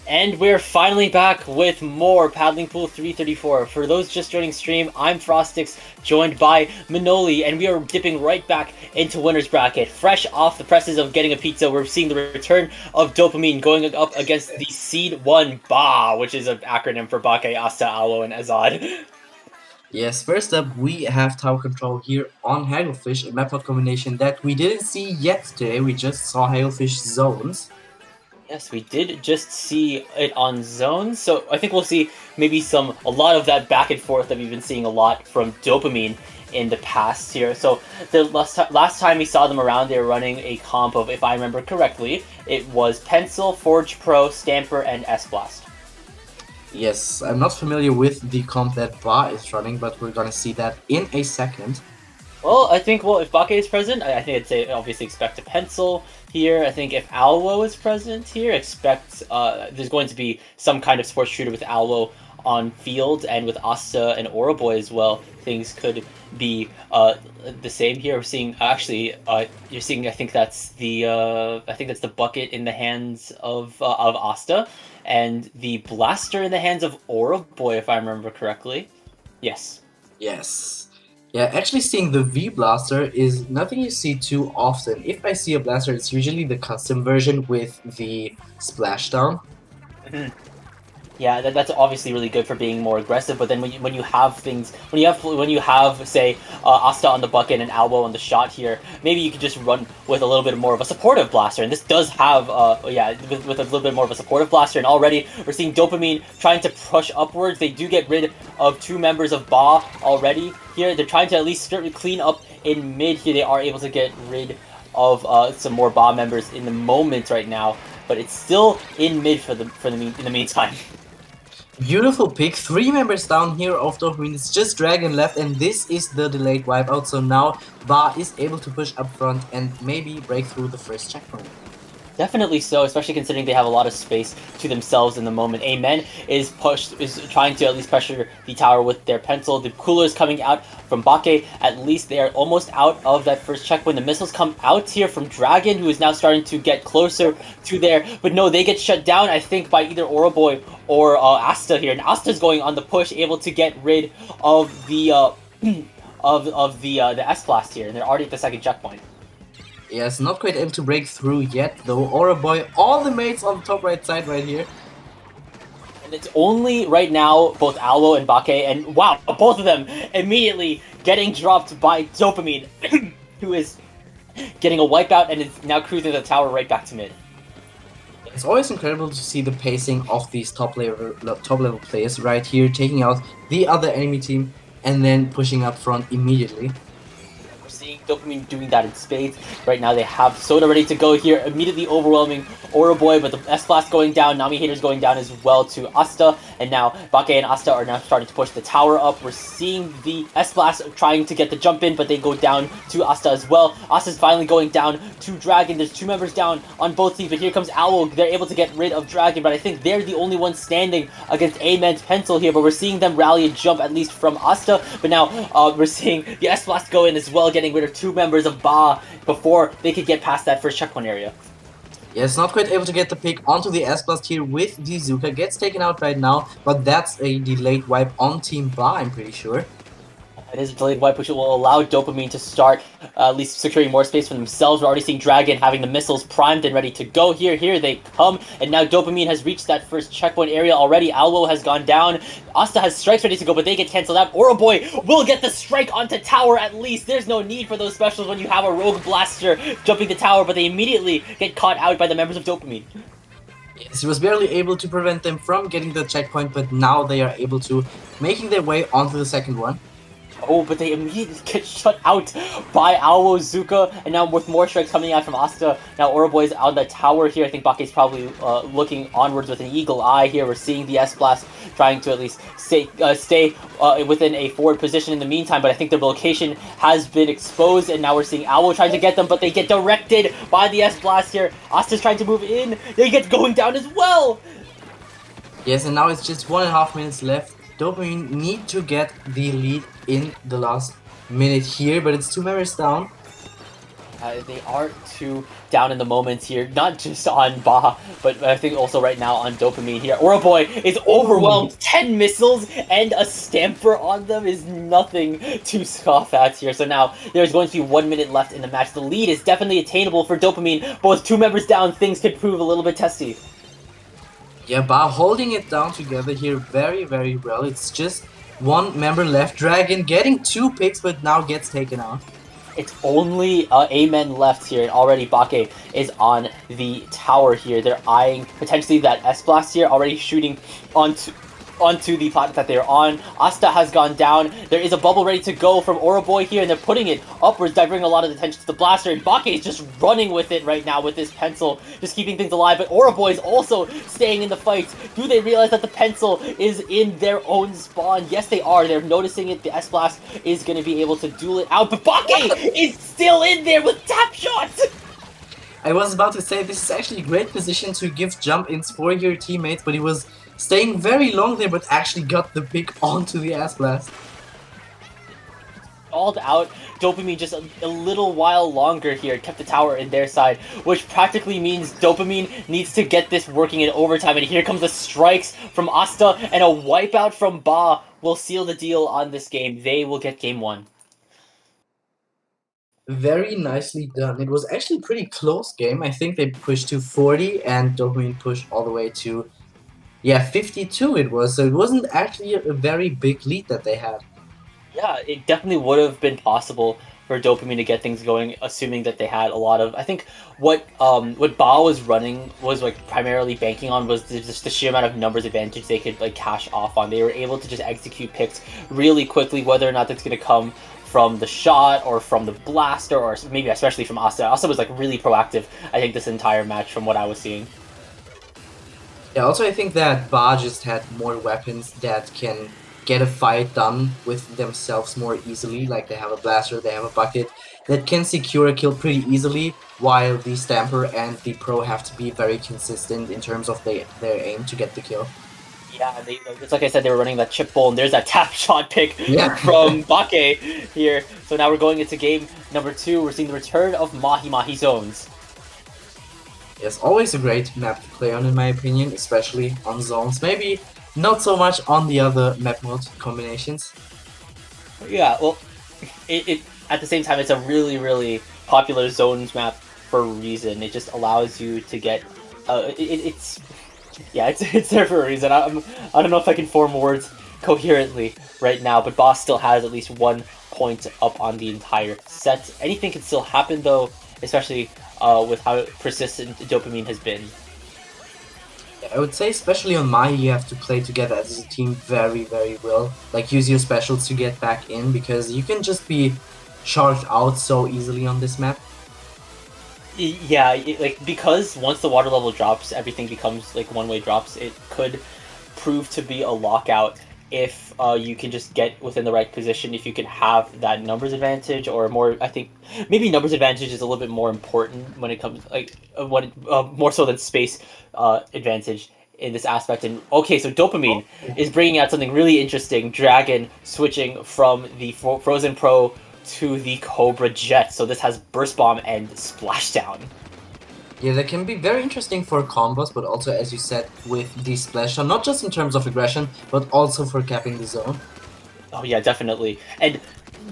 And we're finally back with more Paddling Pool 334. For those just joining stream, I'm Frostix, joined by Manoli, and we are dipping right back into winner's bracket. Fresh off the presses of getting a pizza, we're seeing the return of Dopamine going up against the Seed 1 BA, which is an acronym for Bake, Asta, Alo, and Azad. Yes, first up we have tower control here on Hagglefish, a map combination that we didn't see yet today, we just saw Hagglefish zones. Yes, we did just see it on zones, so I think we'll see maybe a lot of that back and forth that we've been seeing a lot from Dopamine in the past here. So the last time we saw them around, they were running a comp of, if I remember correctly, it was Pencil, Forge Pro, Stamper, and S-Blast. Yes, I'm not familiar with the comp that Ba is running, but we're gonna see that in a second. Well, I think, if Bake is present, I think I'd say obviously expect a Pencil here. I think if Alwo is present here, expect there's going to be some kind of sports shooter with Alwo on field, and with Asta and Oroboy as well, things could be the same here. We're seeing you're seeing I think that's the bucket in the hands of Asta, and the blaster in the hands of Oroboy, if I remember correctly. Yes. Yes. Yeah, actually seeing the V blaster is nothing you see too often. If I see a blaster, it's usually the custom version with the splashdown. Yeah, that's obviously really good for being more aggressive. But then when you have say Asta on the bucket and Albo on the shot here, maybe you could just run with a little bit more of a supportive blaster. And this does have with a little bit more of a supportive blaster. And already we're seeing Dopamine trying to push upwards. They do get rid of 2 members of Ba already here. They're trying to at least clean up in mid here. They are able to get rid of some more Ba members in the moment right now, but it's still in mid in the meantime. Beautiful pick, 3 members down here of Dopamine, it's just Dragon left, and this is the delayed wipeout, so now Ba is able to push up front and maybe break through the first checkpoint. Definitely so, especially considering they have a lot of space to themselves in the moment. Amen is trying to at least pressure the tower with their pencil. The cooler is coming out from Bake. At least they are almost out of that first checkpoint. The missiles come out here from Dragon, who is now starting to get closer to there. But no, they get shut down, I think, by either Oroboy or Asta here. And Asta's going on the push, able to get rid of the the S-Blast here. And they're already at the second checkpoint. Yes, not quite able to break through yet though. Oroboy, all the mates on the top right side right here. And it's only right now both Alwo and Bake, and wow, both of them immediately getting dropped by Dopamine, who is getting a wipeout and is now cruising the tower right back to mid. It's always incredible to see the pacing of these top level players right here, taking out the other enemy team and then pushing up front immediately. Seeing Dopamine doing that in spades. Right now they have Soda ready to go here, immediately overwhelming Oroboy, but the S-Blast going down, Nami Haters going down as well to Asta, and now Bake and Asta are now starting to push the tower up. We're seeing the S-Blast trying to get the jump in, but they go down to Asta as well. Asta's finally going down to Dragon. There's 2 members down on both teams, but here comes Owl. They're able to get rid of Dragon, but I think they're the only ones standing against Amen's Pencil here, but we're seeing them rally and jump at least from Asta, but now we're seeing the S-Blast go in as well, getting rid of 2 members of Ba before they could get past that first checkpoint area. Yes, not quite able to get the pick onto the S-Blast here with the Zuka. Gets taken out right now, but that's a delayed wipe on Team Ba, I'm pretty sure. It is a delayed wipe, which will allow Dopamine to start at least securing more space for themselves. We're already seeing Dragon having the missiles primed and ready to go here. Here they come, and now Dopamine has reached that first checkpoint area already. Alwo has gone down. Asta has strikes ready to go, but they get cancelled out. Oroboy will get the strike onto tower at least. There's no need for those specials when you have a rogue blaster jumping the tower, but they immediately get caught out by the members of Dopamine. Yes, he was barely able to prevent them from getting the checkpoint, but now they are able to, making their way onto the second one. Oh, but they immediately get shut out by Alwo, Zuka, and now with more strikes coming out from Asta. Now Oroboy's on the tower here. I think Bake's probably looking onwards with an eagle eye here. We're seeing the S-Blast trying to at least stay within a forward position in the meantime, but I think their location has been exposed, and now we're seeing Alwo trying to get them, but they get directed by the S-Blast here. Asta's trying to move in. They get going down as well! Yes, and now it's just 1.5 minutes left. Dopamine need to get the lead in the last minute here, but it's 2 members down. They are two down in the moments here, not just on Baha, but I think also right now on Dopamine here. Boy is overwhelmed. 10 missiles and a Stamper on them is nothing to scoff at here. So now there's going to be 1 minute left in the match. The lead is definitely attainable for Dopamine, but with 2 members down, things could prove a little bit testy. Yeah, Ba holding it down together here very, very well. It's just one member left. Dragon getting 2 picks, but now gets taken out. It's only Amen left here, and already Bake is on the tower here. They're eyeing potentially that S-Blast here, already shooting onto the platform that they're on. Asta has gone down. There is a bubble ready to go from Boy here, and they're putting it upwards, diverting a lot of attention to the blaster, and Bake is just running with it right now with this pencil, just keeping things alive, but Boy is also staying in the fight. Do they realize that the pencil is in their own spawn? Yes, they are. They're noticing it. The S-Blast is going to be able to duel it out, but Bake is still in there with tap shots! I was about to say, this is actually a great position to give jump-ins for your teammates, but he was staying very long there, but actually got the pick onto the S-Blast. Stalled out Dopamine just a little while longer here, kept the tower in their side, which practically means Dopamine needs to get this working in overtime, and here comes the strikes from Asta, and a wipeout from Ba will seal the deal on this game. They will get game 1. Very nicely done. It was actually a pretty close game. I think they pushed to 40 and Dopamine pushed all the way to, yeah, 52 it was. So it wasn't actually a very big lead that they had. Yeah, it definitely would have been possible for Dopamine to get things going, assuming that they had a lot of. I think what Ba was running was like primarily banking on was just the sheer amount of numbers advantage they could like cash off on. They were able to just execute picks really quickly, whether or not that's going to come from the shot or from the blaster, or maybe especially from Asta. Asta was like really proactive, I think, this entire match from what I was seeing. Yeah, also I think that Ba just had more weapons that can get a fight done with themselves more easily. Like they have a blaster, they have a bucket that can secure a kill pretty easily, while the Stamper and the Pro have to be very consistent in terms of their aim to get the kill. Yeah, it's like I said, they were running that chip bowl, and there's that tap shot pick from Bake here. So now we're going into game number 2. We're seeing the return of Mahi Mahi Zones. Yes, always a great map to play on in my opinion, especially on zones. Maybe not so much on the other map mode combinations. Yeah, well, it at the same time, it's a really, really popular zones map for a reason. It just allows you to get, it's there for a reason. I don't know if I can form words coherently right now, but Boss still has at least 1 point up on the entire set. Anything can still happen though, especially with how persistent Dopamine has been. I would say especially on Mahi you have to play together as a team very, very well. Like use your specials to get back in, because you can just be charged out so easily on this map. Yeah, like because once the water level drops, everything becomes like one-way drops. It could prove to be a lockout if you can just get within the right position. If you can have that numbers advantage, or more, I think maybe numbers advantage is a little bit more important when it comes like more so than space advantage in this aspect. And okay, so Dopamine is bringing out something really interesting. Dragon switching from the Frozen Pro to the Cobra Jet. So this has Burst Bomb and Splashdown. Yeah, that can be very interesting for combos, but also, as you said, with the Splashdown, not just in terms of aggression, but also for capping the zone. Oh yeah, definitely. And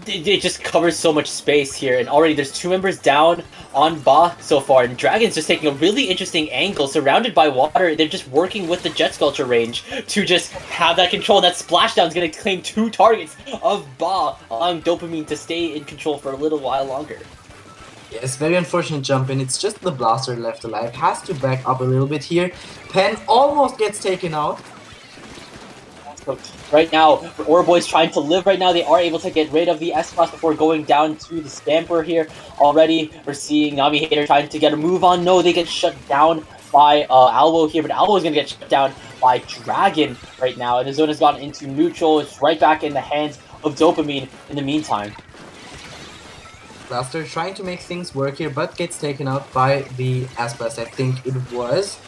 it just covers so much space here, and already there's 2 members down on Ba so far, and Dragon's just taking a really interesting angle, surrounded by water. They're just working with the Jet Sculpture range to just have that control. That Splashdown's gonna claim 2 targets of Ba, allowing Dopamine to stay in control for a little while longer. Yes, very unfortunate jump in. It's just the blaster left alive. Has to back up a little bit here. Pen almost gets taken out. Right now, Boy's trying to live right now. They are able to get rid of the S-Class before going down to the Stamper here. Already, we're seeing Nami Hater trying to get a move on. No, they get shut down by Albo here, but Albo is going to get shut down by Dragon right now. And the zone has gotten into neutral. It's right back in the hands of Dopamine in the meantime. Blaster trying to make things work here, but gets taken out by the S-Blast, I think it was.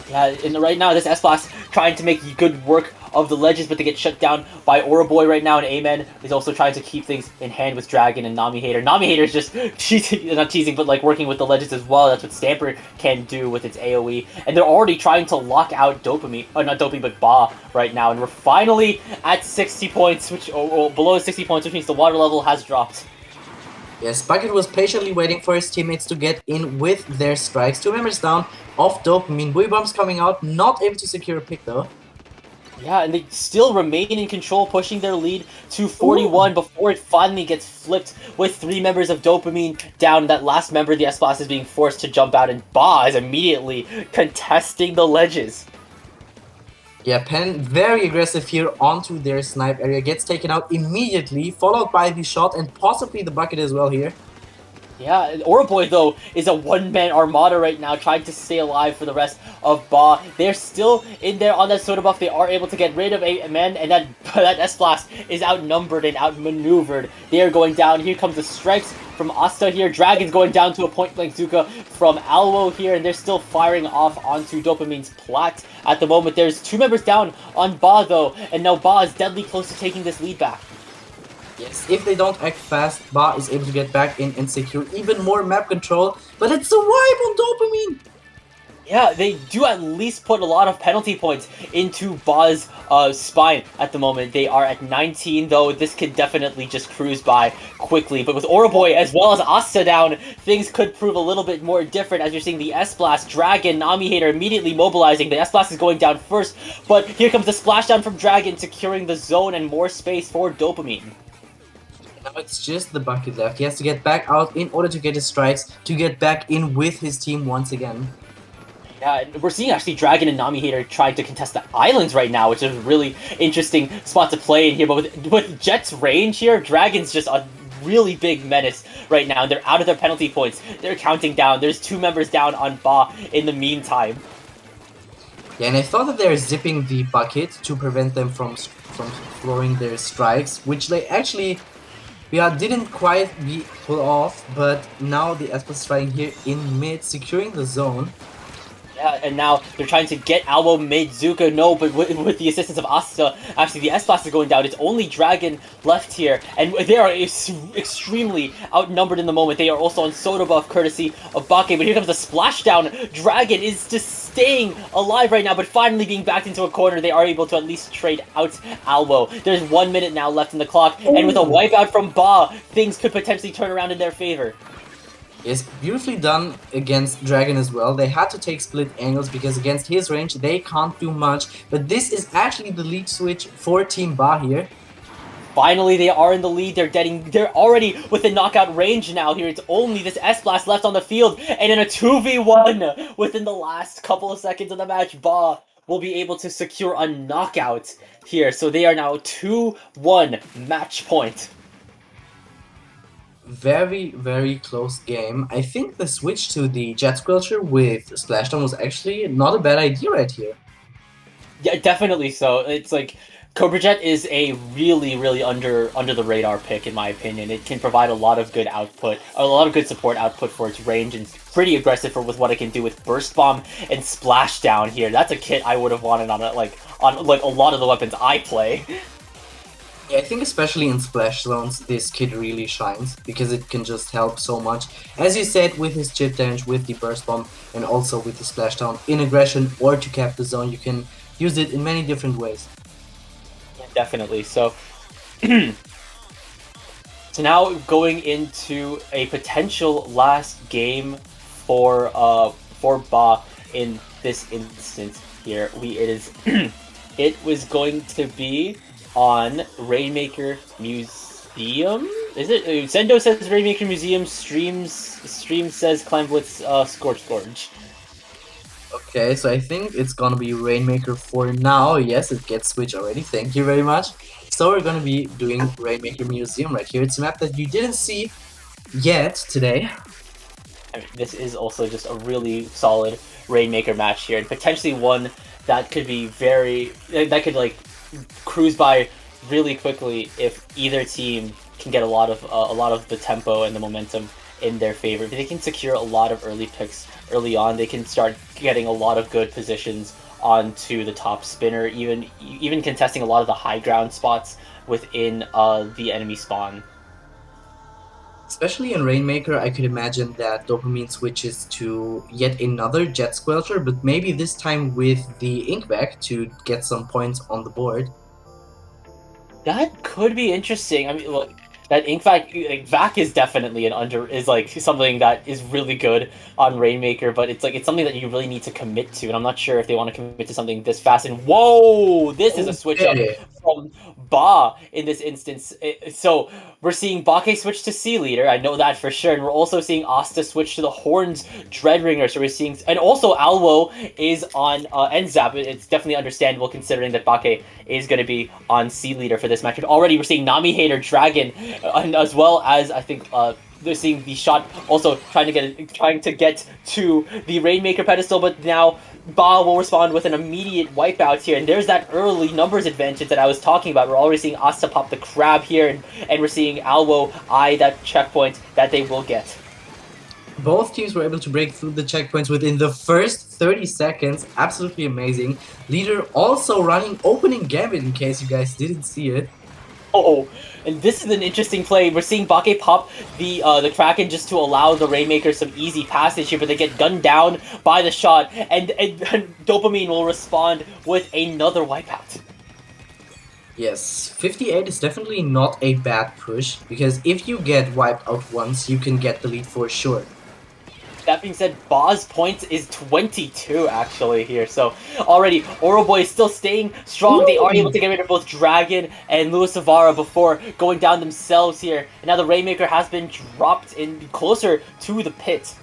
Yeah, and right now this S-Blast trying to make good work of the ledges, but they get shut down by Boy right now, and Amen is also trying to keep things in hand with Dragon and Nami Hater. Nami Hater is just teasing, not teasing, but like working with the ledges as well. That's what Stamper can do with its AoE, and they're already trying to lock out Dopamine, not Dopamine, but Ba right now, and we're finally at 60 points, which or below 60 points, which means the water level has dropped. Yes, Bucket was patiently waiting for his teammates to get in with their strikes. 2 members down off Dopamine. Buoy Bombs coming out, not able to secure a pick though. Yeah, and they still remain in control, pushing their lead to 41 before it finally gets flipped with 3 members of Dopamine down. That last member, the S-Blast, is being forced to jump out, and Ba is immediately contesting the ledges. Yeah, Pen very aggressive here onto their snipe area. Gets taken out immediately, followed by the shot and possibly the bucket as well here. Yeah, Boy though is a one-man armada right now, trying to stay alive for the rest of Ba. They're still in there on that soda buff. They are able to get rid of 8 men, and that S-Blast is outnumbered and outmaneuvered. They are going down. Here comes the strikes from Asta here. Dragon's going down to a point-blank Zuka from Alwo here, and they're still firing off onto Dopamine's plat. At the moment, there's 2 members down on Ba though, and now Ba is deadly close to taking this lead back. Yes, if they don't act fast, Ba is able to get back in and secure even more map control, but it's a wipe on Dopamine! Yeah, they do at least put a lot of penalty points into Ba's spine at the moment. They are at 19, though this could definitely just cruise by quickly. But with Boy as well as Asta down, things could prove a little bit more different as you're seeing the S-Blast, Dragon, Nami Hater immediately mobilizing. The S-Blast is going down first, but here comes the splashdown from Dragon, securing the zone and more space for Dopamine. Now it's just the bucket left. He has to get back out in order to get his strikes, to get back in with his team once again. Yeah, we're seeing actually Dragon and Nami Hater trying to contest the islands right now, which is a really interesting spot to play in here. But with Jet's range here, Dragon's just a really big menace right now. They're out of their penalty points. They're counting down. There's 2 members down on Ba in the meantime. Yeah, and I thought that they're zipping the bucket to prevent them from throwing their strikes, which they actually didn't quite be pulled off, but now the S-Blast is trying here in mid, securing the zone. Yeah, and now they're trying to get Alwo mid. Zuka, no, but with the assistance of Asta, actually the S-Blast is going down. It's only Dragon left here, and they are extremely outnumbered in the moment. They are also on soda buff, courtesy of Bake, but here comes the splashdown. Dragon is just staying alive right now, but finally being backed into a corner, they are able to at least trade out Alwo. There's 1 minute now left in the clock, and with a wipeout from Ba, things could potentially turn around in their favor. It's beautifully done against Dragon as well. They had to take split angles because against his range they can't do much. But this is actually the lead switch for Team Ba here. Finally, they are in the lead. They're already within knockout range now here. It's only this S-Blast left on the field. And in a 2v1 within the last couple of seconds of the match, Ba will be able to secure a knockout here. So they are now 2-1 match point. Very, very close game. I think the switch to the Jet Squelcher with Splashdown was actually not a bad idea right here. Yeah, definitely so. It's like Cobra Jet is a really, really under the radar pick in my opinion. It can provide a lot of good output, a lot of good support output for its range, and it's pretty aggressive with what it can do with Burst Bomb and Splashdown here. That's a kit I would have wanted on a lot of the weapons I play. Yeah, I think especially in splash zones, this kid really shines because it can just help so much. As you said, with his chip damage, with the burst bomb, and also with the splashdown in aggression or to cap the zone, you can use it in many different ways. Yeah, definitely. So, so now going into a potential last game for Ba in this instance here. It was going to be on Rainmaker Museum? Is it? Zendo says Rainmaker Museum, Stream says Clamblitz Scorch Gorge. Okay, so I think it's gonna be Rainmaker for now. Yes, it gets switched already. Thank you very much. So we're gonna be doing Rainmaker Museum right here. It's a map that you didn't see yet today. I mean, this is also just a really solid Rainmaker match here, and potentially one that could be like cruise by really quickly if either team can get a lot of the tempo and the momentum in their favor. If they can secure a lot of early picks early on, they can start getting a lot of good positions onto the top spinner, even contesting a lot of the high ground spots within the enemy spawn. Especially in Rainmaker, I could imagine that Dopamine switches to yet another Jet Squelcher, but maybe this time with the Inkback to get some points on the board. That could be interesting. I mean, look, that Vac is definitely is like something that is really good on Rainmaker, but it's something that you really need to commit to, and I'm not sure if they want to commit to something this fast. And whoa, this is a switch up Okay. from Ba in this instance. So we're seeing Bake switch to C leader. I know that for sure, and we're also seeing Asta switch to the Horns Dreadringer. So we're seeing, and also Alwo is on NZAP. It's definitely understandable considering that Bake is going to be on C leader for this matchup. Already we're seeing Nami Hater Dragon, and as well as I think they're seeing the shot also trying to get to the Rainmaker pedestal, but now Ba will respond with an immediate wipeout here, and there's that early numbers advantage that I was talking about. We're already seeing Asta pop the crab here, and we're seeing Alwo eye that checkpoint that they will get. Both teams were able to break through the checkpoints within the first 30 seconds. Absolutely amazing. Leader also running opening Gambit in case you guys didn't see it. Oh, and this is an interesting play. We're seeing Bake pop the Kraken just to allow the Rainmaker some easy passage here, but they get gunned down by the shot, and Dopamine will respond with another wipeout. Yes, 58 is definitely not a bad push, because if you get wiped out once, you can get the lead for sure. That being said, Ba's point is 22 actually here, so already Oroboy is still staying strong. Ooh. They are able to get rid of both Dragon and Louis Savara before going down themselves here. And now the Rainmaker has been dropped in closer to the pit.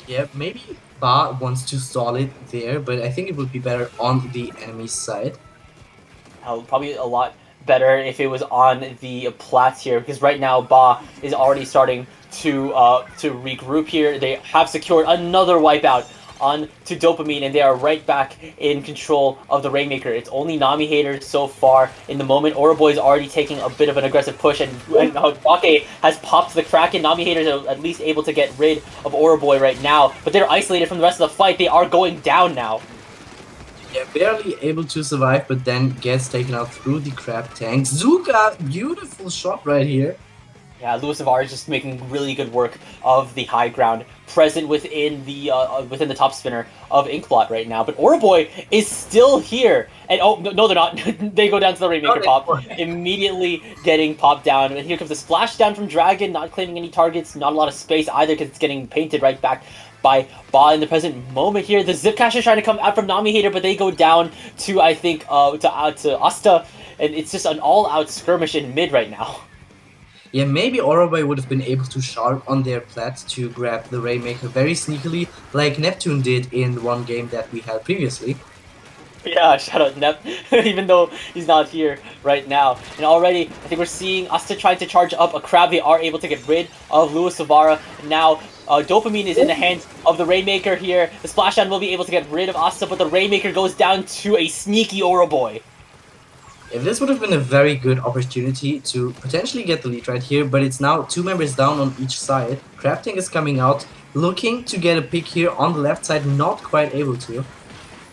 Yeah, maybe Ba wants to stall it there, but I think it would be better on the enemy's side. Probably a lot better if it was on the Platts here, because right now Ba is already starting to regroup here. They have secured another wipeout on to Dopamine, and they are right back in control of the Rainmaker. It's only Nami Hater so far in the moment. Oroboy is already taking a bit of an aggressive push, and Bake has popped the Kraken. Nami Haters are at least able to get rid of Oroboy right now, but they're isolated from the rest of the fight. They are going down now. Yeah, barely able to survive, but then gets taken out through the crab tank. Zuka, beautiful shot right here. Yeah, Louis Savara is just making really good work of the high ground present within the top spinner of Inkblot right now. But Oroboy is still here, and oh no, they're not. They go down to the Rainmaker pop, immediately getting popped down. And here comes the splashdown from Dragon, not claiming any targets, not a lot of space either because it's getting painted right back by Ba in the present moment here. The Zip Cash is trying to come out from Nami Hater, but they go down to, I think, to Asta, and it's just an all-out skirmish in mid right now. Yeah, maybe Oroboy would have been able to sharp on their plat to grab the Rainmaker very sneakily, like Neptune did in one game that we had previously. Yeah, shout out Nep, even though he's not here right now. And already, I think we're seeing Asta trying to charge up a crab. They are able to get rid of Louis Savara. Now, Dopamine is in the hands of the Rainmaker here. The Splashdown will be able to get rid of Asta, but the Rainmaker goes down to a sneaky Oroboy. Yeah, this would have been a very good opportunity to potentially get the lead right here, but it's now 2 members down on each side. Crafting is coming out, looking to get a pick here on the left side, not quite able to.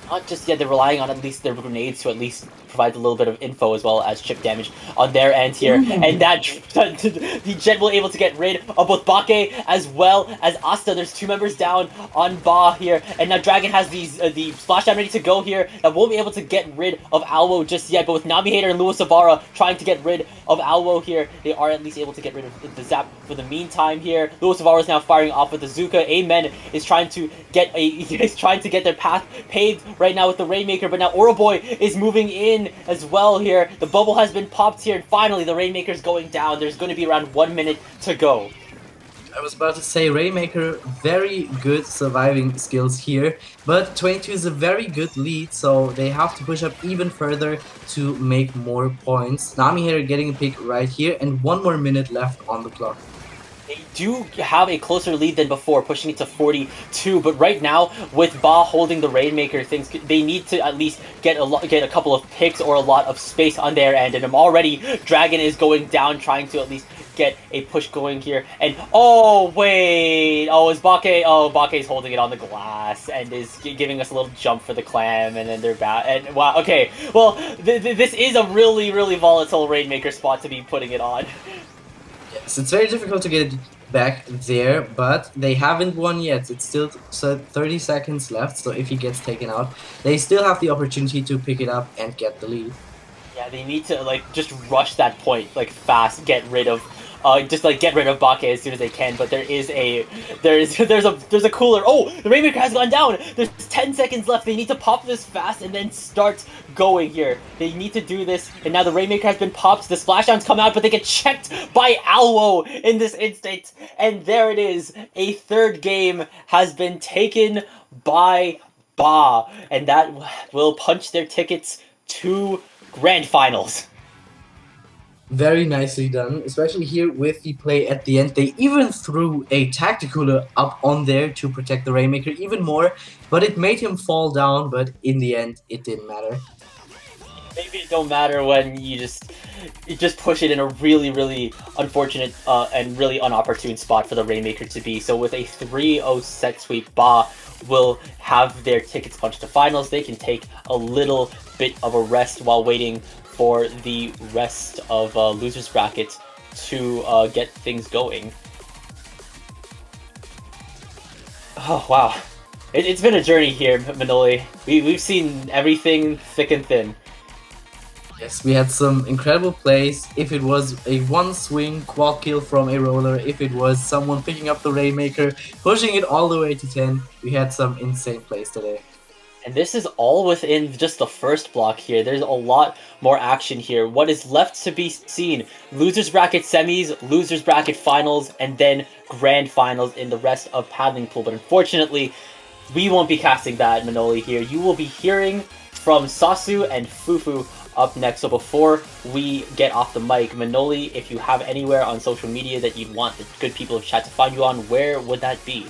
Not just yet, they're relying on at least their grenades to at least provide a little bit of info as well as chip damage on their end here. And that the Jet will able to get rid of both Bake as well as Asta. There's 2 members down on Ba here. And now Dragon has these the splashdown ready to go here. That won't be able to get rid of Alwo just yet. But with Nami Hater and Louis Savara trying to get rid of Alwo here, they are at least able to get rid of the Zap for the meantime here. Louis Savara is now firing off with the Zuka. Amen is trying to get their path paved right now with the Rainmaker, but now Oroboy is moving in as well here. The bubble has been popped here, and finally the Rainmaker's going down. There's going to be around 1 minute to go. I was about to say Rainmaker, very good surviving skills here, but 22 is a very good lead, so they have to push up even further to make more points. Nami here getting a pick right here, and 1 more minute left on the clock. They do have a closer lead than before, pushing it to 42. But right now, with Ba holding the Rainmaker, they need to at least get a couple of picks or a lot of space on their end. And already, Dragon is going down, trying to at least get a push going here. And oh wait, oh is Bake? Oh, Bake's holding it on the glass and is giving us a little jump for the clam, and then they're back. And wow, okay, well this is a really volatile Rainmaker spot to be putting it on. Yes, it's very difficult to get it back there, but they haven't won yet. It's still 30 seconds left, so if he gets taken out, they still have the opportunity to pick it up and get the lead. Yeah, they need to like just rush that point like fast, get rid of get rid of Bake as soon as they can. But there's a cooler. Oh, the Rainmaker has gone down. There's 10 seconds left. They need to pop this fast and then start going here. They need to do this. And now the Rainmaker has been popped. The splashdowns come out, but they get checked by Alwo in this instant. And there it is. A third game has been taken by Ba, and that will punch their tickets to Grand Finals. Very nicely done, especially here with the play at the end. They even threw a tactical up on there to protect the Rainmaker even more, but it made him fall down, but in the end, it didn't matter. Maybe it don't matter when you just push it in a really unfortunate and really unopportune spot for the Rainmaker to be. So with a 3-0 set sweep, Ba will have their tickets punched to finals. They can take a little bit of a rest while waiting for the rest of losers bracket to get things going. Oh wow, it's been a journey here, Manoli. We've seen everything thick and thin. Yes, we had some incredible plays. If it was a one swing quad kill from a roller, if it was someone picking up the Rainmaker, pushing it all the way to 10, we had some insane plays today. And this is all within just the first block here. There's a lot more action here. What is left to be seen? Losers bracket semis, losers bracket finals, and then grand finals in the rest of paddling pool. But unfortunately, we won't be casting that, Manoli, here. You will be hearing from Sasu and Fufu up next. So before we get off the mic, Manoli, if you have anywhere on social media that you'd want the good people of chat to find you on, where would that be?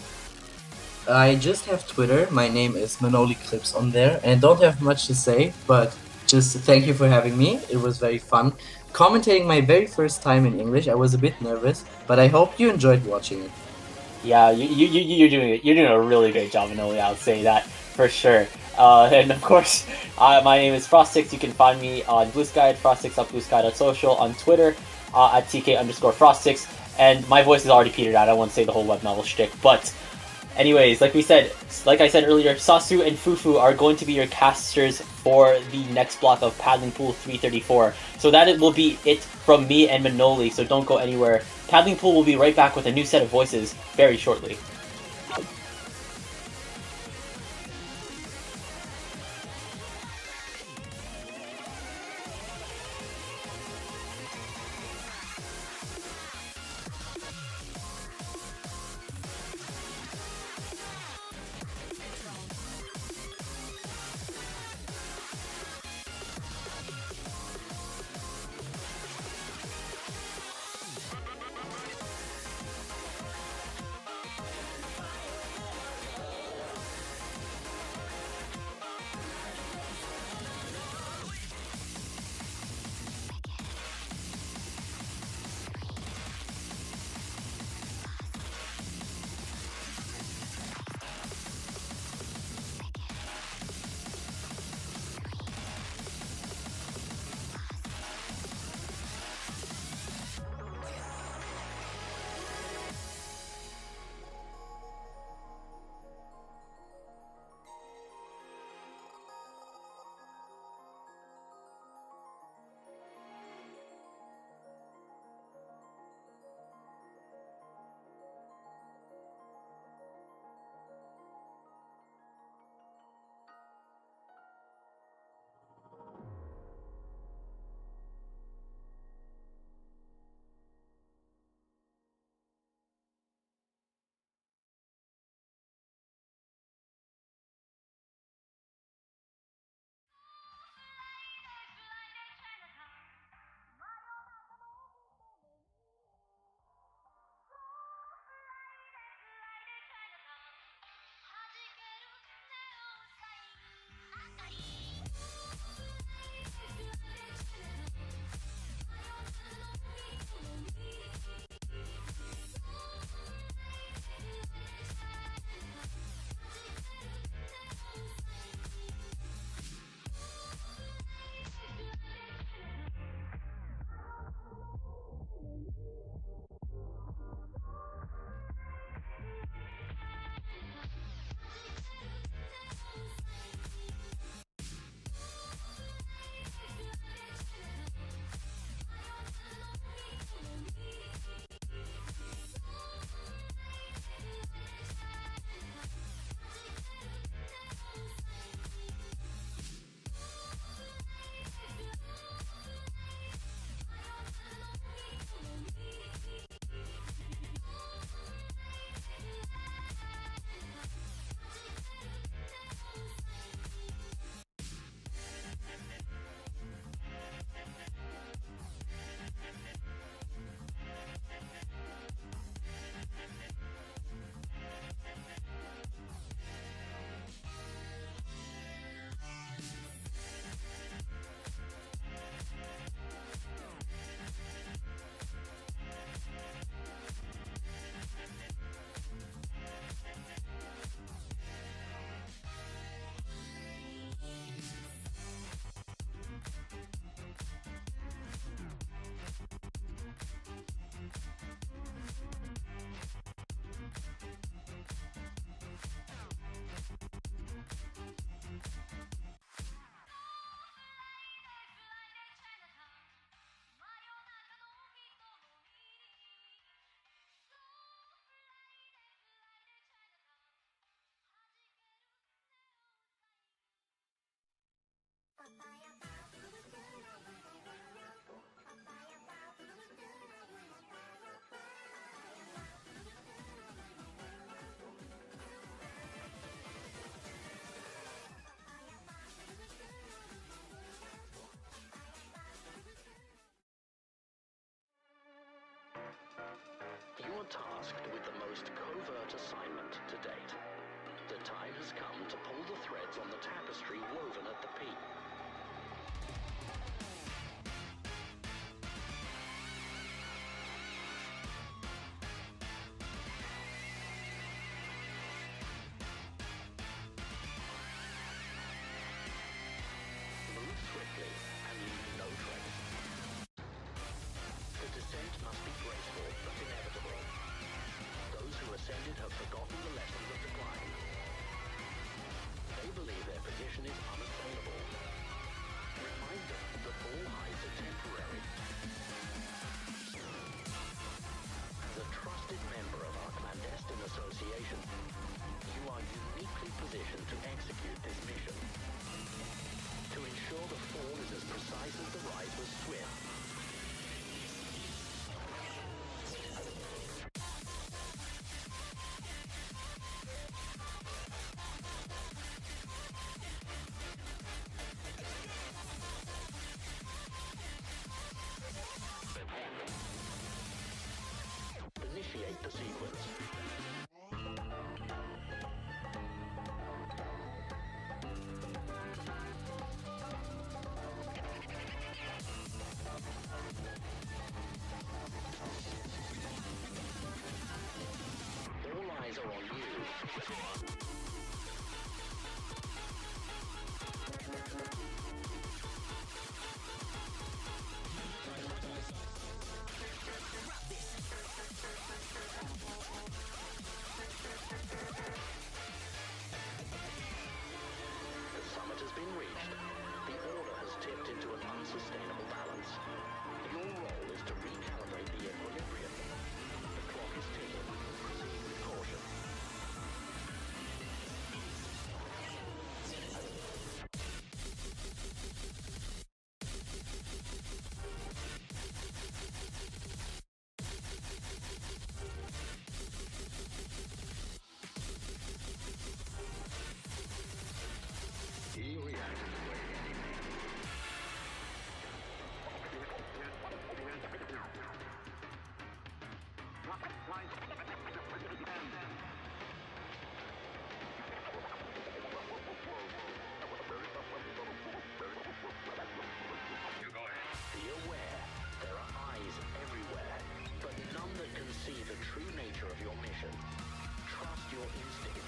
I just have Twitter. My name is Manoli Clips on there, and I don't have much to say, but just thank you for having me. It was very fun. Commentating my very first time in English, I was a bit nervous, but I hope you enjoyed watching it. Yeah, you're doing it. You're doing a really great job, Manoli. I'll say that for sure. And of course, my name is Frost6. You can find me on Blue Sky at Frost6.bluesky.social, on Twitter at TK_Frost6. And my voice is already petered out. I won't say the whole web novel shtick, but anyways, like I said earlier, Sasu and Fufu are going to be your casters for the next block of Paddling Pool 334. So that will be it from me and Manoli, so don't go anywhere. Paddling Pool will be right back with a new set of voices very shortly. tasked with the most covert assignment to date. The time has come to pull the threads on the tapestry woven at the peak. Move swiftly and leave no trace. The descent must be graceful but inevitable. Those who ascended have forgotten the lessons of the climb. They believe their position is unassailable. Remind them the fall heights are temporary. As a trusted member of our clandestine association, you are uniquely positioned to execute this mission. To ensure the fall is as precise as the rise was swift. Initiate the sequence. All eyes are on you. The summit has been reached. The order has tipped into an unsustainable balance. Your role is to recalibrate the equilibrium. The clock is ticking. Proceed with caution. He reacted the way You go ahead. Be aware, there are eyes everywhere, but none that can see the true nature of your mission. Trust your instincts.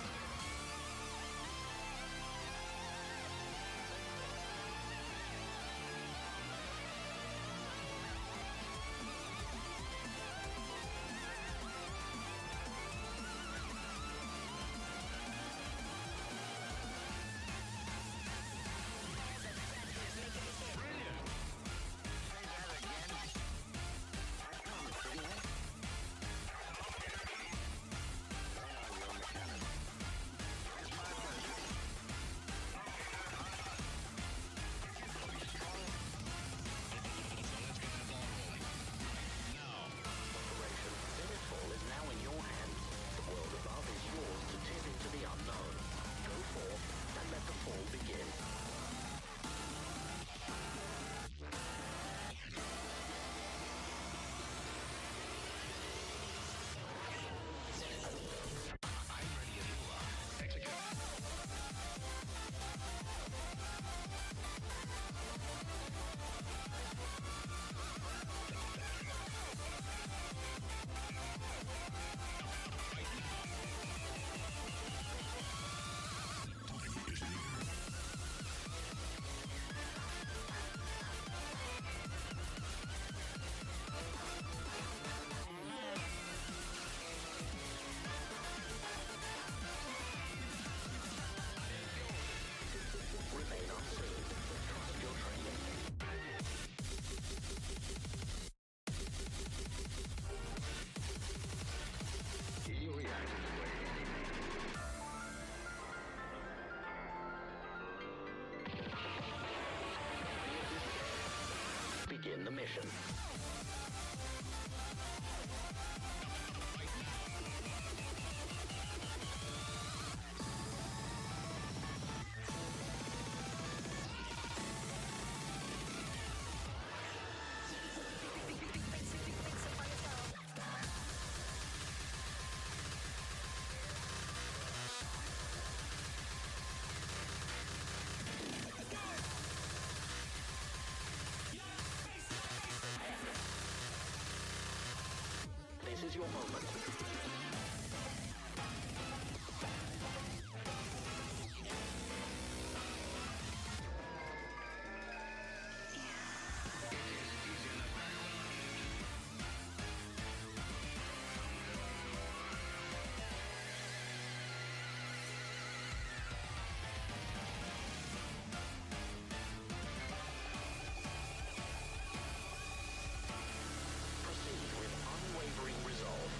Begin the mission. your moment. Proceed with unwavering resolve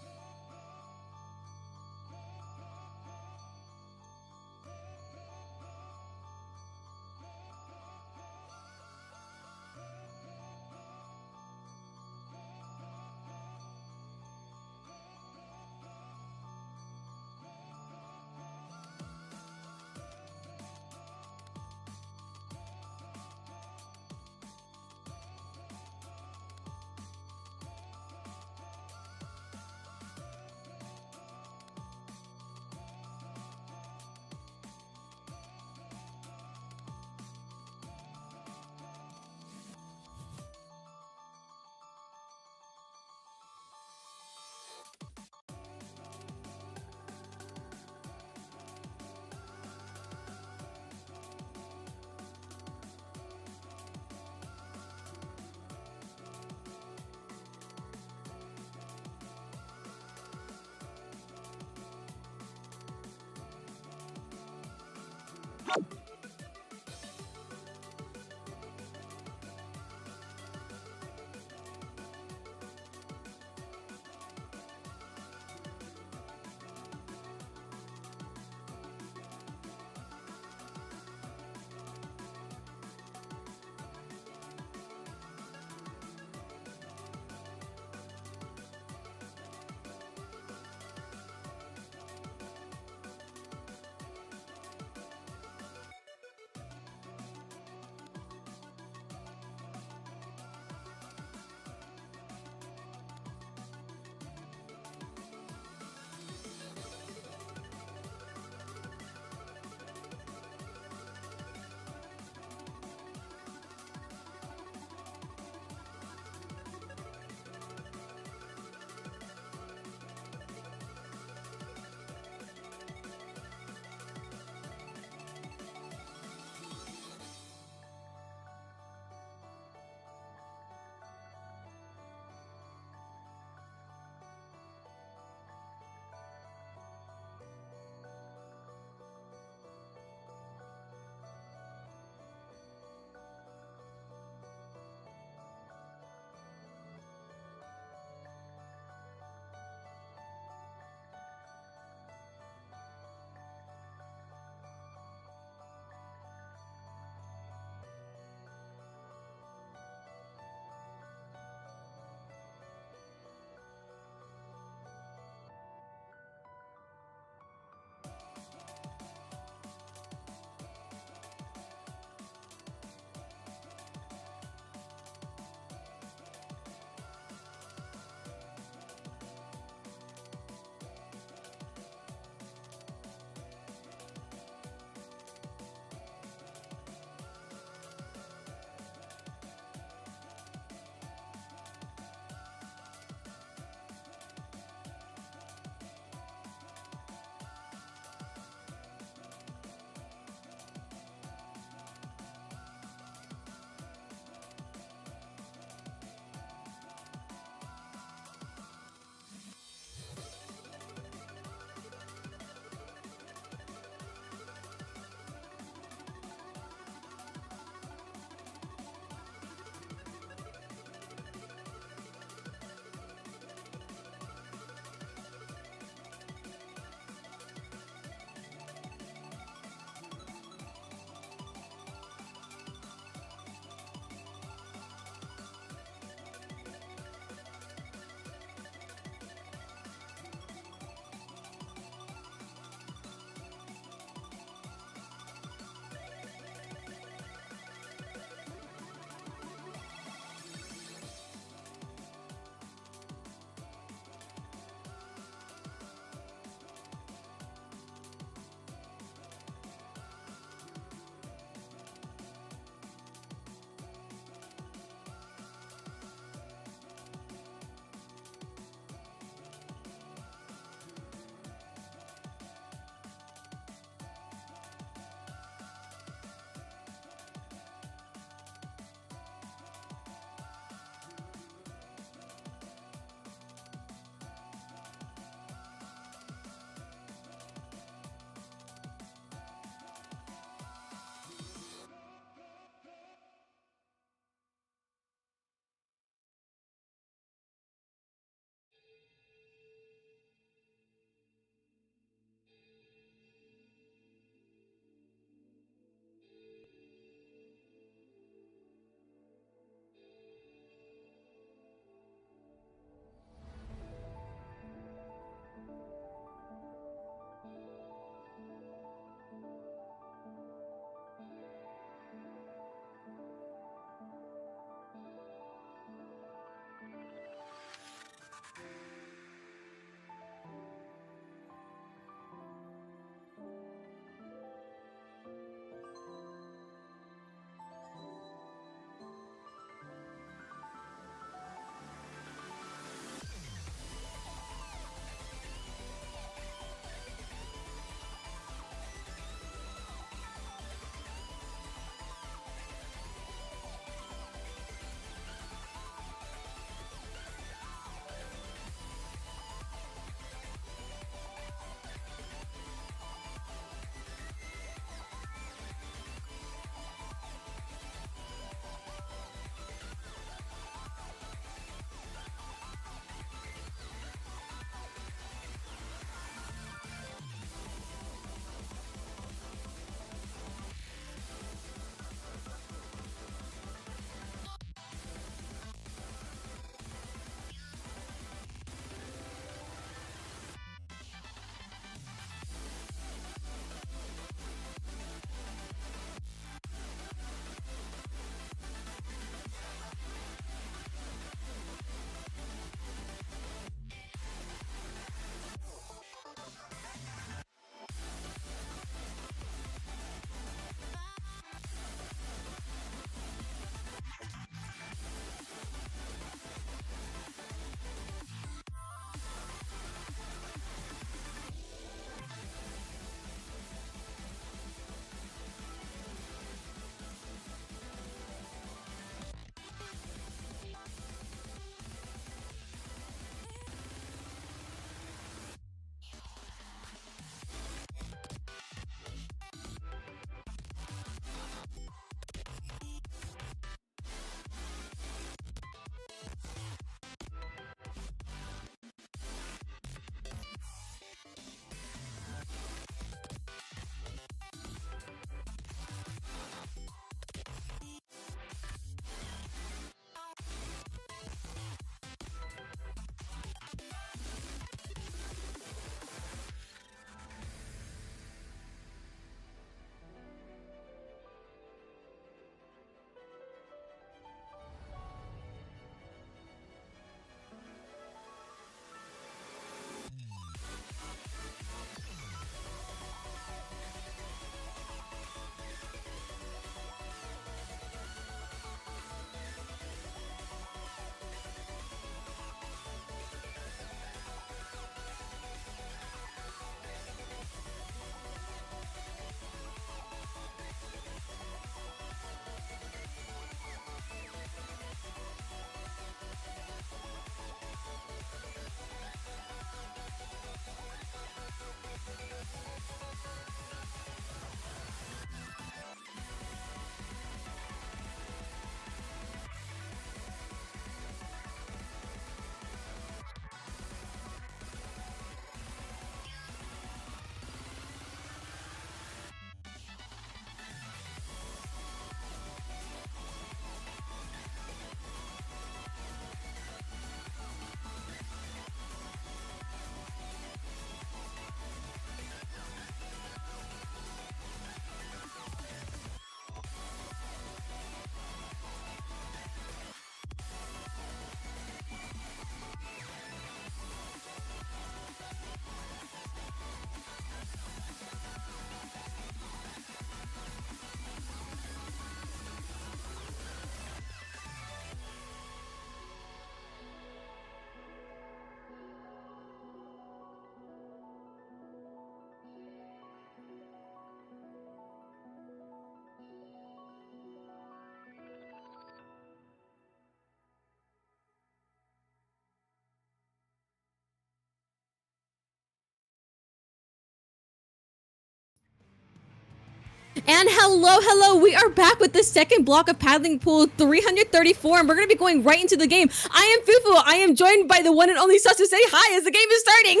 And hello, we are back with the second block of Paddling Pool 334, and we're going to be going right into the game. I am Fufu, I am joined by the one and only Sasu. Say hi as the game is starting.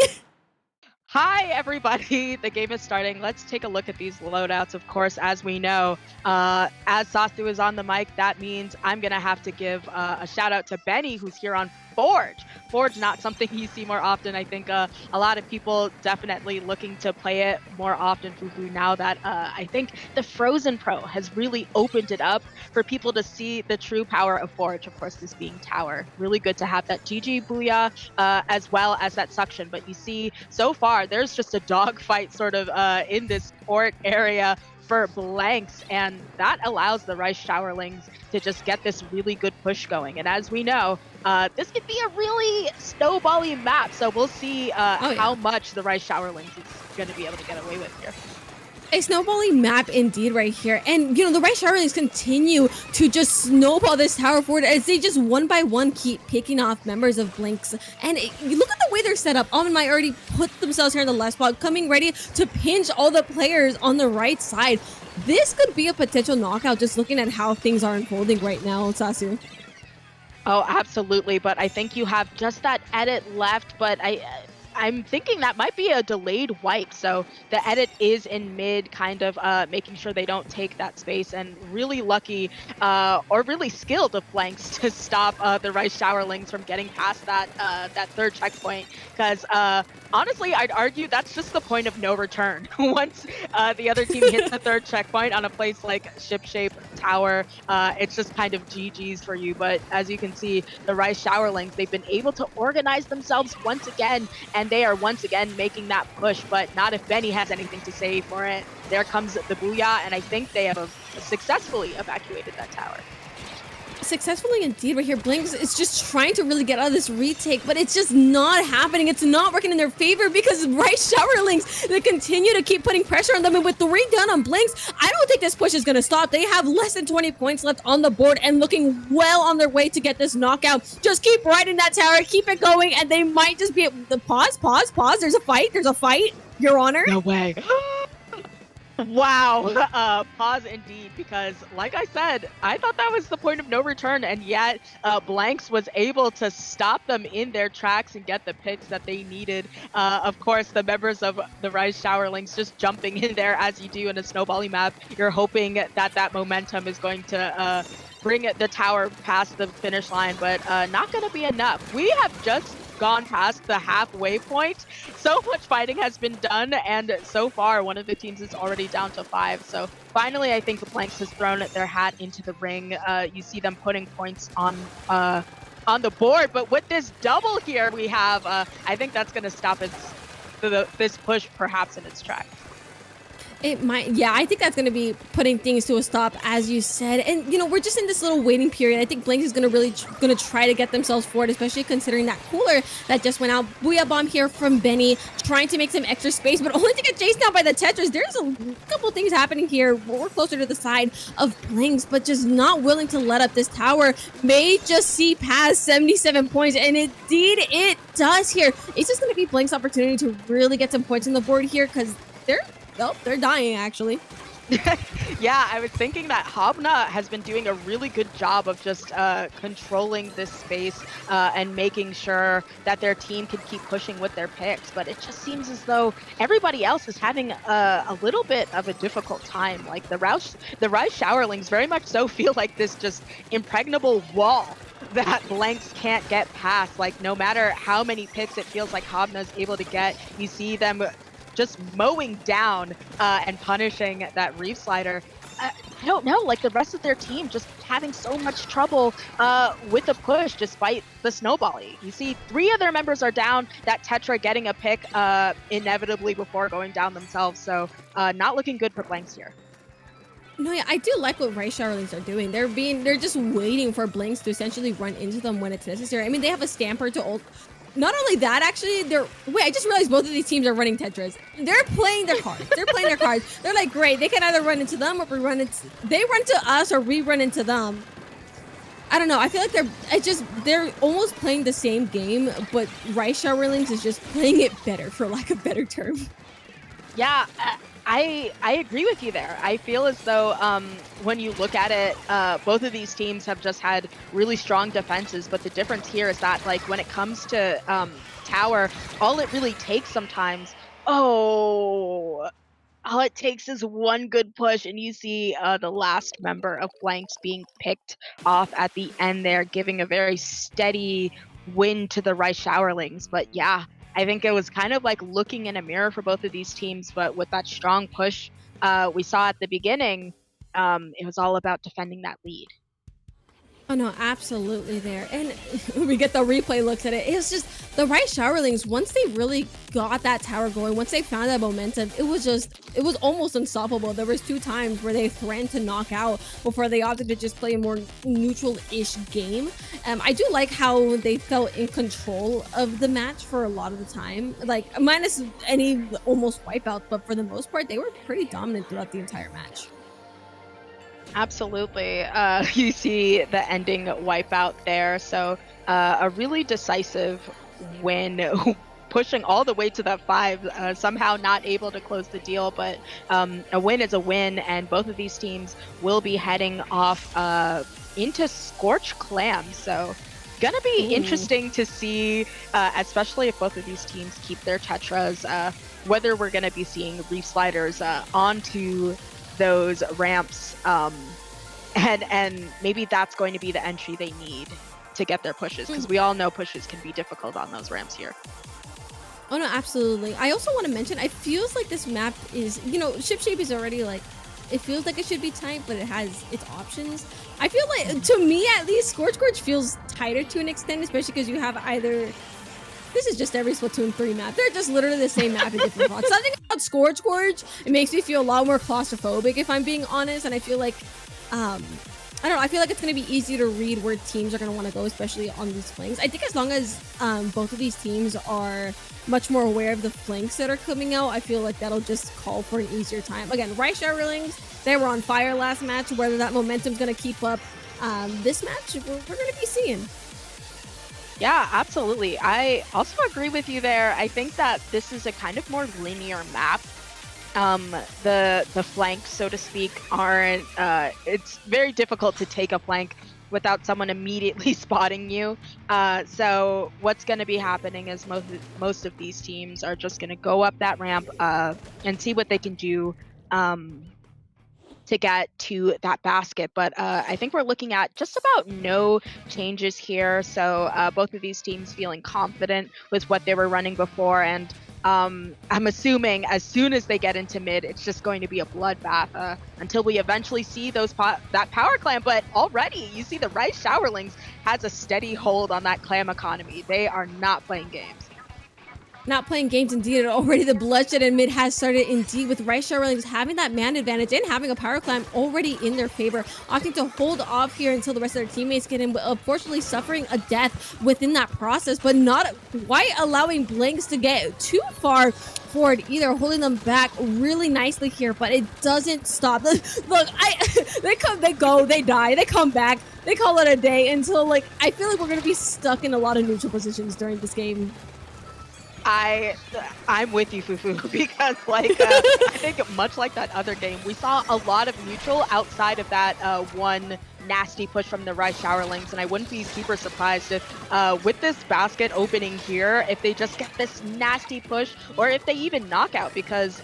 Hi, everybody. The game is starting. Let's take a look at these loadouts. Of course, as we know, as Sasu is on the mic, that means I'm going to have to give a shout out to Benny, who's here on Forge. Forge, not something you see more often. I think a lot of people definitely looking to play it more often, Fufu, now that I think the Frozen Pro has really opened it up for people to see the true power of Forge. Of course, this being Tower. Really good to have that GG Booyah as well as that suction. But you see, so far, there's just a dogfight sort of in this court area for blanks, and that allows the Rice Showerlings to just get this really good push going. And as we know, this could be a really snowbally map, so we'll see how much the Rice Showerlings is going to be able to get away with here. A snowballing map indeed right here. And, you know, the Rice Showerlings continue to just snowball this tower forward as they just one by one keep picking off members of Blinks. And you look at the way they're set up. Almond might already put themselves here in the left spot, coming ready to pinch all the players on the right side. This could be a potential knockout just looking at how things are unfolding right now, Sasu. Oh, absolutely. But I think you have just that edit left, but I'm thinking that might be a delayed wipe. So the edit is in mid, kind of making sure they don't take that space, and really lucky or really skilled of Blanks to stop the Rice Showerlings from getting past that that third checkpoint. Because honestly, I'd argue that's just the point of no return. Once the other team hits the third checkpoint on a place like Shipshape Tower, it's just kind of GG's for you. But as you can see, the Rice Showerlings, they've been able to organize themselves once again, and they are once again making that push, but not if Benny has anything to say for it. There comes the Booyah, and I think they have successfully evacuated that tower. Successfully indeed right here. Blinks is just trying to really get out of this retake, but it's just not happening. It's not working in their favor because Rice Showerlings, they continue to keep putting pressure on them, and with 3 down on Blinks, I don't think this push is going to stop. They have less than 20 points left on the board and looking well on their way to get this knockout. Just keep riding that tower, keep it going, and they might just be able to pause. There's a fight, Your Honor. No way. Wow. Pause indeed, because like I said, I thought that was the point of no return, and yet Blanks was able to stop them in their tracks and get the picks that they needed. Of course, the members of the Rice Showerlings just jumping in there as you do in a snowbally map. You're hoping that that momentum is going to bring the tower past the finish line, but not going to be enough. We have just gone past the halfway point. So much fighting has been done, and so far one of the teams is already down to 5. So finally, I think the Blanks has thrown their hat into the ring. You see them putting points on the board, but with this double here we have, I think that's going to stop this push perhaps in its tracks. It might, yeah, I think that's going to be putting things to a stop, as you said. And, you know, we're just in this little waiting period. I think Blanks is going to really try to get themselves forward, especially considering that cooler that just went out. Booyah bomb here from Benny, trying to make some extra space, but only to get chased down by the Tetris. There's a couple things happening here. We're closer to the side of Blanks, but just not willing to let up. This tower may just see past 77 points, and indeed it does here. It's just going to be Blanks' opportunity to really get some points on the board here, because they're dying, actually. Yeah, I was thinking that Hobna has been doing a really good job of just controlling this space and making sure that their team can keep pushing with their picks, but it just seems as though everybody else is having a little bit of a difficult time. Like the Rice Showerlings very much so feel like this just impregnable wall that Blanks can't get past. Like no matter how many picks it feels like Hobna's able to get, you see them just mowing down and punishing that Reef Slider. I don't know, like the rest of their team just having so much trouble with the push despite the snowbally. You see 3 of their members are down, that Tetra getting a pick inevitably before going down themselves, so not looking good for Blanks here. No, yeah, I do like what Rice Showerlings are doing. They're just waiting for Blanks to essentially run into them when it's necessary. I mean, they have a Stamper to ult. Not only that, actually, wait, I just realized both of these teams are running Tetras. They're playing their cards. They're like, great, they can either run into them or they run to us or we run into them. I don't know. I feel like they're almost playing the same game, but Rice Showerlings is just playing it better, for lack of a better term. Yeah, I agree with you there. I feel as though when you look at it, both of these teams have just had really strong defenses, but the difference here is that like when it comes to tower, all it really takes sometimes. Oh, all it takes is one good push, and you see the last member of Blanks being picked off at the end there, giving a very steady win to the Rice Showerlings. But yeah, I think it was kind of like looking in a mirror for both of these teams, but with that strong push we saw at the beginning, it was all about defending that lead. Oh no, absolutely there. And we get the replay looks at it. It's just the right showerlings, once they really got that tower going, once they found that momentum, it was almost unstoppable. There was 2 times where they threatened to knock out before they opted to just play a more neutral-ish game. I do like how they felt in control of the match for a lot of the time. Like, minus any almost wipeouts, but for the most part, they were pretty dominant throughout the entire match. Absolutely. You see the ending wipeout there. So a really decisive win, pushing all the way to that 5, somehow not able to close the deal. But a win is a win, and both of these teams will be heading off into Scorch Clam. So gonna be interesting to see, especially if both of these teams keep their Tetras, whether we're gonna be seeing Reef Sliders onto those ramps, and maybe that's going to be the entry they need to get their pushes, because we all know pushes can be difficult on those ramps here. Oh no, absolutely. I also want to mention, I feels like this map is, you know, ship shape is already like, it feels like it should be tight, but it has its options. I feel like, to me at least, Scorch Gorge feels tighter to an extent, especially because you have either, this is just every Splatoon 3 map. They're just literally the same map in different spots. Something about Scorch Gorge, it makes me feel a lot more claustrophobic, if I'm being honest. And I feel like, I don't know, I feel like it's going to be easy to read where teams are going to want to go, especially on these flanks. I think as long as both of these teams are much more aware of the flanks that are coming out, I feel like that'll just call for an easier time. Again, Rice Showerlings, they were on fire last match. Whether that momentum's going to keep up this match, we're going to be seeing. Yeah, absolutely. I also agree with you there. I think that this is a kind of more linear map. The flanks, so to speak, aren't, it's very difficult to take a flank without someone immediately spotting you. So what's going to be happening is most of these teams are just going to go up that ramp and see what they can do to get to that basket. But I think we're looking at just about no changes here. So both of these teams feeling confident with what they were running before, and I'm assuming as soon as they get into mid, it's just going to be a bloodbath until we eventually see those that power clam. But already you see the Rice Showerlings has a steady hold on that clam economy. They are not playing games. Not playing games indeed. Already the bloodshed in mid has started indeed, with Rice Showerlings having that man advantage and having a power climb already in their favor, opting to hold off here until the rest of their teammates get in, but unfortunately suffering a death within that process, but not quite allowing Blanks to get too far forward either, holding them back really nicely here, but it doesn't stop. Look, they come, they go, they die, they come back, they call it a day until, like, I feel like we're gonna be stuck in a lot of neutral positions during this game. I'm with you, Fufu, because like I think much like that other game, we saw a lot of neutral outside of that one nasty push from the Rice Showerlings, and I wouldn't be super surprised if with this basket opening here, if they just get this nasty push, or if they even knock out, because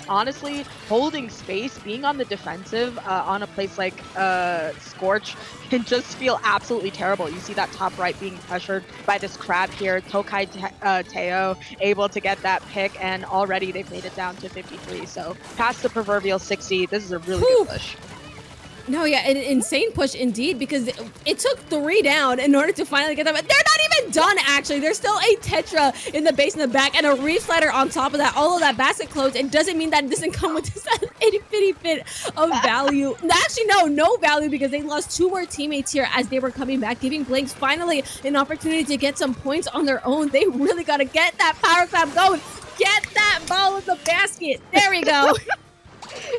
honestly, holding space, being on the defensive on a place like Scorch can just feel absolutely terrible. You see that top right being pressured by this crab here, Tokai Teo able to get that pick, and already they've made it down to 53, so past the proverbial 60, this is a really good push. No, yeah, an insane push indeed, because it took 3 down in order to finally get them. They're not even done, actually. There's still a Tetra in the base in the back and a Reef Slider on top of that. All of that basket closed. It doesn't mean that it doesn't come with this itty-bitty bit of value. Actually, no value, because they lost 2 more teammates here as they were coming back, giving Blanks finally an opportunity to get some points on their own. They really got to get that power clamp going. Get that ball in the basket. There we go.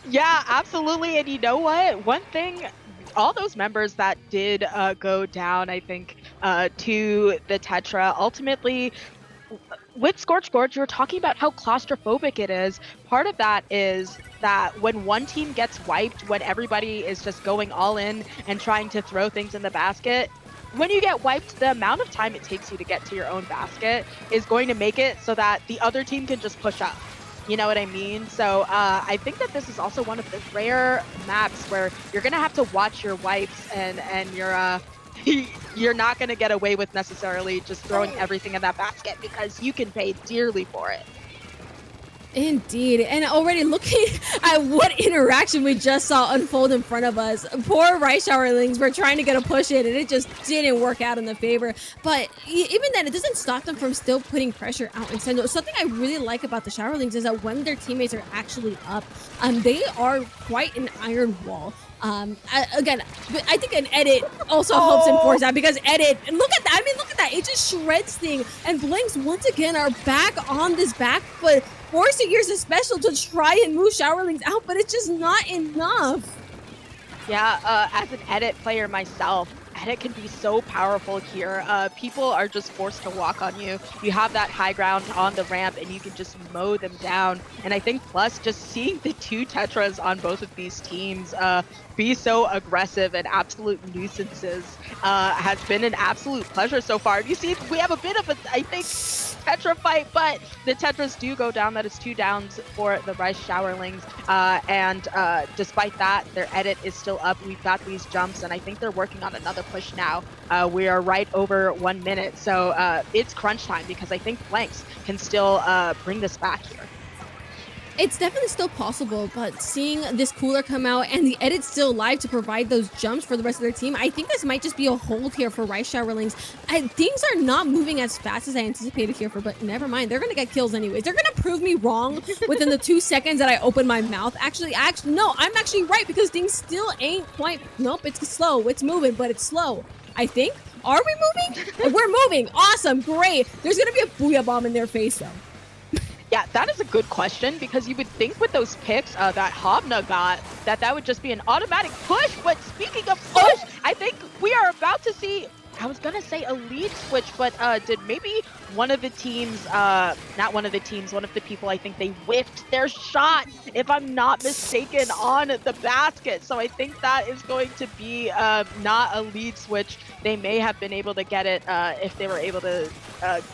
Yeah, absolutely. And you know what? One thing, all those members that did go down, I think, to the Tetra, ultimately with Scorch Gorge, you were talking about how claustrophobic it is. Part of that is that when one team gets wiped, when everybody is just going all in and trying to throw things in the basket, when you get wiped, the amount of time it takes you to get to your own basket is going to make it so that the other team can just push up. You know what I mean? So I think that this is also one of the rare maps where you're gonna have to watch your wipes and you're not gonna get away with necessarily just throwing everything in that basket because you can pay dearly for it. Indeed, and already looking at what interaction we just saw unfold in front of us. Poor Rice Showerlings were trying to get a push in, and it just didn't work out in the favor. But even then, it doesn't stop them from still putting pressure out in Sendo. Something I really like about the Showerlings is that when their teammates are actually up, they are quite an iron wall. Again, I think an edit also helps enforce that because edit, and look at that. I mean, look at that. It just shreds thing. And Blinks once again are back on this back foot, forcing Years of Special to try and move Showerlings out, but it's just not enough. Yeah, as an edit player myself, edit can be so powerful here. People are just forced to walk on you. You have that high ground on the ramp and you can just mow them down. And I think plus just seeing the two Tetras on both of these teams be so aggressive and absolute nuisances has been an absolute pleasure so far. You see, we have a bit of a, I think, Tetra fight, but the Tetras do go down. That is 2 downs for the Rice Showerlings. And despite that, their edit is still up. We've got these jumps, and I think they're working on another push now. We are right over 1 minute, so it's crunch time because I think Blanks can still bring this back here. It's definitely still possible, but seeing this cooler come out and the edit still live to provide those jumps for the rest of their team, I think this might just be a hold here for Rice Showerlings. Things are not moving as fast as I anticipated here for, but never mind. They're going to get kills anyways. They're going to prove me wrong within the 2 seconds that I open my mouth. Actually, no, I'm actually right because things still ain't quite, nope, it's slow. It's moving, but it's slow. I think. Are we moving? We're moving. Awesome. Great. There's going to be a booyah bomb in their face though. Yeah, that is a good question because you would think with those picks that Hobna got that would just be an automatic push. But speaking of push, I think we are about to see, I was going to say a lead switch, but did maybe one of the teams, not one of the teams, one of the people, I think they whiffed their shot, if I'm not mistaken, on the basket. So I think that is going to be not a lead switch. They may have been able to get it if they were able to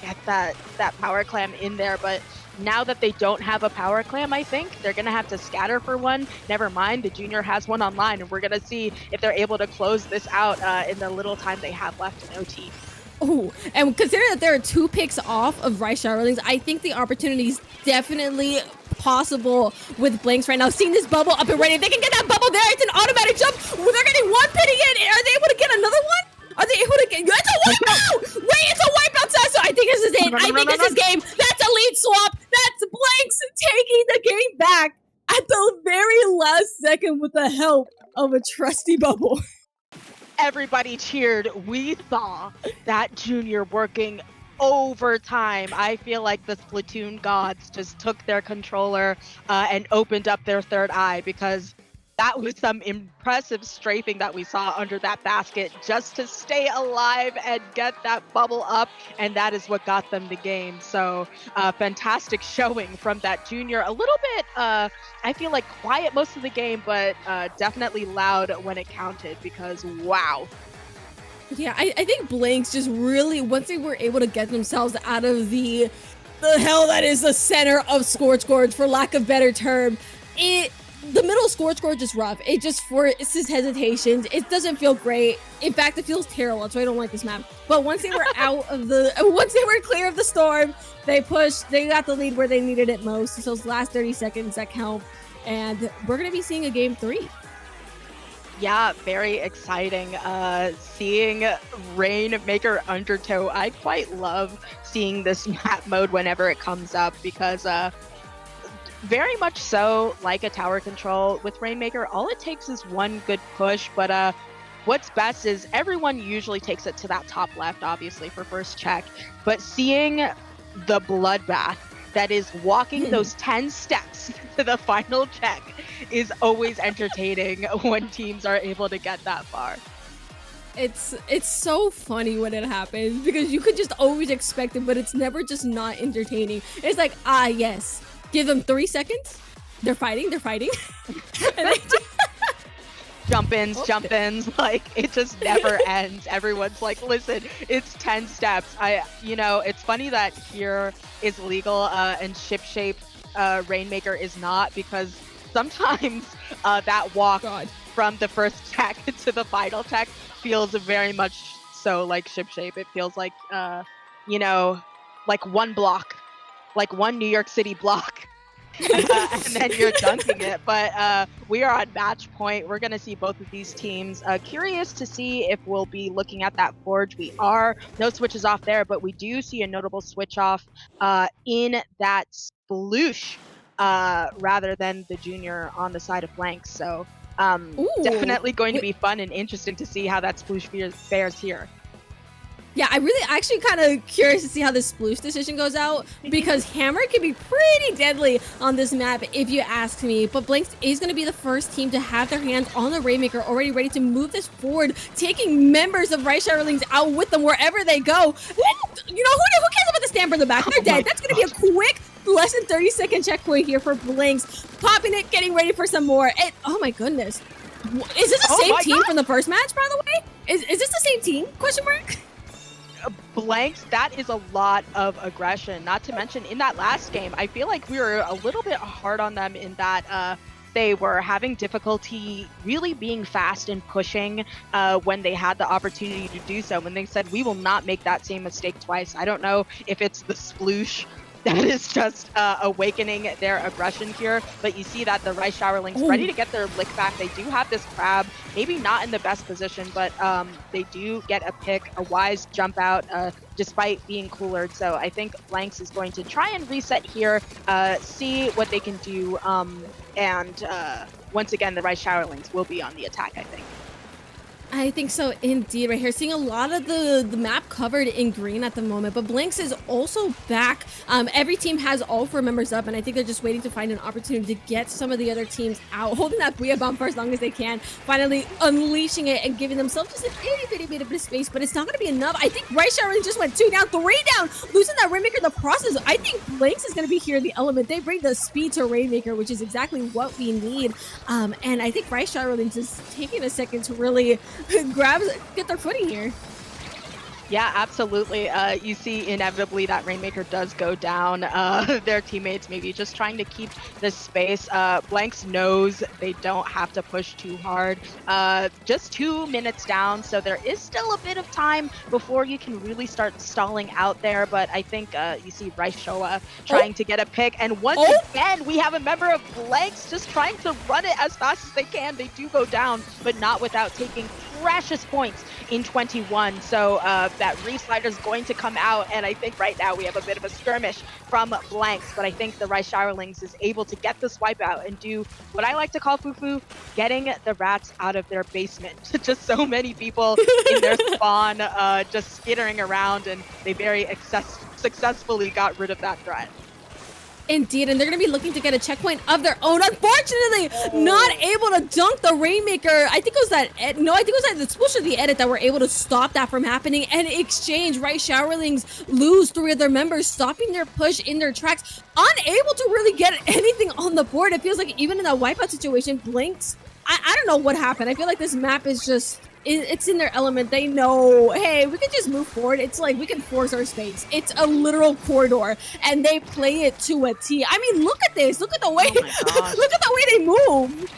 get that power clam in there, but now that they don't have a power clam, I think they're going to have to scatter for one. Never mind, the junior has one online, and we're going to see if they're able to close this out in the little time they have left in OT. Oh, and considering that there are 2 picks off of Rice Showerlings, I think the opportunity is definitely possible with Blanks right now. Seeing this bubble up and ready, if they can get that bubble there, it's an automatic jump. They're getting one pitting in. Are they able to get another one? Are they able to get? It's a wipeout! Wait, it's a wipeout, Sasso. I think this is it. I think this is game. That's a lead swap. That's Blanks taking the game back at the very last second with the help of a trusty bubble. Everybody cheered. We saw that junior working overtime. I feel like the Splatoon gods just took their controller and opened up their third eye because that was some impressive strafing that we saw under that basket just to stay alive and get that bubble up, and that is what got them the game. So fantastic showing from that junior. A little bit, I feel like quiet most of the game, but definitely loud when it counted because wow. Yeah, I think Blanks just really, once they were able to get themselves out of the hell that is the center of Scorch Gorge, for lack of better term, the middle of Scorch Gorge is rough. It just forces hesitations. It doesn't feel great. In fact, it feels terrible. That's why I don't like this map. But once they were once they were clear of the storm, they pushed, they got the lead where they needed it most. So those last 30 seconds that count. And we're going to be seeing a game 3. Yeah, very exciting. Seeing Rainmaker Undertow, I quite love seeing this map mode whenever it comes up because very much so like a tower control with Rainmaker, all it takes is one good push, but what's best is everyone usually takes it to that top left, obviously, for first check, but seeing the bloodbath that is walking those 10 steps to the final check is always entertaining when teams are able to get that far. It's so funny when it happens because you could just always expect it, but it's never just not entertaining. It's like, yes, give them 3 seconds. They're fighting. And they Jump-ins, like it just never ends. Everyone's like, listen, it's 10 steps. It's funny that here is legal and ship shape Rainmaker is not, because sometimes that walk from the first tech to the final tech feels very much so like ship shape. It feels like like one block, like one New York City block. And then you're dunking it. But we are on match point. We're going to see both of these teams. Curious to see if we'll be looking at that forge. We are. No switches off there, but we do see a notable switch off in that sploosh rather than the junior on the side of blanks. So definitely going to be fun and interesting to see how that sploosh fares here. Yeah, I really actually kind of curious to see how this sploosh decision goes out, because Hammer can be pretty deadly on this map if you ask me. But Blanks is going to be the first team to have their hands on the Rainmaker, already ready to move this forward, taking members of Rice Shirlings out with them wherever they go. And, who cares about the stamper in the back? They're dead. That's going to be a quick, less than 30-second checkpoint here for Blanks. Popping it, getting ready for some more. And, oh my goodness. Is this the same team from the first match, by the way? Is this the same team? Question mark? Blanks, that is a lot of aggression. Not to mention, in that last game, I feel like we were a little bit hard on them in that they were having difficulty really being fast and pushing when they had the opportunity to do so. When they said, we will not make that same mistake twice. I don't know if it's the sploosh that is just awakening their aggression here, but you see that the Rice Showerlings ready to get their lick back. They do have this crab, maybe not in the best position, but they do get a pick, a wise jump out despite being coolered. So I think Blanks is going to try and reset here, see what they can do, and once again, the Rice Showerlings will be on the attack, I think. I think so indeed. Right here, seeing a lot of the map covered in green at the moment, but Blanks is also back. Every team has all 4 members up, and I think they're just waiting to find an opportunity to get some of the other teams out, holding that Booyah bomb for as long as they can, finally unleashing it and giving themselves just an itty bitty bit of space, but it's not going to be enough. I think Rice Shower just went 2 down, 3 down, losing that Rainmaker in the process. I think Blanks is going to be here the element. They bring the speed to Rainmaker, which is exactly what we need. And I think Rice Shower is taking a second to really get their footing here. Yeah, absolutely. You see inevitably that Rainmaker does go down. Their teammates maybe just trying to keep the space. Blanks knows they don't have to push too hard. Just 2 minutes down, so there is still a bit of time before you can really start stalling out there. But I think you see Rice Showa trying to get a pick. And once again, we have a member of Blanks just trying to run it as fast as they can. They do go down, but not without taking precious points in 21. So that re-slider is going to come out, and I think right now we have a bit of a skirmish from Blanks, but I think the Rice Showerlings is able to get this wipe out and do what I like to call fufu, getting the rats out of their basement. Just so many people in their spawn just skittering around, and they very successfully got rid of that threat. Indeed, and they're going to be looking to get a checkpoint of their own. Unfortunately, not able to dunk the Rainmaker. I think it was that, I think it was that the splish of the edit that were able to stop that from happening. And exchange, Rice Showerlings lose 3 of their members, stopping their push in their tracks, unable to really get anything on the board. It feels like even in that wipeout situation, Blanks, I don't know what happened. I feel like this map is just, it's in their element. They know, hey, we can just move forward. It's like we can force our space. It's a literal corridor, and they play it to a T. I mean, look at this. Look at the way, look at the way they move.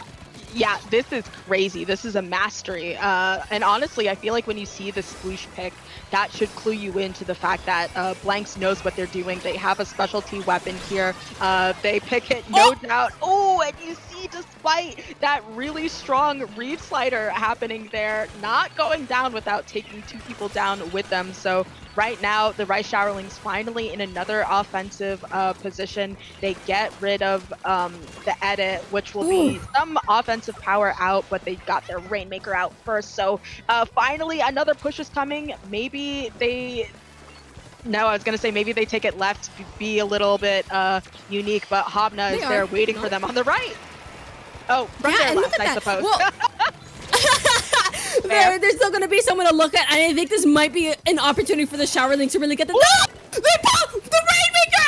Yeah, this is crazy. This is a mastery. And honestly, I feel like when you see the sploosh pick, that should clue you into the fact that Blanks knows what they're doing. They have a specialty weapon here. They pick it, no doubt. Oh, and you see, despite that really strong reed slider happening there, not going down without taking 2 people down with them. So right now, the Rice Showerlings finally in another offensive position. They get rid of the edit, which will be some offensive power out, but they got their Rainmaker out first. So finally, another push is coming. Maybe they... No, I was going to say maybe they take it left to be a little bit unique, but Hobna is there waiting for them on the right. Oh, from their left, I suppose. Well, There's still gonna be someone to look at, and I think this might be an opportunity for the Showerling to really get the. No! The Rainmaker!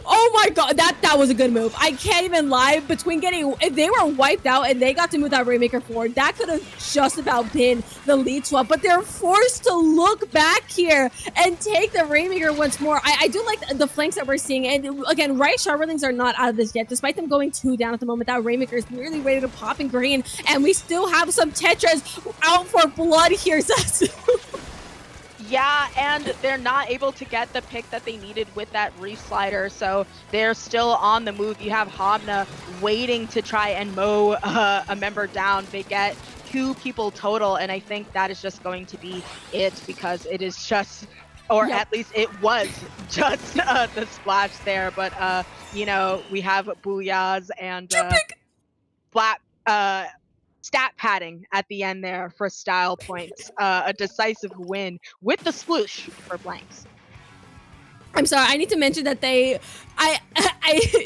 Oh my god, that was a good move. I can't even lie. Between getting, if they were wiped out and they got to move that Rainmaker forward, that could have just about been the lead swap. But they're forced to look back here and take the Rainmaker once more. I do like the flanks that we're seeing. And again, right Showerlings are not out of this yet. Despite them going 2 down at the moment, that Rainmaker is nearly ready to pop in green. And we still have some Tetras out for blood here, Satsu. Yeah, and they're not able to get the pick that they needed with that reslider, so they're still on the move. You have Hamna waiting to try and mow a member down. They get 2 people total, and I think that is just going to be it, because it is just, or at least it was just the splash there. But you know, we have Booyahs and flat stat padding at the end there for style points. A decisive win with the sploosh for blanks. I'm sorry, I need to mention that I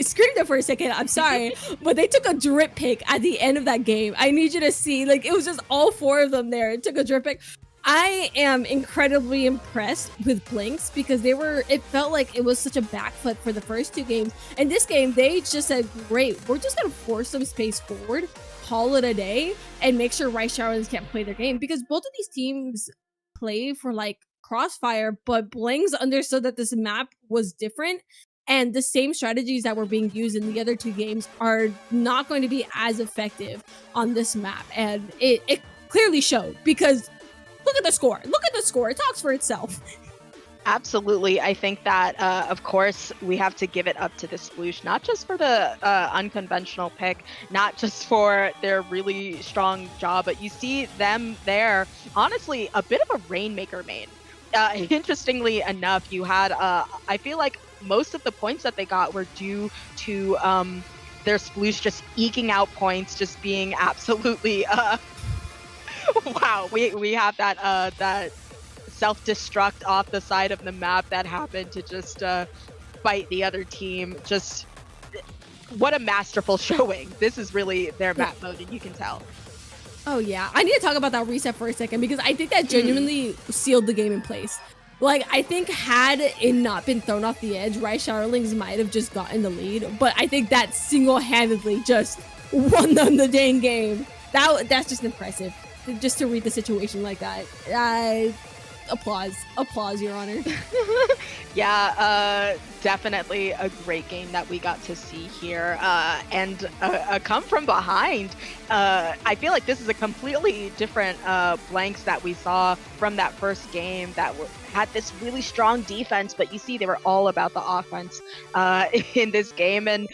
screamed it for a second, I'm sorry, but they took a drip pick at the end of that game. I need you to see, like, it was just all 4 of them there. It took a drip pick. I am incredibly impressed with Blinks because it felt like it was such a back foot for the first 2 games. And this game, they just said, great, we're just gonna force some space forward, call it a day, and make sure Rice Showerlands can't play their game, because both of these teams play for like Crossfire, but Blanks understood that this map was different, and the same strategies that were being used in the other 2 games are not going to be as effective on this map. And it clearly showed, because look at the score. Look at the score. It talks for itself. Absolutely. I think that, of course, we have to give it up to the Sploosh, not just for the unconventional pick, not just for their really strong job, but you see them there, honestly, a bit of a Rainmaker main. Interestingly enough, you had, I feel like most of the points that they got were due to their Sploosh just eking out points, just being absolutely, wow, we have that self-destruct off the side of the map that happened to just fight the other team. Just what a masterful showing. This is really their map mode, and you can tell. Oh yeah, I need to talk about that reset for a second, because I think that genuinely sealed the game in place. Like, I think had it not been thrown off the edge, Rice Showerlings might have just gotten the lead, but I think that single-handedly just won them the dang game. That's just impressive, just to read the situation like that. Applause, Your Honor. Yeah, definitely a great game that we got to see here, and a come from behind. I feel like this is a completely different Blanks that we saw from that first game that had this really strong defense, but you see they were all about the offense in this game, and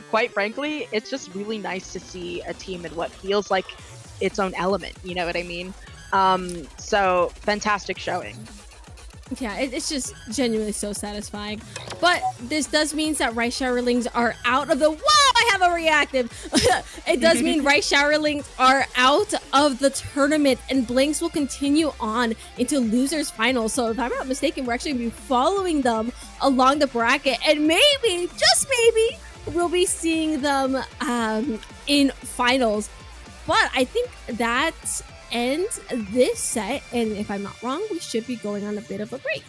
quite frankly, it's just really nice to see a team in what feels like its own element, you know what I mean? So fantastic showing. Yeah, it's just genuinely so satisfying. But this does mean that Rice Showerlings are out of the— Whoa, I have a reactive! It does mean Rice Showerlings are out of the tournament, and Blanks will continue on into losers finals. So if I'm not mistaken, we're actually going to be following them along the bracket, and maybe, just maybe, we'll be seeing them in finals. But I think that ends this set, and if I'm not wrong, we should be going on a bit of a break.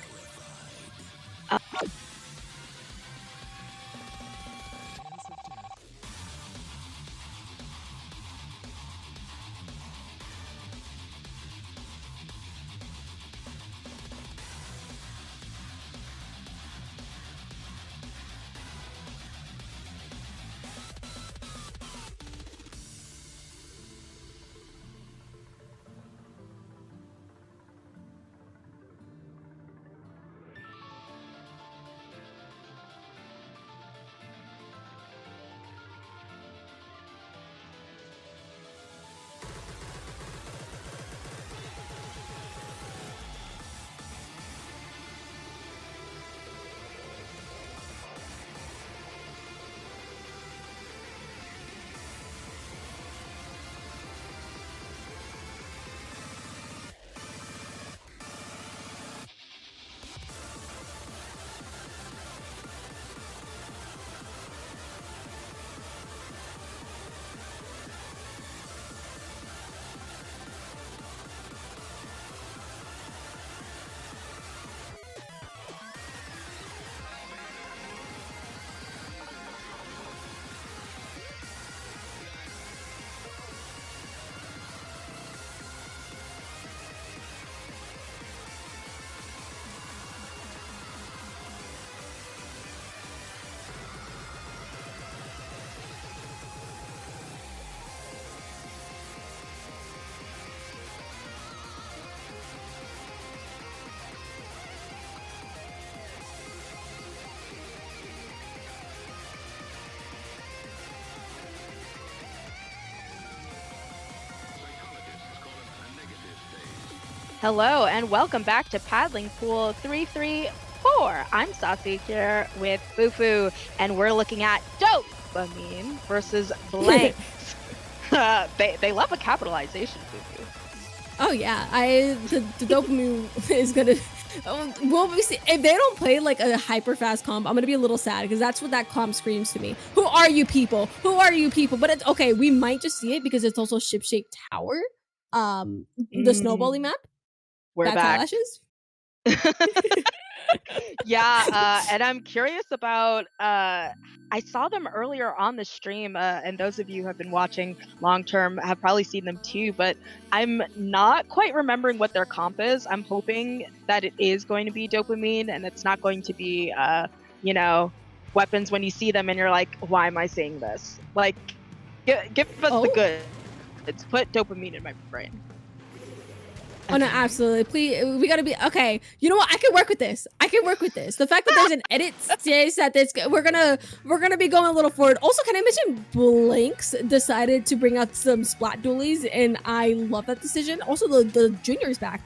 Hello and welcome back to Paddling Pool 334. I'm Saucy here with Fufu, and we're looking at Dopamine versus Blanks. They love a capitalization, Fufu. Oh yeah, the dopamine is gonna. Well, we see if they don't play like a hyper fast comp, I'm gonna be a little sad because that's what that comp screams to me. Who are you people? Who are you people? But it's okay. We might just see it because it's also ship-shaped tower. The snowballing map. We're That's back. eyelashes. Yeah, and I'm curious about. I saw them earlier on the stream, and those of you who have been watching long term have probably seen them too. But I'm not quite remembering what their comp is. I'm hoping that it is going to be dopamine, and it's not going to be, weapons when you see them and you're like, why am I saying this? Like, give us the good. It's put dopamine in my brain. Oh no, absolutely. Please, we gotta be okay. You know what? I can work with this. The fact that there's an edit says that we're gonna be going a little forward. Also, can I mention Blanks decided to bring out some splat dualies, and I love that decision. Also, the junior's back.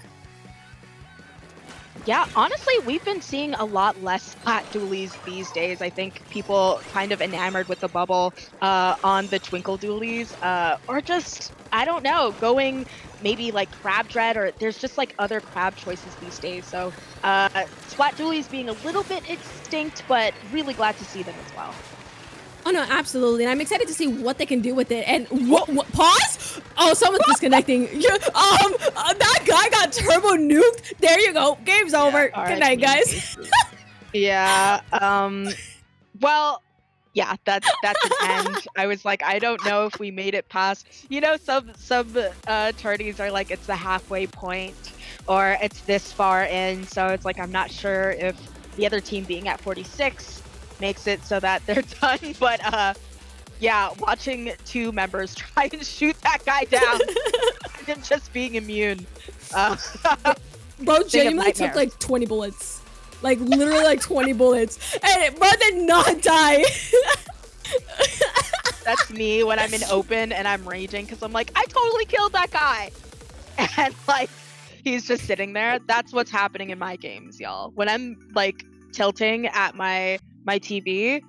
Yeah, honestly, we've been seeing a lot less splat dualies these days. I think people kind of enamored with the bubble on the twinkle dualies, or just, I don't know, going maybe like crab dread, or there's just like other crab choices these days. So splat dualies being a little bit extinct, but really glad to see them as well. Oh no, absolutely. And I'm excited to see what they can do with it. And what pause? Oh, someone's disconnecting. That guy got turbo nuked. There you go. Game's over. Good night, guys. Yeah. Well, yeah, that's an end. I was like, I don't know if we made it past. Some tourneys are like it's the halfway point, or it's this far in. So it's like I'm not sure if the other team being at 46 makes it so that they're done. But yeah, watching two members try and shoot that guy down and just being immune. Bro genuinely took like 20 bullets. Like literally like 20 bullets. And bro did not die. That's me when I'm in open and I'm raging because I'm like, I totally killed that guy. And like he's just sitting there. That's what's happening in my games, y'all. When I'm like tilting at my TV,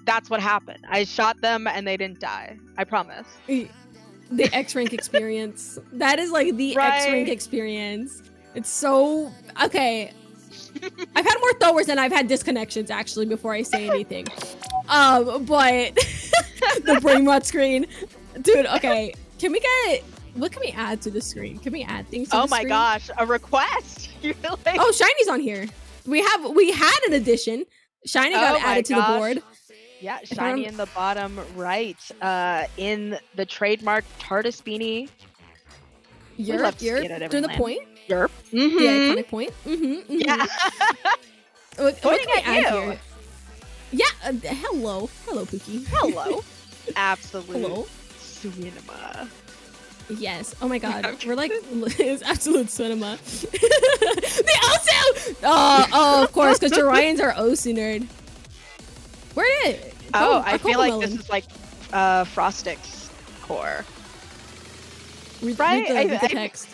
that's what happened. I shot them and they didn't die. I promise. The X-Rank experience. That is like the X-Rank experience. It's so okay. I've had more throwers than I've had disconnections actually before I say anything. But the brain rot screen. Dude, okay. What can we add to the screen? Can we add things to the screen? Oh my gosh, a request. Oh, Shiny's on here. We had an addition. Shiny got added to the board. Yeah, Shiny in the bottom right. In the trademark TARDIS beanie. You're doing the point. Yerp. The iconic point. Yeah. what Pointing can we at add you. here? Yeah. Hello, Pookie. Hello. Absolute Hello. cinema. Yes. Oh my God. We're like it's absolute cinema. The Osu. Oh, of course, because Jorians are Osu nerd. Where did it? I feel like this is like Frostix core. Read the text.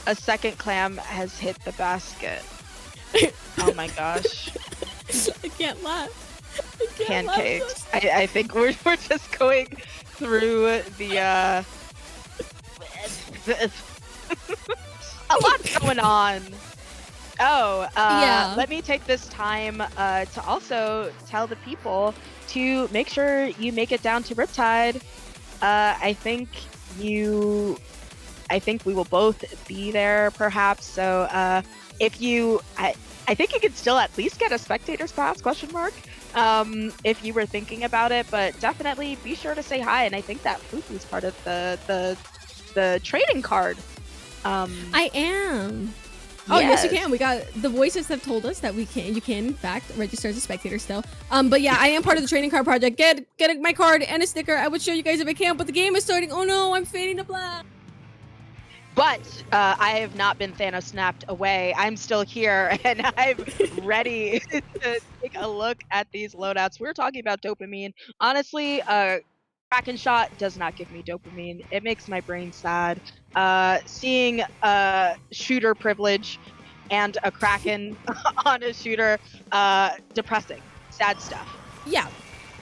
A second clam has hit the basket. Oh my gosh. I can't laugh. Pancakes. I think we're just going through the a lot's going on. Yeah. Let me take this time to also tell the people to make sure you make it down to Riptide. I think we will both be there perhaps. So if you I think you could still at least get a spectator's pass, ? If you were thinking about it, but definitely be sure to say hi. And I think that Fufu's part of the trading card. I am. Oh yes, you can. We got the voices have told us that you can in fact register as a spectator still. But yeah, I am part of the trading card project. Get my card and a sticker. I would show you guys if I can, but the game is starting. Oh no, I'm fading to black. But I have not been Thanos snapped away. I'm still here and I'm ready to take a look at these loadouts. We're talking about dopamine. Honestly, Kraken shot does not give me dopamine. It makes my brain sad. Seeing shooter privilege and a Kraken on a shooter, depressing. Sad stuff. Yeah.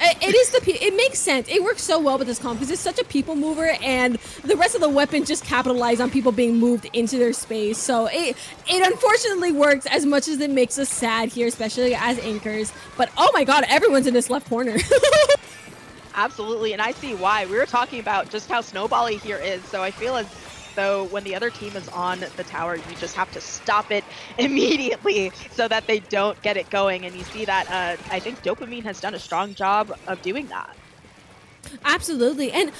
It is it makes sense. It works so well with this comp because it's such a people mover, and the rest of the weapons just capitalize on people being moved into their space. So it unfortunately works as much as it makes us sad here, especially as anchors. But oh my god, everyone's in this left corner. Absolutely, and I see why. We were talking about just how snowbally here is, so I feel as though when the other team is on the tower, you just have to stop it immediately so that they don't get it going. And you see that I think Dopamine has done a strong job of doing that. Absolutely. And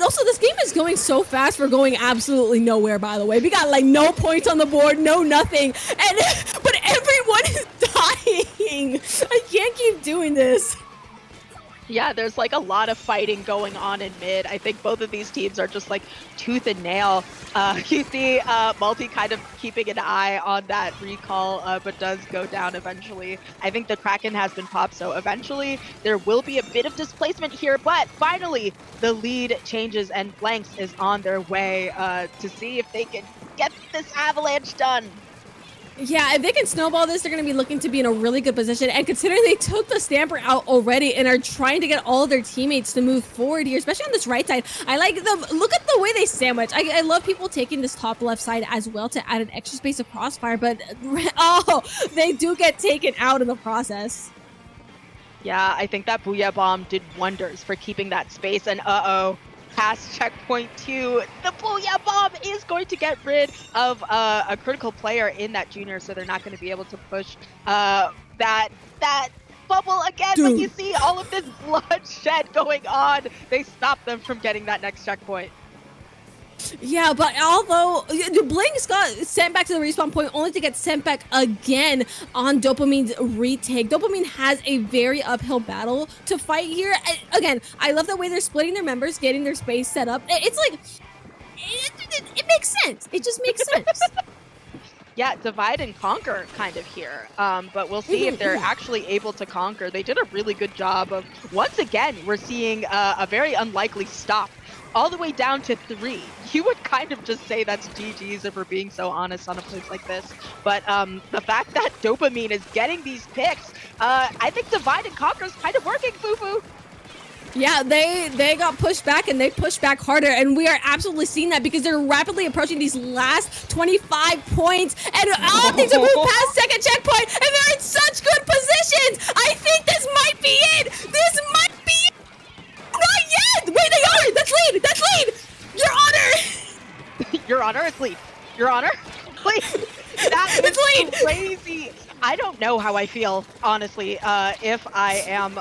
also, this game is going so fast. We're going absolutely nowhere, by the way. We got like no points on the board, no nothing. And but everyone is dying. I can't keep doing this. Yeah, there's like a lot of fighting going on in mid. I think both of these teams are just like tooth and nail. You see Multi kind of keeping an eye on that recall, but does go down eventually. I think the Kraken has been popped, so eventually there will be a bit of displacement here, but finally the lead changes and Blanks is on their way to see if they can get this avalanche done. Yeah, if they can snowball this, they're going to be looking to be in a really good position. And considering they took the Stamper out already and are trying to get all of their teammates to move forward here, especially on this right side, I like them. Look at the way they sandwich. I love people taking this top left side as well to add an extra space of crossfire, but oh, they do get taken out in the process. Yeah, I think that Booyah Bomb did wonders for keeping that space, and past checkpoint 2, the Booyah Bomb is going to get rid of a critical player in that junior, so they're not going to be able to push that bubble again. Dude. But you see all of this bloodshed going on. They stop them from getting that next checkpoint. Yeah, but although Blinks got sent back to the respawn point only to get sent back again on Dopamine's retake. Dopamine has a very uphill battle to fight here. Again, I love the way they're splitting their members, getting their space set up. It's like, it makes sense. It just makes sense. Yeah, divide and conquer kind of here. But we'll see if they're actually able to conquer. They did a really good job of, once again, we're seeing a very unlikely stop all the way down to 3. You would kind of just say that's GG's if we're being so honest on a place like this. But the fact that Dopamine is getting these picks, I think divide and conquer is kind of working, Fufu. Yeah, they got pushed back, and they pushed back harder, and we are absolutely seeing that because they're rapidly approaching these last 25 points, and all things are moving past second checkpoint, and they're in such good positions. I think this might be it. This might be it. Not yet. Wait, they are. That's lead. That's lead. Your Honor. Your Honor, it's lead. Your Honor, lead. That is It's lead. crazy. I don't know how I feel, honestly, if I am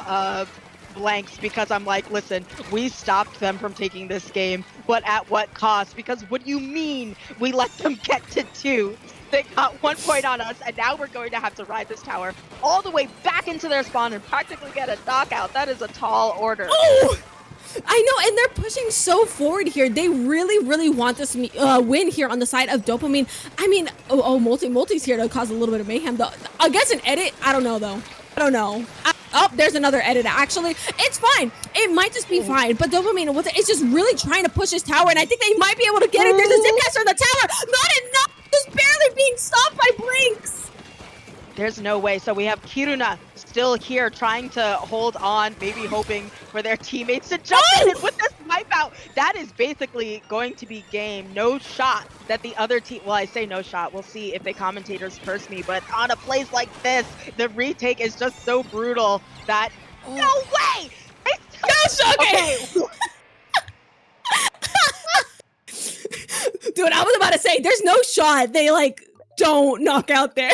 Blanks, because I'm like, listen, we stopped them from taking this game, but at what cost? Because what do you mean we let them get to 2? They got 1 point on us, and now we're going to have to ride this tower all the way back into their spawn and practically get a knockout. That is a tall order. Oh! I know, and they're pushing so forward here. They really, really want this win here on the side of Dopamine. I mean, Multi's here to cause a little bit of mayhem, though. Against an edit, I don't know, though. I don't know. Oh, there's another edit. Actually, it's fine. It might just be fine. But Dopamine, it's just really trying to push his tower, and I think they might be able to get it. There's a Zipcaster on the tower. Not enough. Just barely being stopped by Blinks. There's no way. So we have Kiruna still here trying to hold on, maybe hoping for their teammates to jump in. And with this wipeout, that is basically going to be game. No shot that the other team, well, I say no shot. We'll see if the commentators curse me, but on a place like this, the retake is just so brutal that no way! No shot. Okay. Dude, I was about to say, there's no shot. They like don't knock out there.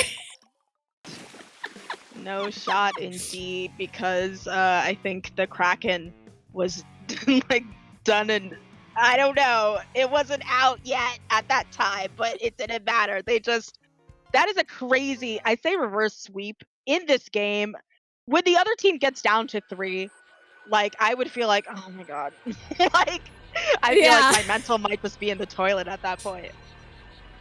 No shot indeed, because I think the Kraken was like done, and I don't know, it wasn't out yet at that time, but it didn't matter. They just, that is a crazy, I say reverse sweep in this game. When the other team gets down to 3, like I would feel like, oh my god, like I feel like my mental might just be in the toilet at that point.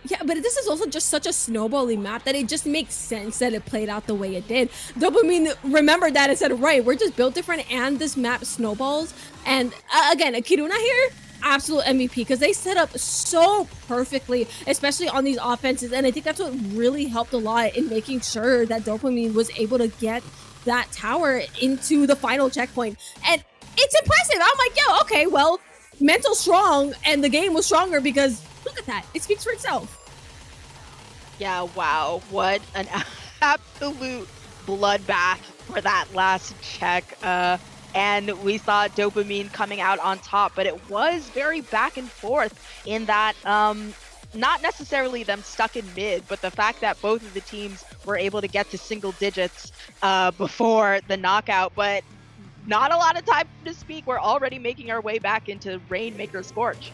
Yeah, but this is also just such a snowbally map that it just makes sense that it played out the way it did. Dopamine remembered that and said, right, we're just built different and this map snowballs. And again, Kiruna here, absolute MVP because they set up so perfectly, especially on these offenses. And I think that's what really helped a lot in making sure that Dopamine was able to get that tower into the final checkpoint. And it's impressive. I'm like, yo, okay, well, mental strong and the game was stronger because look at that. It speaks for itself. Yeah, wow. What an absolute bloodbath for that last check. And we saw Dopamine coming out on top, but it was very back and forth in that not necessarily them stuck in mid, but the fact that both of the teams were able to get to single digits before the knockout, but not a lot of time to speak. We're already making our way back into Rainmaker Scorch.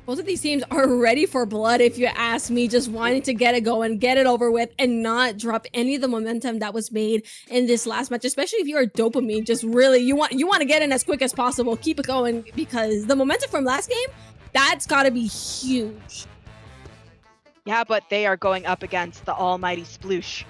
Both of these teams are ready for blood, if you ask me, just wanting to get it going, get it over with, and not drop any of the momentum that was made in this last match, especially if you're a Dopamine. Just really, you want to get in as quick as possible, keep it going, because the momentum from last game, that's got to be huge. Yeah, but they are going up against the almighty Sploosh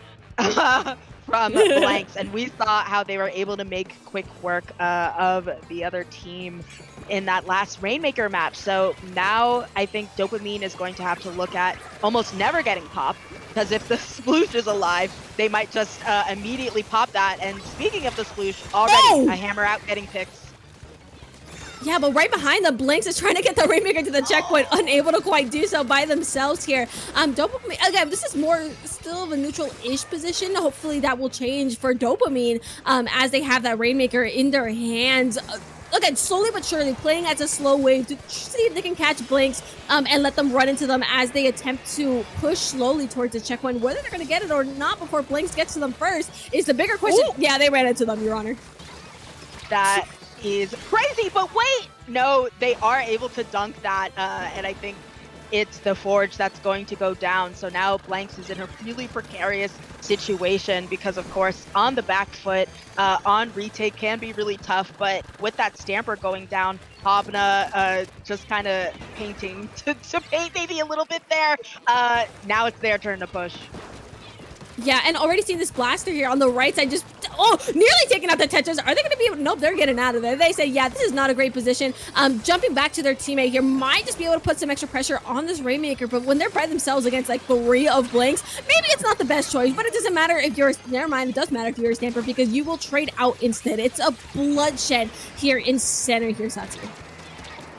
from Blanks, and we saw how they were able to make quick work of the other team in that last Rainmaker match. So now I think Dopamine is going to have to look at almost never getting popped, because if the Sploosh is alive, they might just immediately pop that. And speaking of the Sploosh, already a hammer out getting picks. Yeah, but right behind them, Blanks is trying to get the Rainmaker to the checkpoint, unable to quite do so by themselves here. Dopamine, again, this is more still of a neutral-ish position. Hopefully that will change for Dopamine as they have that Rainmaker in their hands. Again, slowly but surely, playing as a slow wave to see if they can catch Blanks and let them run into them as they attempt to push slowly towards the checkpoint. Whether they're going to get it or not before Blanks gets to them first is the bigger question. Ooh. Yeah, they ran into them, Your Honor. That is crazy, but wait! No, they are able to dunk that, and I think it's the Forge that's going to go down. So now Blanks is in a really precarious situation because, of course, on the back foot, on retake can be really tough, but with that Stamper going down, Habna just kind of painting to paint maybe a little bit there. Now it's their turn to push. Yeah, and already seeing this blaster here on the right side, just, nearly taking out the Tetras. Are they going to be able, nope, they're getting out of there. They say, yeah, this is not a great position. Jumping back to their teammate here might just be able to put some extra pressure on this Rainmaker, but when they're by themselves against like 3 of Blanks, maybe it's not the best choice, but it doesn't matter if you're, never mind, it does matter if you're a Stamper because you will trade out instead. It's a bloodshed here in center here, Satsu.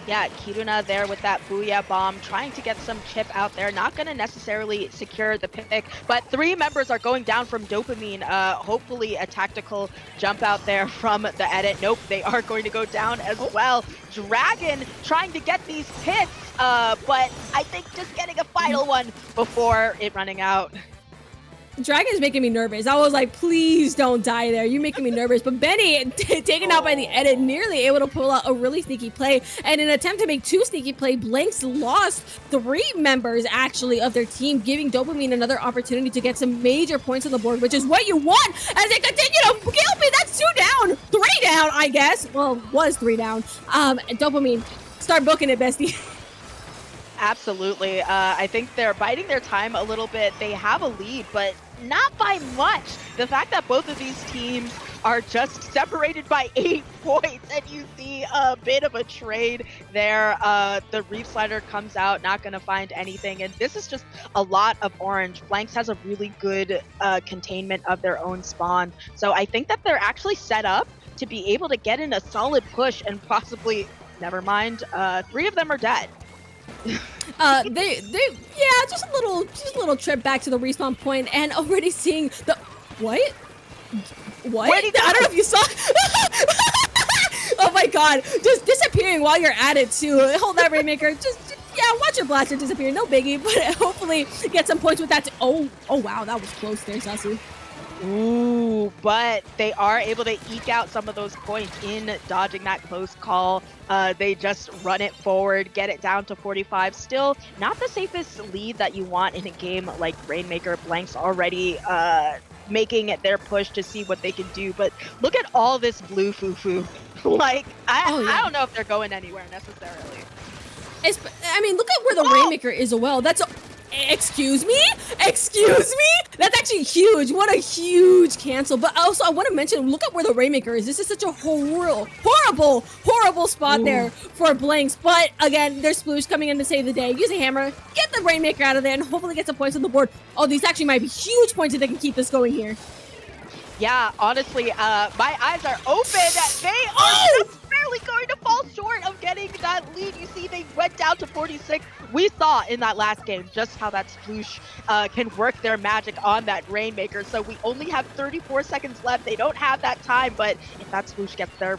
Yeah, Kiruna there with that Booyah Bomb, trying to get some chip out there. Not going to necessarily secure the pick, but 3 members are going down from Dopamine. Hopefully a tactical jump out there from the edit. Nope, they are going to go down as well. Dragon trying to get these hits, but I think just getting a final one before it running out. Dragon is making me nervous. I was like, please don't die there. You're making me nervous. But Benny, taken out by the edit, nearly able to pull out a really sneaky play. And in an attempt to make 2 sneaky play, Blanks lost 3 members, actually, of their team, giving Dopamine another opportunity to get some major points on the board, which is what you want as they continue to kill me. That's 2 down. 3 down, I guess. Well, was 3 down. Dopamine, start booking it, bestie. Absolutely. I think they're biding their time a little bit. They have a lead, but not by much. The fact that both of these teams are just separated by 8 points, and you see a bit of a trade there. The Reef Slider comes out, not going to find anything, and this is just a lot of orange. Blanks has a really good containment of their own spawn, so I think that they're actually set up to be able to get in a solid push and possibly, never mind, 3 of them are dead. Yeah, just a little trip back to the respawn point and already seeing the, what? I don't know if you saw. Oh my god, just disappearing while you're at it too. Hold that Rainmaker, just yeah, watch your blaster disappear, no biggie, but hopefully get some points with that. Oh wow, that was close there, Sasu. Ooh, but they are able to eke out some of those points in dodging that close call. They just run it forward, get it down to 45. Still not the safest lead that you want in a game like Rainmaker. Blanks already making it their push to see what they can do. But look at all this blue foo-foo. Like, I don't know if they're going anywhere necessarily. I mean, look at where the Rainmaker is as well. That's Excuse me? Excuse me? That's actually huge. What a huge cancel. But also, I want to mention, look at where the Rainmaker is. This is such a horrible spot there for Blanks. But again, there's Sploosh coming in to save the day. Use a hammer, get the Rainmaker out of there, and hopefully get some points on the board. Oh, these actually might be huge points if they can keep this going here. Yeah, honestly, my eyes are open. They are just barely going to fall short of getting that lead. You see, they went down to 46. We saw in that last game just how that Sploosh can work their magic on that Rainmaker. So we only have 34 seconds left. They don't have that time, but if that Sploosh gets their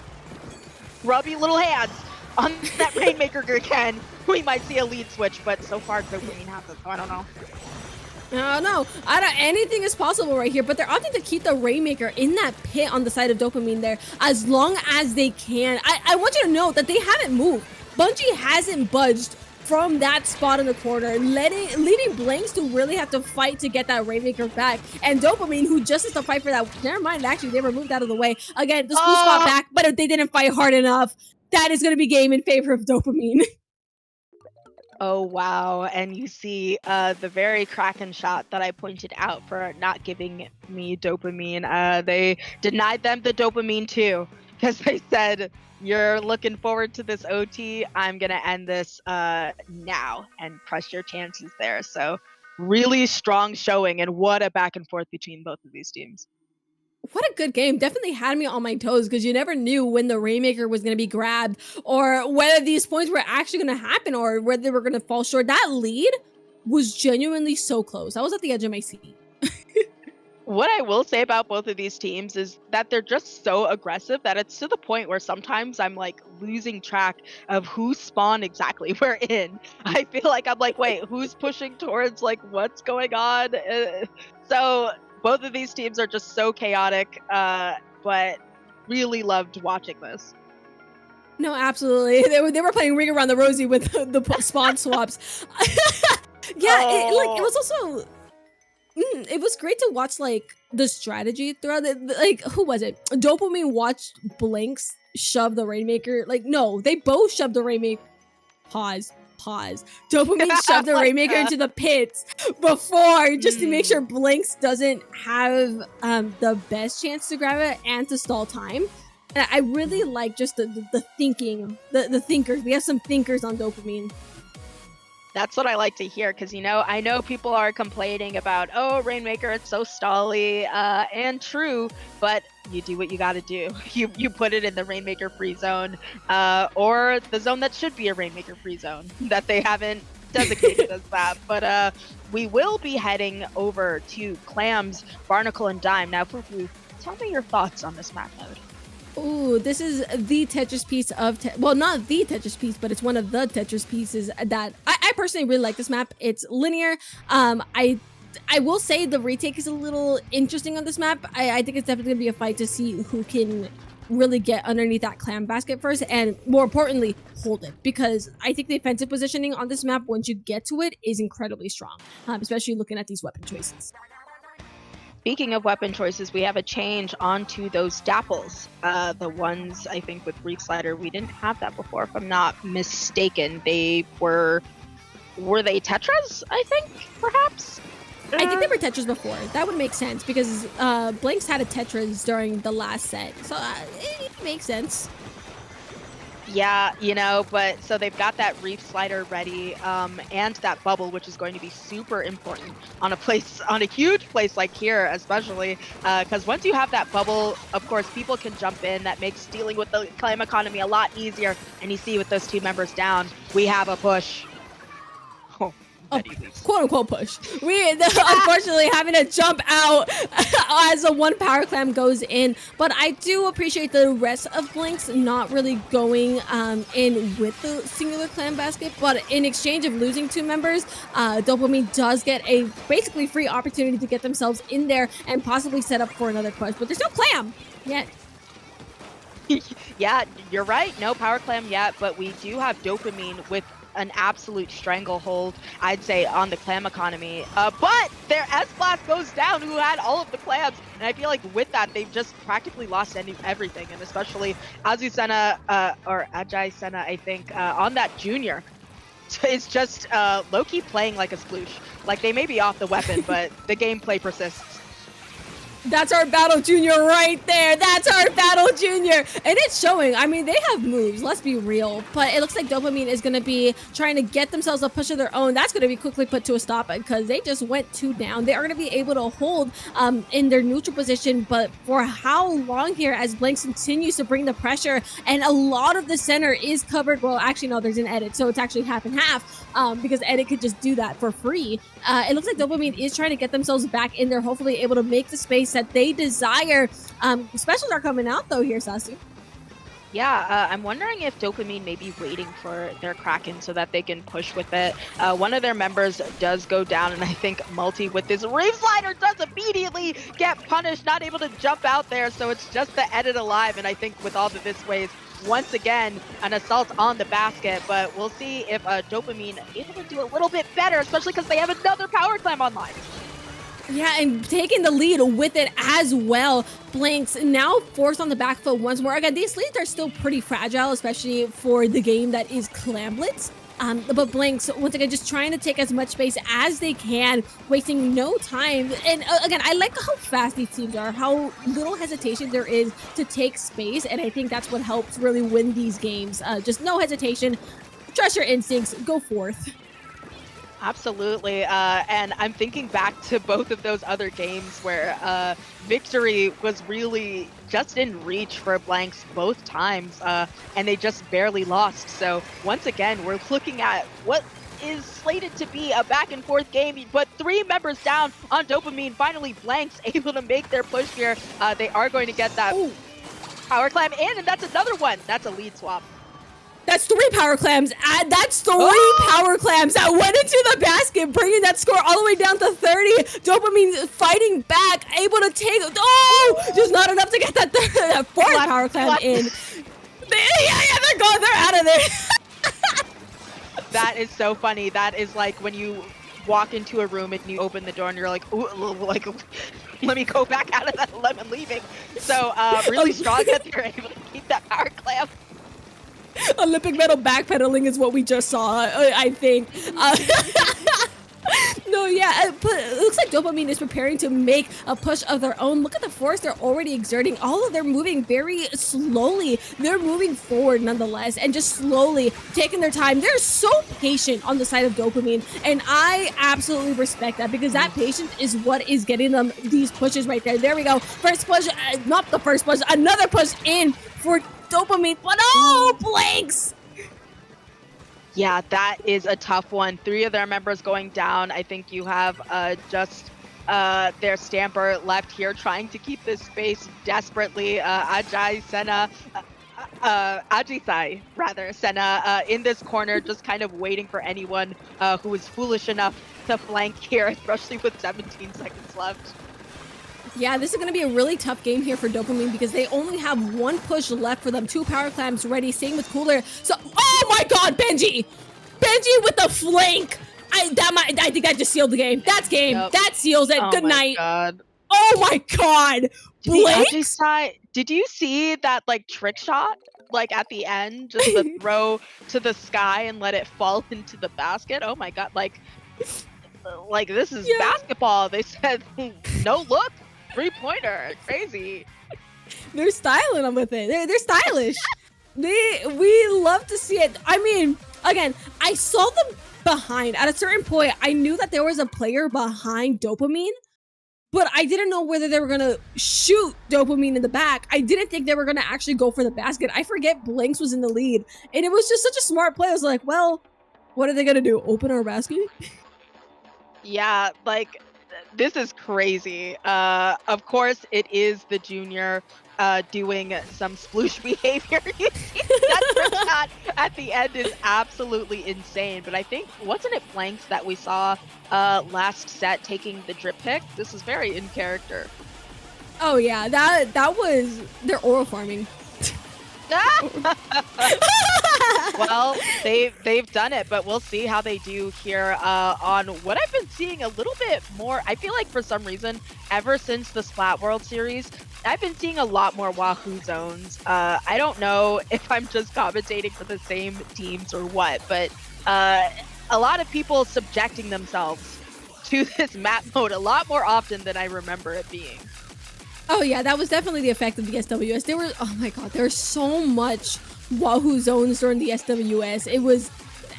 grubby little hands on that Rainmaker again, we might see a lead switch. But so far, Dopamine has it, so I don't know. No, anything is possible right here, but they're opting to keep the Rainmaker in that pit on the side of Dopamine there as long as they can. I want you to know that they haven't moved. Bungie hasn't budged from that spot in the corner, leading Blanks to really have to fight to get that Rainmaker back. And Dopamine, who just has to fight for that, never mind, actually, they were moved out of the way. Again, the school spot back, but if they didn't fight hard enough, that is going to be game in favor of Dopamine. Oh, wow. And you see the very Kraken shot that I pointed out for not giving me Dopamine. They denied them the Dopamine too, because they said, you're looking forward to this OT. I'm going to end this now and crush your chances there. So really strong showing, and what a back and forth between both of these teams. What a good game. Definitely had me on my toes because you never knew when the Rainmaker was going to be grabbed or whether these points were actually going to happen or whether they were going to fall short. That lead was genuinely so close. I was at the edge of my seat. What I will say about both of these teams is that they're just so aggressive that it's to the point where sometimes I'm like losing track of whose spawn exactly we're in. I feel like I'm like, wait, who's pushing towards like what's going on? So both of these teams are just so chaotic, but really loved watching this. No, absolutely. They were playing Ring Around the Rosie with the spawn swaps. Yeah, it was also... it was great to watch like the strategy throughout it. Like, who was it? Dopamine watched Blanks shove the Rainmaker. Like, no, they both shoved the Rainmaker. Pause. Dopamine shoved the Rainmaker into the pits before, just to make sure Blanks doesn't have the best chance to grab it and to stall time. And I really like just the thinking, the thinkers. We have some thinkers on Dopamine. That's what I like to hear, because, you know, I know people are complaining about, oh, Rainmaker, it's so stally, and true, but you do what you gotta do. You put it in the Rainmaker free zone, or the zone that should be a Rainmaker free zone, that they haven't designated as that. But we will be heading over to Clams, Barnacle, and Dime. Now, Fufu, tell me your thoughts on this map mode. Ooh, this is the Tetris piece of... well, not the Tetris piece, but it's one of the Tetris pieces that... I personally really like this map. It's linear. I will say the retake is a little interesting on this map. I think it's definitely going to be a fight to see who can really get underneath that clam basket first, and more importantly, hold it. Because I think the defensive positioning on this map, once you get to it, is incredibly strong. Especially looking at these weapon choices. Speaking of weapon choices, we have a change onto those Dapples. The ones, I think, with Reef Slider, we didn't have that before, if I'm not mistaken. They were they Tetras, I think, perhaps? I think they were Tetras before. That would make sense, because Blanks had a Tetras during the last set. So it makes sense. Yeah, you know, but so they've got that Reef Slider ready, and that bubble, which is going to be super important on a huge place like here, especially because once you have that bubble, of course, people can jump in. That makes dealing with the claim economy a lot easier. And you see with those two members down, we have a push. Oh, quote unquote push. We unfortunately having to jump out as a one power clam goes in, but I do appreciate the rest of Blanks not really going in with the singular clam basket, but in exchange of losing two members, Dopamine does get a basically free opportunity to get themselves in there and possibly set up for another push, but there's no clam yet. Yeah, you're right. No power clam yet, but we do have Dopamine with an absolute stranglehold, I'd say, on the clam economy. But their S-Blast goes down, who had all of the clams. And I feel like with that, they've just practically lost everything. And especially Azu Senna, or Ajay Senna, I think, on that junior. is just low-key playing like a sploosh. Like, they may be off the weapon, but the gameplay persists. That's our Battle Junior right there. That's our Battle Junior. And it's showing. I mean, they have moves. Let's be real. But it looks like Dopamine is going to be trying to get themselves a push of their own. That's going to be quickly put to a stop because they just went 2 down. They are going to be able to hold in their neutral position. But for how long here as Blanks continues to bring the pressure and a lot of the center is covered. Well, actually, no, there's an edit. So it's actually half and half because edit could just do that for free. It looks like Dopamine is trying to get themselves back in there, hopefully able to make the space that they desire. Specials are coming out though here, Sasu. Yeah, I'm wondering if Dopamine may be waiting for their Kraken so that they can push with it. One of their members does go down, and I think Multi with this Reef Slider does immediately get punished, not able to jump out there, so it's just the edit alive, and I think with all of this ways, once again, an assault on the basket, but we'll see if Dopamine able to do a little bit better, especially because they have another Power Clam online. Yeah, and taking the lead with it as well. Blanks now forced on the back foot once more. Again, these leads are still pretty fragile, especially for the game that is Clamblitz. But Blanks, once again, just trying to take as much space as they can, wasting no time. And again, I like how fast these teams are, how little hesitation there is to take space. And I think that's what helps really win these games. Just no hesitation, trust your instincts, go forth. Absolutely, and I'm thinking back to both of those other games where victory was really just in reach for Blanks both times, and they just barely lost. So once again, we're looking at what is slated to be a back and forth game, but 3 members down on Dopamine. Finally, Blanks able to make their push here. They are going to get that Power Clam in, and that's another one. That's a lead swap. That's 3 Power Clams. That's 3 Power Clams that went into the basket, bringing that score all the way down to 30. Dopamine fighting back, able to take. Oh, just not enough to get that 4th Power Clam in. They're gone. They're out of there. That is so funny. That is like when you walk into a room and you open the door and you're like, ooh, like, let me go back out of that. I'm leaving. So really strong that they're able to keep that Power Clam. Olympic medal backpedaling is what we just saw, I think. No, yeah, but it looks like Dopamine is preparing to make a push of their own. Look at the force they're already exerting. All of them moving very slowly. They're moving forward nonetheless and just slowly taking their time. They're so patient on the side of Dopamine, and I absolutely respect that because that patience is what is getting them these pushes right there. There we go. First push, not the first push, another push in for Dopamine, but Blanks! Yeah, that is a tough one. 3 of their members going down. I think you have just their Stamper left here trying to keep this space desperately. Senna in this corner, just kind of waiting for anyone who is foolish enough to flank here, especially with 17 seconds left. Yeah, this is going to be a really tough game here for Dopamine because they only have 1 push left for them. 2 Power Clams ready, same with Cooler. So, oh my god, Benji! Benji with the flank! I think that just sealed the game. That's game. Yep. That seals it. Oh Good my night. God. Oh my god! Blanks? Did you see that like trick shot? Like at the end, just the throw to the sky and let it fall into the basket? Oh my god, like this is basketball. They said no look. 3-pointer, crazy. They're styling them with it. They're stylish. We love to see it. I mean, again, I saw them behind. At a certain point, I knew that there was a player behind Dopamine, but I didn't know whether they were gonna shoot Dopamine in the back. I didn't think they were gonna actually go for the basket. I forget Blanks was in the lead, and it was just such a smart play. I was like, well, what are they gonna do? Open our basket? Yeah, like this is crazy. Of course, it is the junior doing some sploosh behavior. You see that trick shot at the end is absolutely insane. But I think, wasn't it Blanks that we saw last set taking the drip pick? This is very in character. Oh yeah, that was their oral farming. Well, they've done it, but we'll see how they do here on what I've been seeing a little bit more. I feel like for some reason, ever since the Splat World series, I've been seeing a lot more Wahoo zones. I don't know if I'm just commentating for the same teams or what, but a lot of people subjecting themselves to this map mode a lot more often than I remember it being. Oh yeah, that was definitely the effect of the SWS. There were, oh my god, there was so much Wahoo zones during the SWS. It was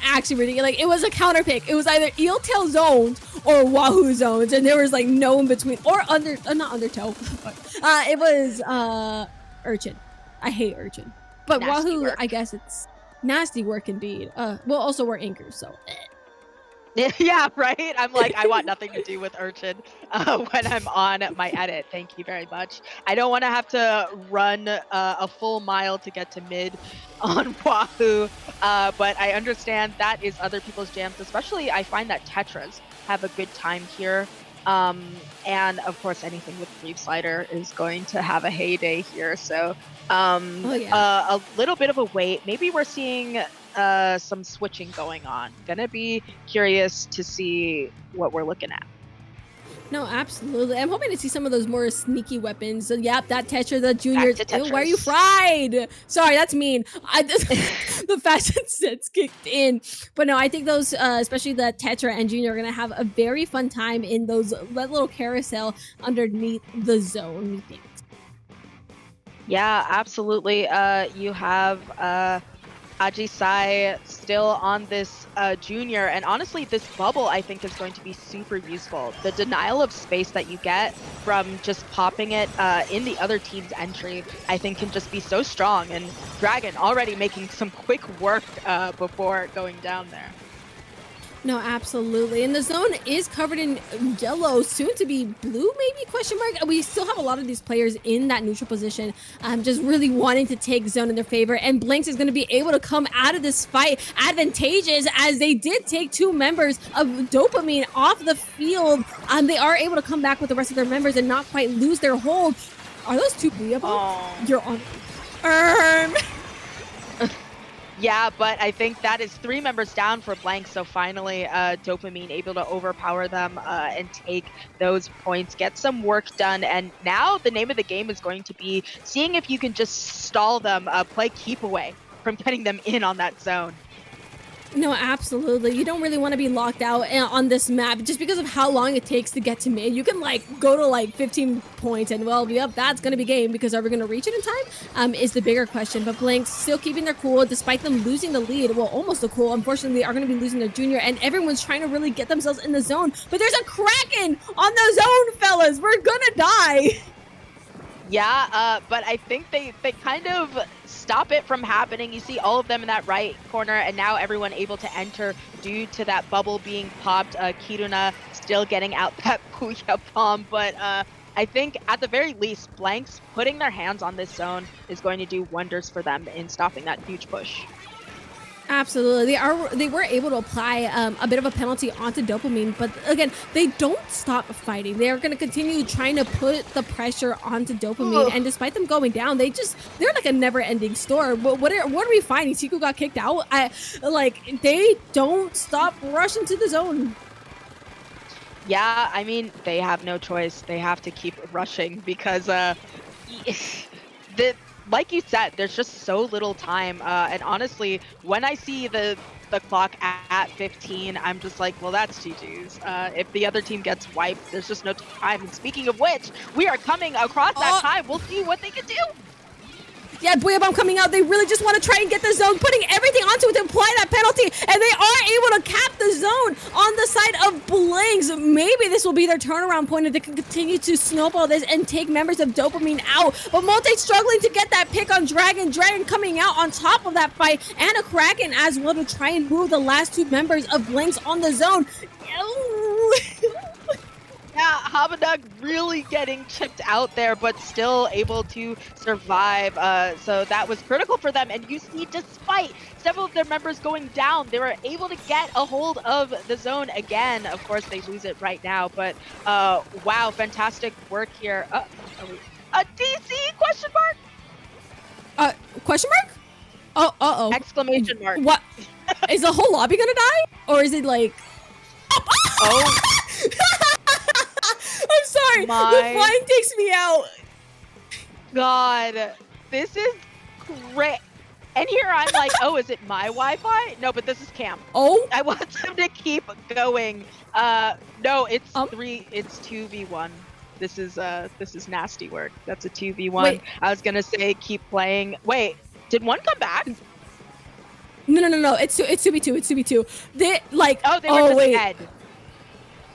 actually ridiculous. Like, it was a counter pick. It was either eel tail zones or Wahoo zones, and there was like no in between. Or not undertow. It was urchin. I hate urchin. But Nasty Wahoo, work. I guess it's nasty work indeed. Well, also we're anchors, so. Yeah, right? I'm like, I want nothing to do with urchin when I'm on my edit. Thank you very much. I don't want to have to run a full mile to get to mid on Wahoo, but I understand that is other people's jams. Especially, I find that Tetras have a good time here. And of course, anything with Reef Slider is going to have a heyday here. So, a little bit of a wait. Maybe we're seeing some switching going on. Gonna be curious to see what we're looking at. No, absolutely. I'm hoping to see some of those more sneaky weapons. Yep, that Tetra, the junior. Back to Ew, why are you Tetras. fried? Sorry, that's mean. The fashion sets kicked in. But no, I think those, especially the Tetra and Junior, are going to have a very fun time in that little carousel underneath the zone, methinks. Yeah, absolutely. You have Ajisai still on this junior, and honestly, this bubble I think is going to be super useful. The denial of space that you get from just popping it in the other team's entry, I think, can just be so strong. And Dragon already making some quick work before going down there. No, absolutely. And the zone is covered in yellow, soon to be blue, maybe, question mark. We still have a lot of these players in that neutral position, just really wanting to take zone in their favor. And Blanks is going to be able to come out of this fight advantageous, as they did take 2 members of Dopamine off the field. They are able to come back with the rest of their members and not quite lose their hold. Are those 2 Booyah bombs? Oh. You're on. Yeah, but I think that is 3 members down for Blank, so finally Dopamine able to overpower them and take those points, get some work done, and now the name of the game is going to be seeing if you can just stall them, play keep away from getting them in on that zone. No, absolutely. You don't really want to be locked out on this map just because of how long it takes to get to mid. You can like go to like 15 points and well, yep, that's going to be game, because are we going to reach it in time is the bigger question. But Blanks still keeping their cool despite them losing the lead. Well, almost the cool. Unfortunately, they are going to be losing their junior, and everyone's trying to really get themselves in the zone. But there's a Kraken on the zone, fellas. We're going to die. Yeah, but I think they kind of stop it from happening. You see all of them in that right corner, and now everyone able to enter due to that bubble being popped. Kiruna still getting out that Booyah bomb, but I think at the very least, Blanks putting their hands on this zone is going to do wonders for them in stopping that huge push. Absolutely. They were able to apply a bit of a penalty onto Dopamine, but again, they don't stop fighting. They are going to continue trying to put the pressure onto Dopamine. Ugh. And despite them going down, they're like a never-ending store. But what are we finding? Siku got kicked out. They don't stop rushing to the zone. Yeah, I mean, they have no choice. They have to keep rushing because like you said, there's just so little time. And honestly, when I see the clock at 15, I'm just like, well, that's GG's. If the other team gets wiped, there's just no time. And speaking of which, we are coming across that time. We'll see what they can do. Yeah, Booyah Bomb coming out. They really just want to try and get the zone, putting everything onto it to apply that penalty, and they are able to cap the zone on the side of Blanks. Maybe this will be their turnaround point, and they can continue to snowball this and take members of Dopamine out. But Multi struggling to get that pick on Dragon. Dragon coming out on top of that fight, and a Kraken as well to try and move the last 2 members of Blanks on the zone. Yeah, Habadag really getting chipped out there, but still able to survive. So that was critical for them. And you see, despite several of their members going down, they were able to get a hold of the zone again. Of course, they lose it right now. But wow, fantastic work here. A DC question mark? Question mark? Oh. Exclamation mark. What? Is the whole lobby gonna die? Or is it like... Oh. I'm sorry. The flying takes me out. God, this is great. And here I'm like, oh, is it my Wi-Fi? No, but this is Cam. Oh, I want them to keep going. No, it's Um. 2v1. This is nasty work. That's a 2v1. Wait. I was gonna say keep playing. Wait, did one come back? no. It's 2v2. It's 2v2. They like. Oh, they were just wait. dead.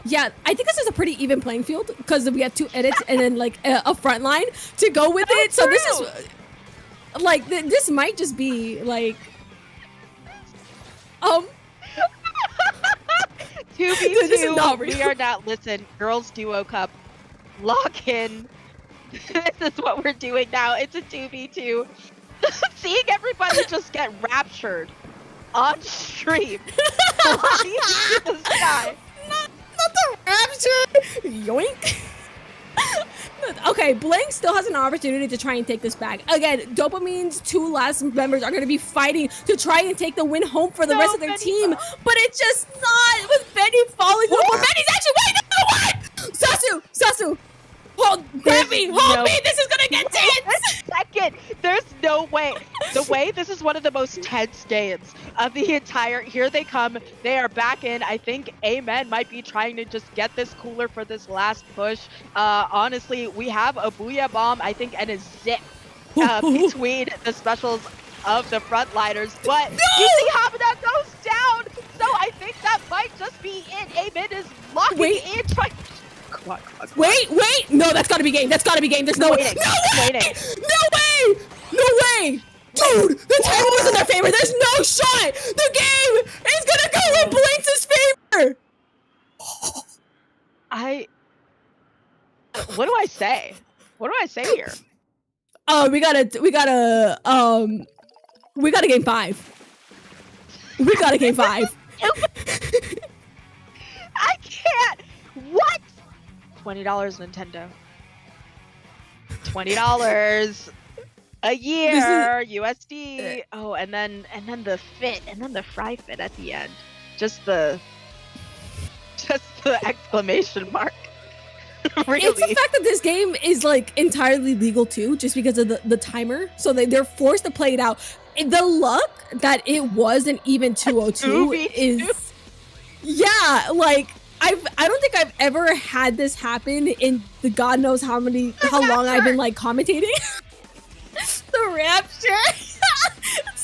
Yeah, I think this is a pretty even playing field because we have 2 edits and then like a front line to go with it. So this is like this might just be like 2v2. This is not real. We are not. Listen, girls duo cup. Lock in. This is what we're doing now. It's a 2v2. Seeing everybody just get raptured on stream. Flying into the sky. not the rapture. Yoink. Okay, Blank still has an opportunity to try and take this back. Again, Dopamine's 2 last members are going to be fighting to try and take the win home for the rest of their Benny team, but it's just not with Benny falling. Benny's actually wait, no, what? Sasu, hold me, this is gonna get tense. Second, there's no way. The way this is one of the most tense games of the entire. Here they come. They are back in. I think Amen might be trying to just get this cooler for this last push. Honestly, we have a Booyah Bomb, I think, and a Zip between the specials of the frontliners. But you see how that goes down. So I think that might just be it. Amen is locking in. Come on. Wait. No, that's gotta be game. There's no way. No way. Dude, the time was in their favor. There's no shot. The game is gonna go in Blinks' favor. What do I say? What do I say here? We gotta game 5. We gotta game 5. I can't. What? $20 Nintendo. $20 a year USD. Oh, and then the fit, and then the fry fit at the end. Just the exclamation mark. Really? It's the fact that this game is like entirely legal too, just because of the timer. So they're forced to play it out. The luck that it was an even 202 is, yeah, like I don't think I've ever had this happen in the God knows how long I've been like commentating. The rapture. It's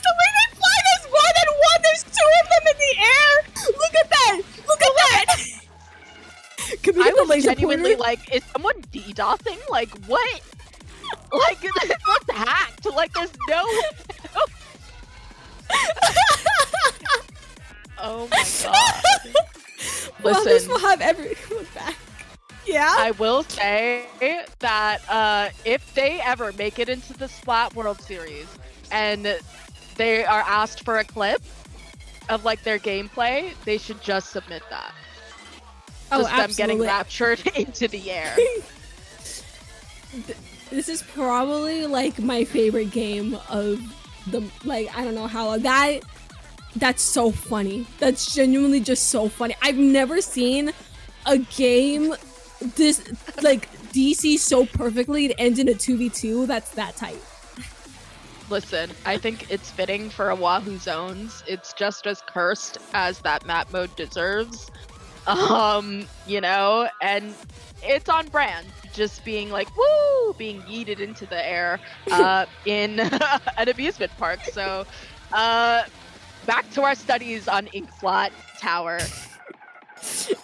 the way they fly. There's more than one. There's 2 of them in the air. Look at that. Can we get the was laser genuinely pointer? like, is someone DDoSing? Like, what? Like, this was hacked. Like, there's no. Oh my god. Well, this Listen, will have everyone back. Yeah? I will say that if they ever make it into the Splat World Series and they are asked for a clip of like their gameplay, they should just submit that. Oh, Just them absolutely. getting raptured into the air. This is probably like my favorite game of the, like, I don't know how that's so funny. That's genuinely just so funny. I've never seen a game this like DC so perfectly. It ends in a 2v2 that's that tight. Listen, I think it's fitting for a Wahoo Zones. It's just as cursed as that map mode deserves. You know, and it's on brand. Just being like, woo, being yeeted into the air in an amusement park. So, back to our studies on Inkblot Tower.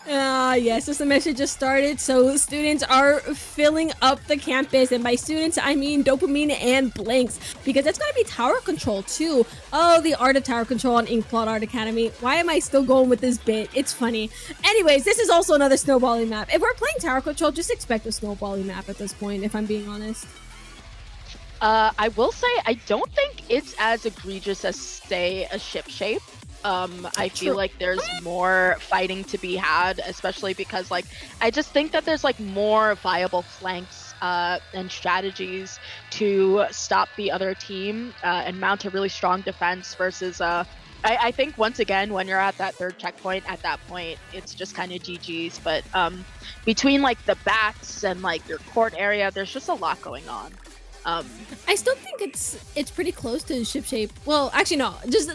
Yes, the semester just started, so students are filling up the campus, and by students I mean Dopamine and Blinks, because it's gonna be tower control too. Oh, the art of tower control on Inkblot Art Academy. Why am I still going with this bit? It's funny. Anyways, this is also another snowballing map. If we're playing tower control, just expect a snowballing map at this point, if I'm being honest. I will say I don't think it's as egregious as, say, a ship shape. I feel like there's more fighting to be had, especially because like I just think that there's like more viable flanks and strategies to stop the other team and mount a really strong defense versus I think once again when you're at that 3rd checkpoint, at that point it's just kind of GG's. But between like the backs and like your court area, there's just a lot going on. I still think it's pretty close to ship shape. Well, actually no, just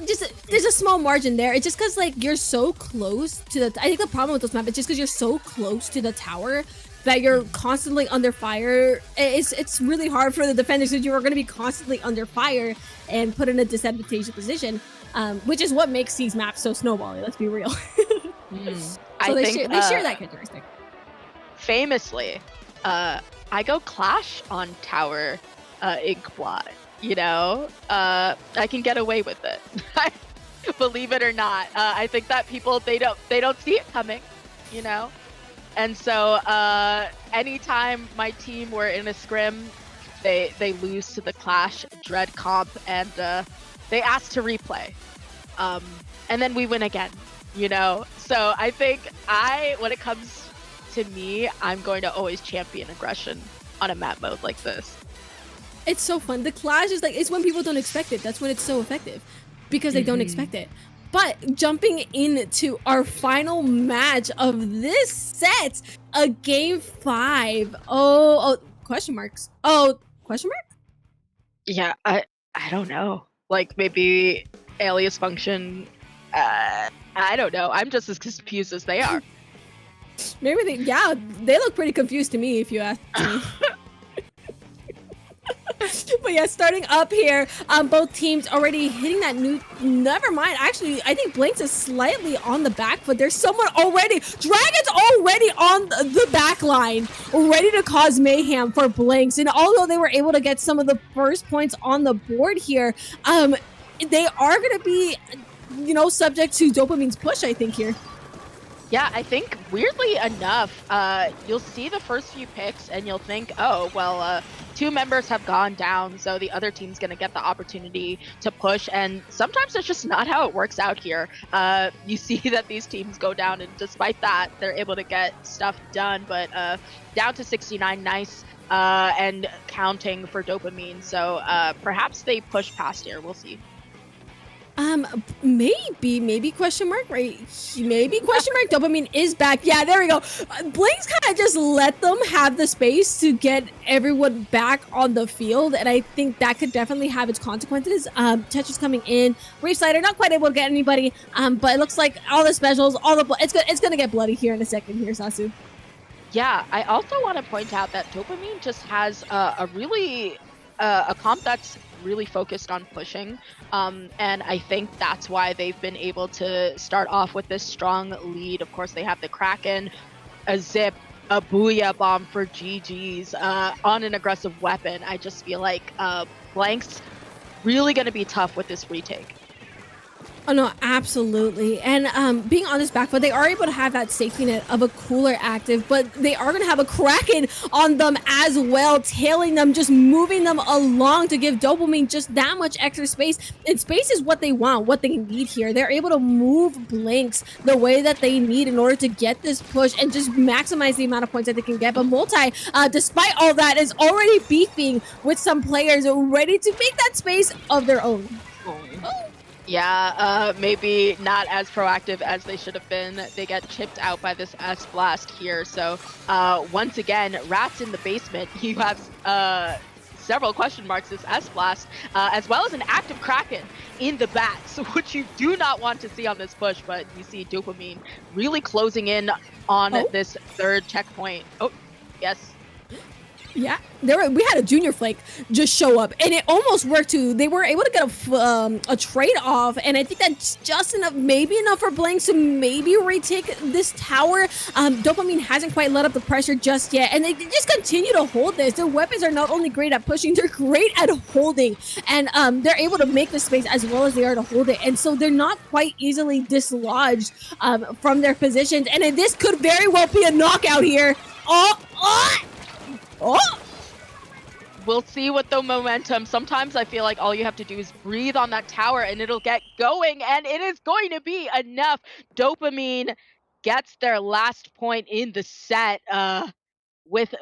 there's a small margin there. It's just because like you're so close to the. I think the problem with this map is just because you're so close to the tower that you're constantly under fire. It's really hard for the defenders because you are going to be constantly under fire and put in a disadvantageous position, which is what makes these maps so snowbally. Let's be real. So they share that characteristic. Famously, I go Clash on tower Inkblot. You know, I can get away with it. Believe it or not, I think that people they don't see it coming. You know, and so anytime my team were in a scrim, they lose to the Clash Dread comp and they ask to replay, and then we win again. You know, so I think when it comes to me, I'm going to always champion aggression on a map mode like this. It's so fun. The Clash is like, it's when people don't expect it. That's when it's so effective because they don't expect it. But jumping into our final match of this set, a game 5. Oh, question marks. Oh, question mark? Yeah, I don't know. Like maybe alias function. I don't know. I'm just as confused as they are. Maybe they look pretty confused to me if you ask me. But yeah, starting up here, both teams already hitting that new. Never mind. Actually, I think Blanks is slightly on the back foot. There's someone already. Dragon's already on the back line, ready to cause mayhem for Blanks. And although they were able to get some of the first points on the board here, they are going to be, subject to Dopamine's push, I think, here. Yeah, I think weirdly enough, you'll see the first few picks and you'll think, oh, well, 2 members have gone down, so the other team's going to get the opportunity to push. And sometimes it's just not how it works out here. You see that these teams go down, and despite that, they're able to get stuff done. But down to 69, nice, and counting for Dopamine. So perhaps they push past here. We'll see. Maybe question mark, right? Maybe question mark. Dopamine is back. Yeah, there we go. Blanks kind of just let them have the space to get everyone back on the field, and I think that could definitely have its consequences. Tetris coming in, Reef Slider not quite able to get anybody, but it looks like all the specials, it's gonna get bloody here in a second here, Sasu. Yeah, I also want to point out that Dopamine just has a really a comp that's really focused on pushing, and I think that's why they've been able to start off with this strong lead. Of course, they have the Kraken, a Zip, a Booyah Bomb for GG's on an aggressive weapon. I just feel like Blank's really going to be tough with this retake. Oh no, absolutely. And being on this back foot, they are able to have that safety net of a cooler active, but they are going to have a Kraken on them as well, tailing them, just moving them along to give Dopamine just that much extra space. And space is what they want, what they need here. They're able to move Blanks the way that they need in order to get this push and just maximize the amount of points that they can get. But Multi, despite all that, is already beefing with some players ready to make that space of their own. Yeah, maybe not as proactive as they should have been. They get chipped out by this S-Blast here. So once again, Rats in the basement. You have several question marks this S-Blast, as well as an active Kraken in the back, so which you do not want to see on this push, but you see Dopamine really closing in on this third checkpoint. Oh, yes. Yeah, we had a Junior Flake just show up, and it almost worked too. They were able to get a trade off, and I think that's just enough, maybe enough for Blanks to maybe retake this tower. Dopamine hasn't quite let up the pressure just yet, and they just continue to hold this. Their weapons are not only great at pushing, they're great at holding, and they're able to make the space as well as they are to hold it, and so they're not quite easily dislodged from their positions, and this could very well be a knockout here. We'll see with the momentum. Sometimes I feel like all you have to do is breathe on that tower and it'll get going, and it is going to be enough. Dopamine gets their last point in the set with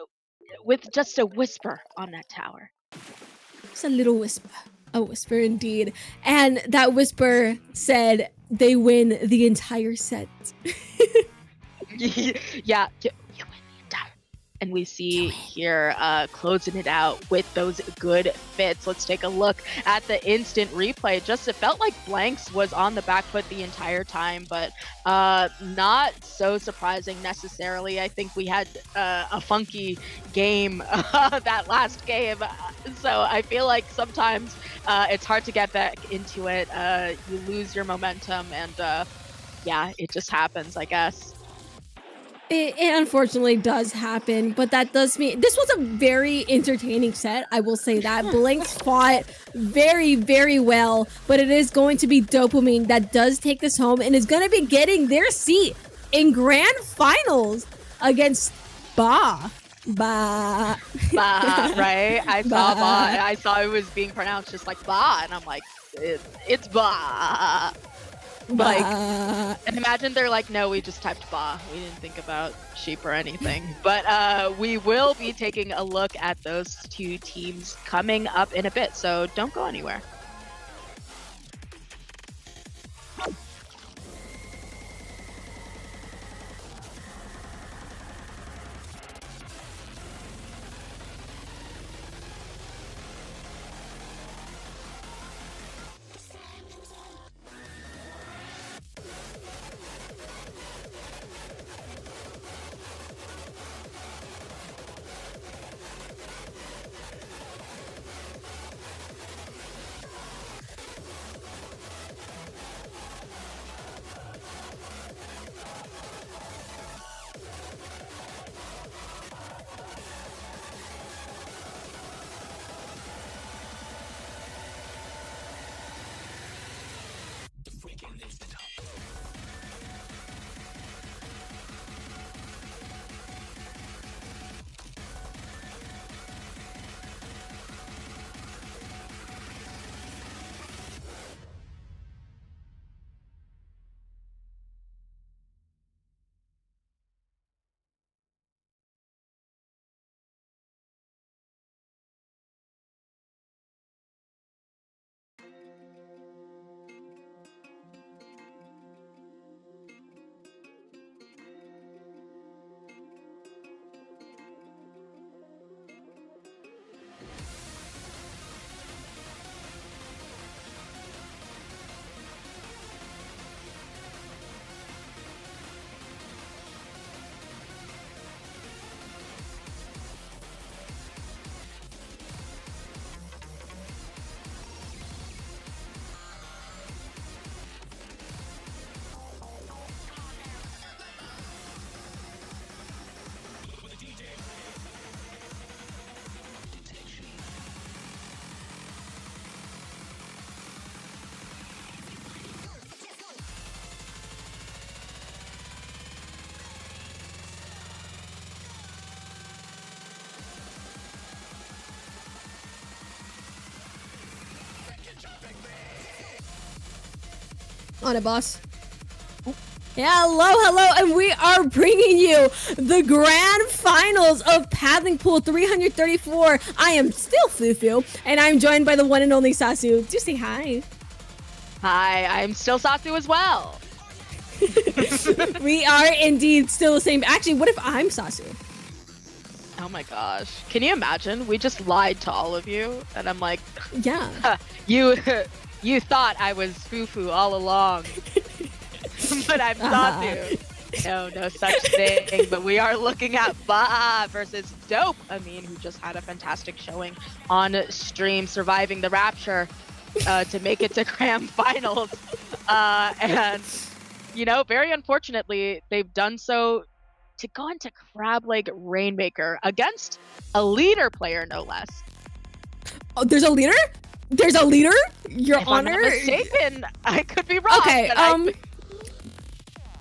just a whisper on that tower. It's a little whisper. A whisper indeed. And that whisper said they win the entire set. Yeah. You win the entire. And we see here closing it out with those good fits. Let's take a look at the instant replay. It felt like Blanks was on the back foot the entire time, but not so surprising necessarily. I think we had a funky game that last game. So I feel like sometimes it's hard to get back into it. You lose your momentum and yeah, it just happens, I guess. It unfortunately does happen, but that does mean this was a very entertaining set. I will say that Blanks fought very, very well, but it is going to be Dopamine that does take this home and is going to be getting their seat in grand finals against Ba. Ba. Ba, right? I saw Ba. Ba. I saw it was being pronounced just like Ba, and I'm like, it's Ba. Like, and imagine they're like, no, we just typed Ba. We didn't think about sheep or anything. But we will be taking a look at those two teams coming up in a bit, so don't go anywhere. On it, boss. Yeah, hello, and we are bringing you the grand finals of Paddling Pool 334. I am still Fufu, and I'm joined by the one and only Sasu. Do say hi. Hi, I'm still Sasu as well. We are indeed still the same. Actually, what if I'm Sasu? Oh my gosh. Can you imagine? We just lied to all of you, and I'm like, Yeah. you thought I was Fufu all along. But I'm Sasu. No such thing. But we are looking at Ba versus Dope. Who just had a fantastic showing on stream, surviving the Rapture to make it to grand finals. And, very unfortunately, they've done so to go into Crab Leg Rainmaker against a leader player, no less. Oh, there's a leader? There's a leader? Your If Honor? I'm not mistaken, I could be wrong. Okay, but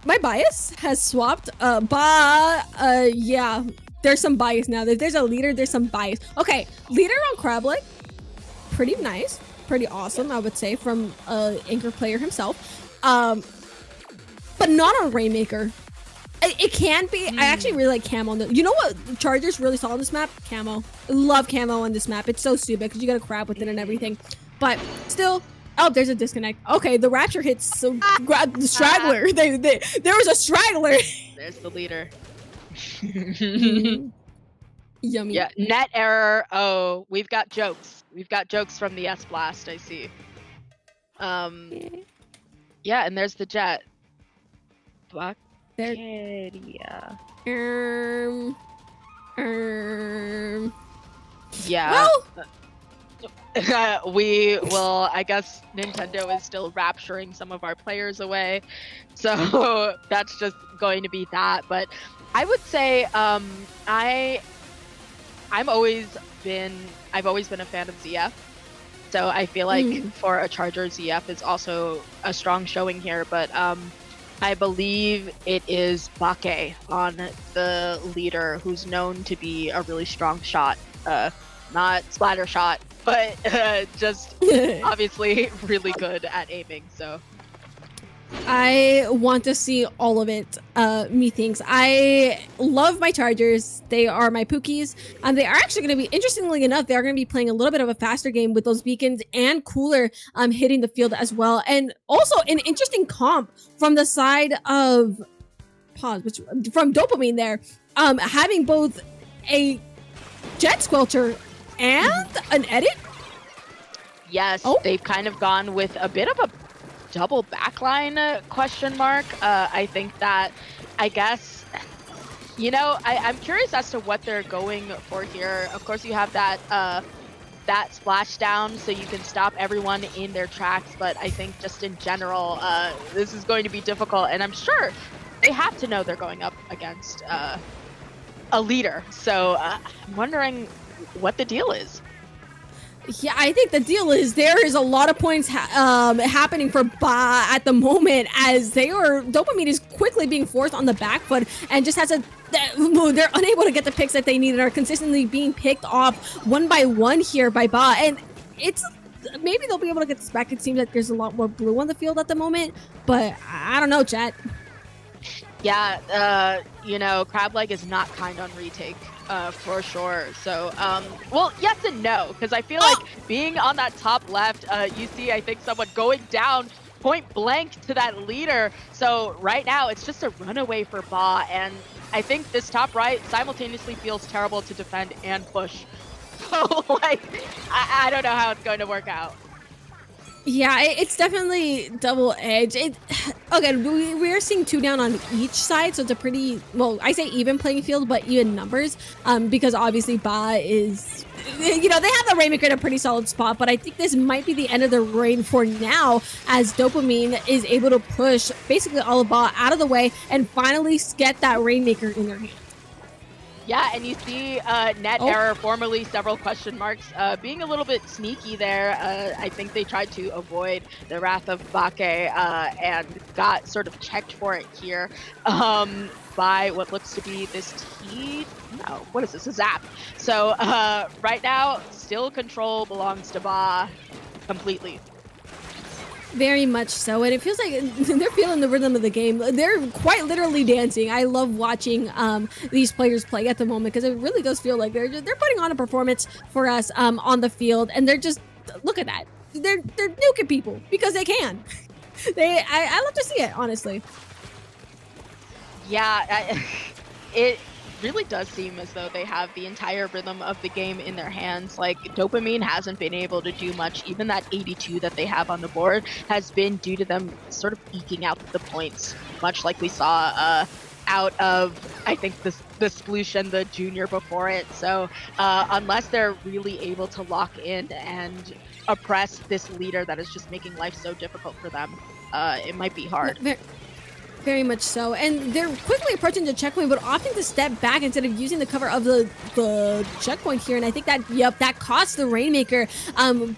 my bias has swapped. Yeah, there's some bias now. There's a leader, there's some bias. Okay, leader on Crab Leg, pretty nice, pretty awesome, I would say, from Anchor player himself. But not on Rainmaker. It can be. I actually really like camo. You know what Chargers really saw on this map? Camo. I love camo on this map. It's so stupid because you got a crab with it and everything. But still, oh, there's a disconnect. Okay, the Rapture hits. So grab the straggler. There was a straggler. there's the leader. Yummy. Yeah, net error. Oh, we've got jokes. We've got jokes from the S Blast, I see. Yeah, and there's the jet. There. Buccadia. Yeah. Well, We will, I guess Nintendo is still rapturing some of our players away. So that's just going to be that. But I would say I've always been a fan of ZF. So I feel like for a Charger, ZF is also a strong showing here. But I believe it is Bake on the leader, who's known to be a really strong shot. Not splatter shot, but just obviously really good at aiming. So I want to see all of it, methinks. I love my Chargers. They are my Pookies. They are actually going to be, interestingly enough, they are going to be playing a little bit of a faster game with those beacons and Cooler hitting the field as well. And also an interesting comp from the side of from Dopamine there, having both a Jet Squelcher and an edit. yes, they've kind of gone with a bit of a double backline question mark. I think that, I guess, you know, I'm curious as to what they're going for here. Of course, you have that that splashdown, so you can stop everyone in their tracks. But I think just in general, this is going to be difficult, and I'm sure they have to know they're going up against a leader. So I'm wondering what the deal is. Yeah, I think the deal is there is a lot of points happening for Ba at the moment, as Dopamine is quickly being forced on the back foot and just has they're unable to get the picks that they need and are consistently being picked off one by one here by Ba. And it's maybe they'll be able to get this back. It seems like there's a lot more blue on the field at the moment, but I don't know, chat. Yeah, you know, Crableg is not kind on retake, for sure. So, well, yes and no, because I feel like being on that top left, you see, I think, someone going down point blank to that leader. So right now, it's just a runaway for Ba, and I think this top right simultaneously feels terrible to defend and push. So, like, I don't know how it's going to work out. Yeah, it's definitely double-edged. Again, we are seeing 2 down on each side, so it's a pretty, well, I say even playing field, but even numbers, because obviously Ba is, you know, they have the Rainmaker in a pretty solid spot, but I think this might be the end of the rain for now, as Dopamine is able to push basically all of Ba out of the way and finally get that Rainmaker in their hand. Yeah, and you see net error, formerly several question marks, being a little bit sneaky there. I think they tried to avoid the wrath of Bake and got sort of checked for it here by what looks to be this no, what is this? A zap. So right now, still control belongs to Ba completely. Very much so, and it feels like they're feeling the rhythm of the game. They're quite literally dancing. I love watching these players play at the moment, because it really does feel like they're putting on a performance for us on the field, and they're just, look at that. They're nuking people because they can. I love to see it, honestly. Yeah, it really does seem as though they have the entire rhythm of the game in their hands. Like, Dopamine hasn't been able to do much. Even that 82 that they have on the board has been due to them sort of eking out the points, much like we saw out of, I think, the Splution, the junior before it. So unless they're really able to lock in and oppress this leader that is just making life so difficult for them, it might be hard. Very much so, and they're quickly approaching the checkpoint, but opting to step back instead of using the cover of the checkpoint here. And I think that cost the Rainmaker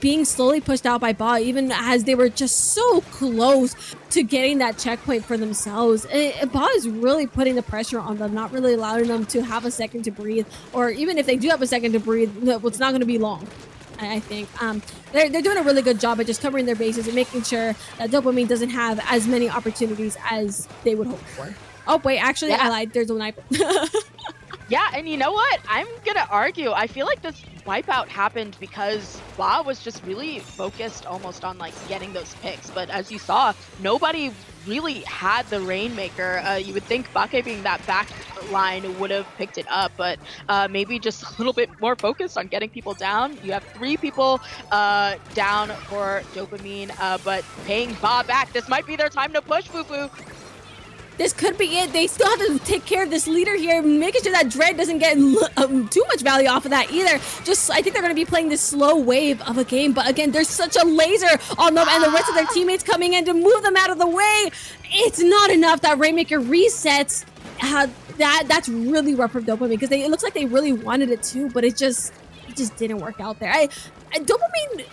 being slowly pushed out by Ba, even as they were just so close to getting that checkpoint for themselves. Ba is really putting the pressure on them, not really allowing them to have a second to breathe, or even if they do have a second to breathe, it's not going to be long. I think they're doing a really good job at just covering their bases and making sure that Dopamine doesn't have as many opportunities as they would hope for. Oh wait, actually, I lied. There's a sniper. Yeah, and you know what? I'm gonna argue. I feel like this wipeout happened because Ba was just really focused almost on like getting those picks. But as you saw, nobody really had the Rainmaker. You would think Bake being that back line would have picked it up, but maybe just a little bit more focused on getting people down. You have 3 people down for Dopamine, but paying Ba back. This might be their time to push, Fufu. This could be it. They still have to take care of this leader here, making sure that Dread doesn't get too much value off of that either. Just, I think they're going to be playing this slow wave of a game, but again, there's such a laser on them, and the rest of their teammates coming in to move them out of the way. It's not enough. That Rainmaker resets. That's really rough for Dopamine, because it looks like they really wanted it too, but it just didn't work out there. Dopamine,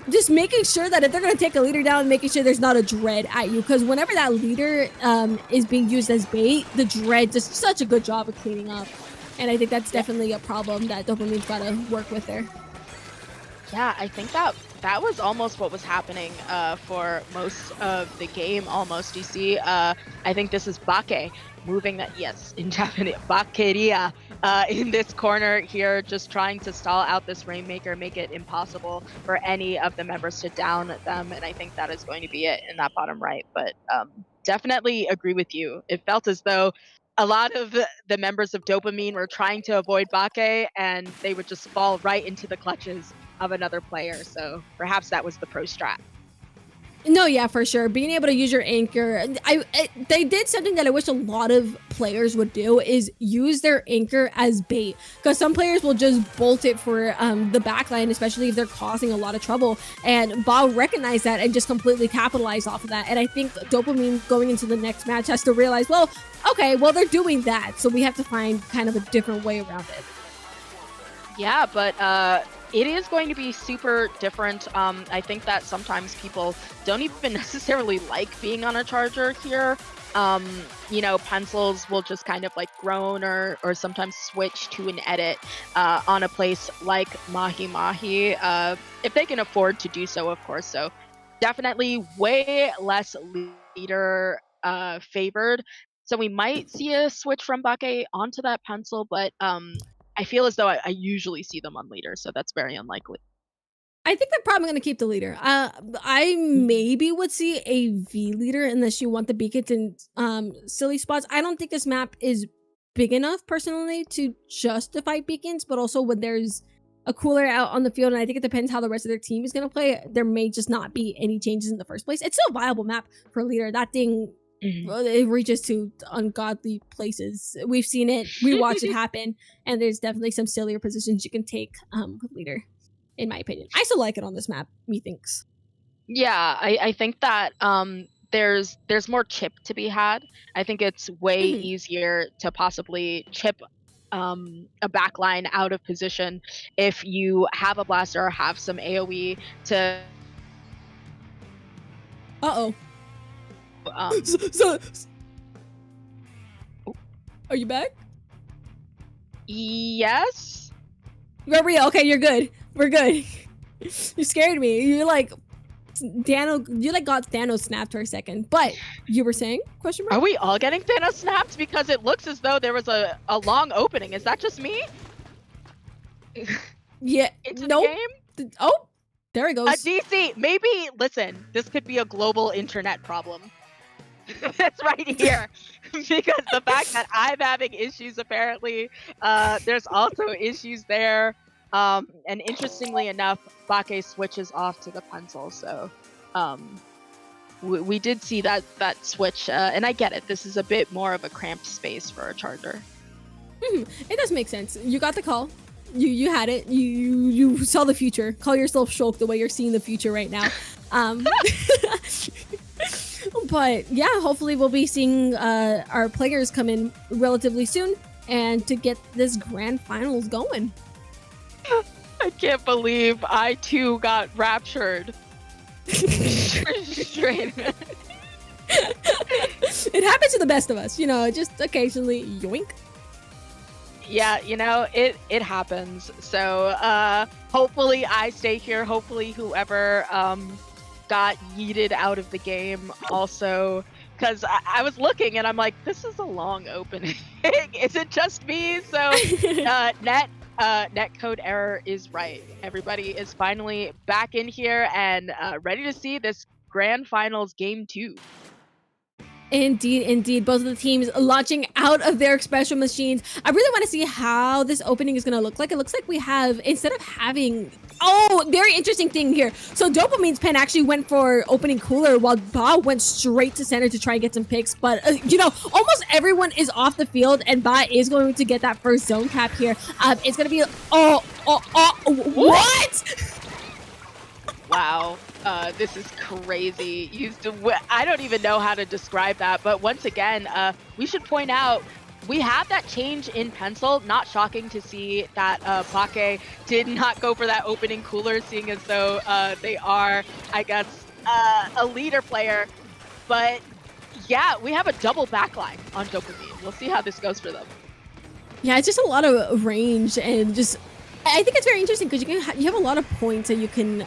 just making sure that if they're going to take a leader down, making sure there's not a Dread at you, because whenever that leader is being used as bait, the Dread does such a good job of cleaning up. And I think that's definitely a problem that Dopamine's got to work with there. Yeah, I think that was almost what was happening for most of the game, almost. You see, I think this is Bake moving that, yes, in Japanese, Bakeria in this corner here, just trying to stall out this Rainmaker, make it impossible for any of the members to down them, and I think that is going to be it in that bottom right. But definitely agree with you. It felt as though a lot of the members of Dopamine were trying to avoid Bake, and they would just fall right into the clutches of another player. So perhaps that was the pro strat. No, yeah, for sure. Being able to use your anchor. They did something that I wish a lot of players would do, is use their anchor as bait. Because some players will just bolt it for the backline, especially if they're causing a lot of trouble. And Ba recognized that and just completely capitalized off of that. And I think Dopamine going into the next match has to realize, well, okay, well, they're doing that, so we have to find kind of a different way around it. Yeah, but it is going to be super different. I think that sometimes people don't even necessarily like being on a charger here. You know, pencils will just kind of like groan or sometimes switch to an edit on a place like Mahi Mahi, if they can afford to do so, of course. So definitely way less leader favored. So we might see a switch from Bake onto that pencil, but I feel as though I usually see them on leader, so that's very unlikely. I think they're probably going to keep the leader. I maybe would see a V leader unless you want the beacons in silly spots. I don't think this map is big enough, personally, to justify beacons, but also when there's a cooler out on the field, and I think it depends how the rest of their team is going to play, there may just not be any changes in the first place. It's still a viable map for leader. That thing, it reaches to ungodly places. We've seen it, we watch it happen, and there's definitely some sillier positions you can take with leader, in my opinion. I still like it on this map, methinks. Yeah, I think that there's more chip to be had. I think it's way easier to possibly chip a backline out of position if you have a blaster or have some AoE to So, are you back? Yes. Maria, okay, you're good. We're good. You scared me. You're like Thanos. You like got Thanos snapped for a second. But you were saying? Question mark? Are we all getting Thanos snapped? Because it looks as though there was a long opening. Is that just me? Yeah. Into Nope. the game? Oh, there it goes. DC, maybe, listen, this could be a global internet problem. It's right here. Because the fact that I'm having issues, apparently, there's also issues there. And interestingly enough, Bake switches off to the pencil, so we did see that switch, and I get it. This is a bit more of a cramped space for a charger. It does make sense. You got the call. You had it. You saw the future. Call yourself Shulk the way you're seeing the future right now. But yeah, hopefully we'll be seeing our players come in relatively soon and to get this grand finals going. I can't believe I too got raptured. Straight. It happens to the best of us, you know, just occasionally yoink. Yeah, you know, it happens. So hopefully I stay here. Hopefully whoever got yeeted out of the game also because I was looking and I'm like, this is a long opening. Is it just me? So net code error is right. Everybody is finally back in here and ready to see this grand finals game 2. Indeed, indeed. Both of the teams launching out of their special machines. I really want to see how this opening is going to look like. It looks like we have, instead of having... Oh, very interesting thing here. So Dopamine's pen actually went for opening cooler while Ba went straight to center to try and get some picks. But, you know, almost everyone is off the field and Ba is going to get that first zone cap here. It's going to be... What? Wow. This is crazy. I don't even know how to describe that, but once again, we should point out we have that change in pencil. Not shocking to see that Pake did not go for that opening cooler, seeing as though they are, I guess, a leader player. But yeah, we have a double backline on Dopamine. We'll see how this goes for them. Yeah, it's just a lot of range and just... I think it's very interesting because you have a lot of points that you can,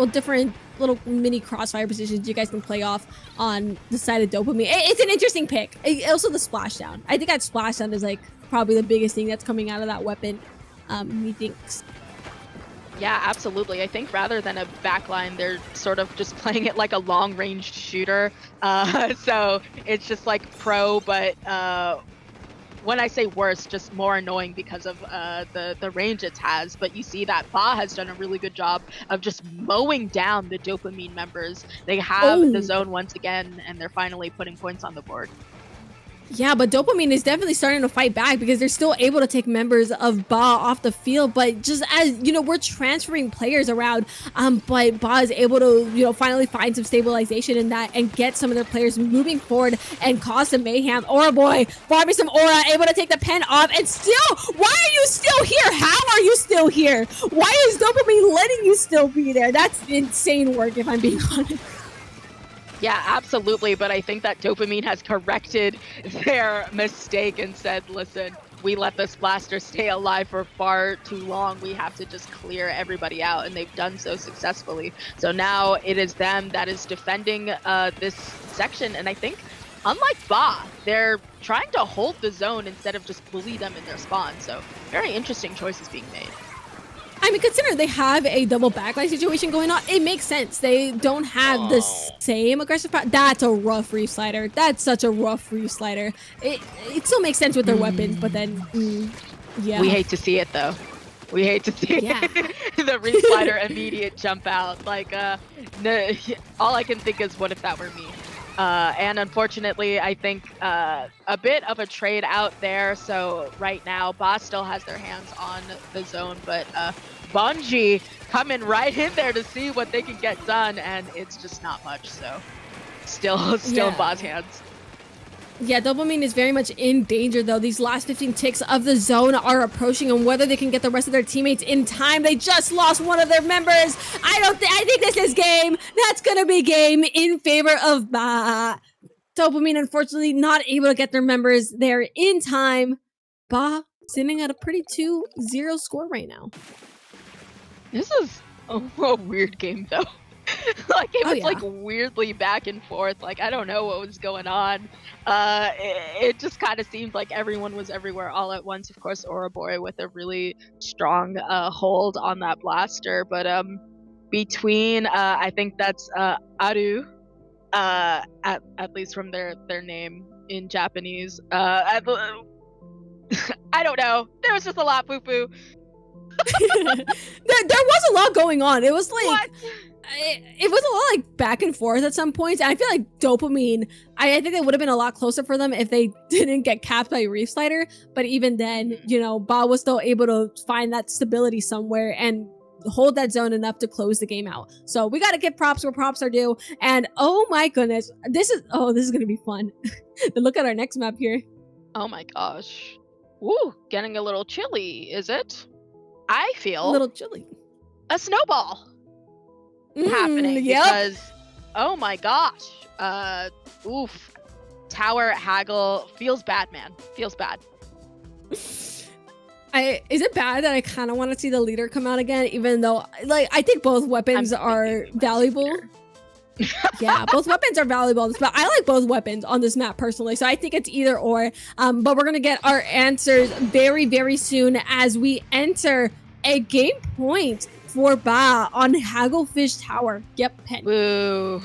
different little mini crossfire positions you guys can play off on the side of Dopamine. It's an interesting pick. Also, the splashdown. I think that splashdown is like probably the biggest thing that's coming out of that weapon. Methinks. Yeah, absolutely. I think rather than a backline, they're sort of just playing it like a long-ranged shooter. So it's just like pro, but when I say worse, just more annoying because of the range it has. But you see that Ba has done a really good job of just mowing down the Dopamine members. They have the zone once again, and they're finally putting points on the board. Yeah, but Dopamine is definitely starting to fight back because they're still able to take members of Ba off the field. But just as, you know, we're transferring players around, but Ba is able to, you know, finally find some stabilization in that and get some of their players moving forward and cause some mayhem. Aura boy, farming some Aura, able to take the pen off and still, why are you still here? How are you still here? Why is Dopamine letting you still be there? That's insane work, if I'm being honest. Yeah, absolutely. But I think that Dopamine has corrected their mistake and said, listen, we let this blaster stay alive for far too long. We have to just clear everybody out. And they've done so successfully. So now it is them that is defending this section. And I think, unlike Ba, they're trying to hold the zone instead of just bully them in their spawn. So very interesting choices being made. I mean, considering they have a double backline situation going on, it makes sense. They don't have the same aggressive power. That's a rough reef slider. That's such a rough reef slider. It still makes sense with their weapons, but then, yeah. We hate to see it, though. We hate to see the reef slider immediate jump out. Like, all I can think is, what if that were me? And unfortunately, I think a bit of a trade out there. So right now, Boss still has their hands on the zone, but Bungie coming right in there to see what they can get done, and it's just not much. So still in Boss hands. Yeah, Dopamine is very much in danger, though. These last 15 ticks of the zone are approaching, and whether they can get the rest of their teammates in time, they just lost one of their members. I think this is game. That's gonna be game in favor of Ba. Dopamine, unfortunately, not able to get their members there in time. Ba sitting at a pretty 2-0 score right now. This is a weird game, though. Like, it was like weirdly back and forth. Like, I don't know what was going on. It just kind of seemed like everyone was everywhere all at once. Of course, Ouroboros with a really strong hold on that blaster. But between, I think that's Aru, at least from their name in Japanese. I don't know. There was just a lot, poo-poo. there was a lot going on. It was like... What? It was a lot like back and forth at some points. And I feel like Dopamine, I think it would have been a lot closer for them if they didn't get capped by Reef Slider. But even then, you know, Ba was still able to find that stability somewhere and hold that zone enough to close the game out. So we got to give props where props are due. And oh my goodness, this is going to be fun. But look at our next map here. Oh my gosh. Woo, getting a little chilly, is it? I feel A little chilly. a snowball happening because, oh my gosh, oof, Tower Haggle feels bad, man. Feels bad. Is it bad that I kind of want to see the leader come out again, even though, like, I think both weapons are valuable. Yeah, both weapons are valuable on this map. I like both weapons on this map personally, so I think it's either or. But we're gonna get our answers very, very soon as we enter a game point for Ba on Hagglefish Tower. Yep, pen. Woo.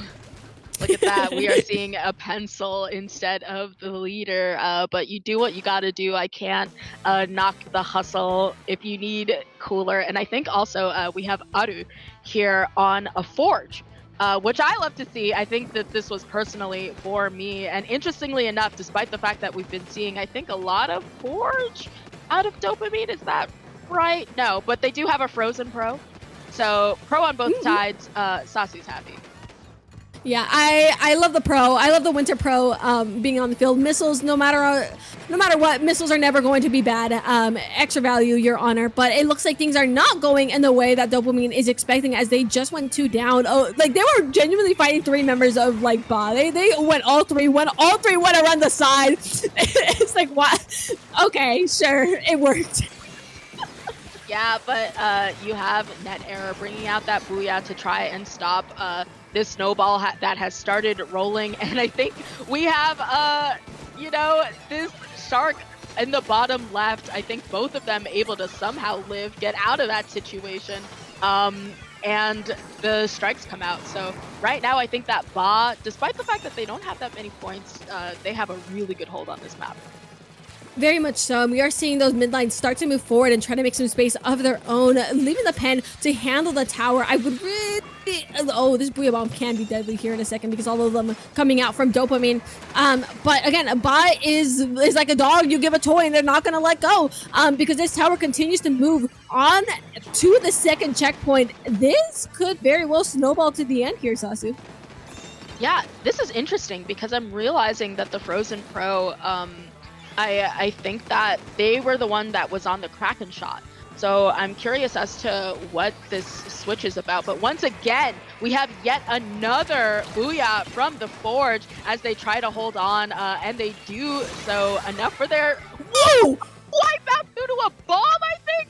Look at that. We are seeing a pencil instead of the leader. But you do what you got to do. I can't knock the hustle if you need cooler. And I think also we have Aru here on a forge. Which I love to see. I think that this was personally for me. And interestingly enough, despite the fact that we've been seeing, I think, a lot of forge out of Dopamine. Is that right? No, but they do have a Frozen Pro. So pro on both sides. Sasu's happy. Yeah, I love the pro. I love the Winter Pro being on the field. Missiles, no matter what, missiles are never going to be bad. Extra value, Your Honor. But it looks like things are not going in the way that Dopamine is expecting, as they just went 2 down. Oh, like they were genuinely fighting 3 members of like Ba. They went all three went around the side. It's like, what? Okay, sure, it worked. Yeah, but you have Net Error bringing out that Booyah to try and stop this snowball that has started rolling. And I think we have, this shark in the bottom left. I think both of them able to somehow get out of that situation. And the strikes come out. So right now, I think that Ba, despite the fact that they don't have that many points, they have a really good hold on this map. Very much so. We are seeing those midlines start to move forward and try to make some space of their own, leaving the pen to handle the tower. I would really... Oh, this Booyah Bomb can be deadly here in a second because all of them coming out from Dopamine. But again, Ba is like a dog. You give a toy and they're not going to let go because this tower continues to move on to the second checkpoint. This could very well snowball to the end here, Sasu. Yeah, this is interesting because I'm realizing that the Frozen Pro... I think that they were the one that was on the Kraken shot. So I'm curious as to what this switch is about. But once again, we have yet another Booyah from the Forge as they try to hold on. And they do so enough for their... Whoa! Wipe out due to a bomb, I think?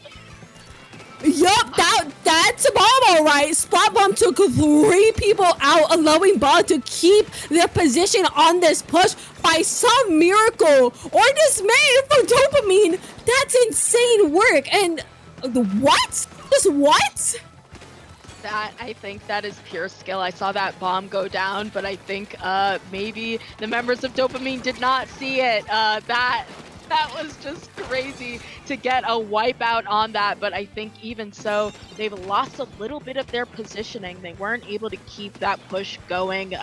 Yup, that's a bomb, all right. Spot Bomb took 3 people out, allowing Ba to keep their position on this push by some miracle or dismay from Dopamine. That's insane work. And what? Just what? I think that is pure skill. I saw that bomb go down, but I think maybe the members of Dopamine did not see it. That was just crazy to get a wipeout on that, but I think even so, they've lost a little bit of their positioning. They weren't able to keep that push going,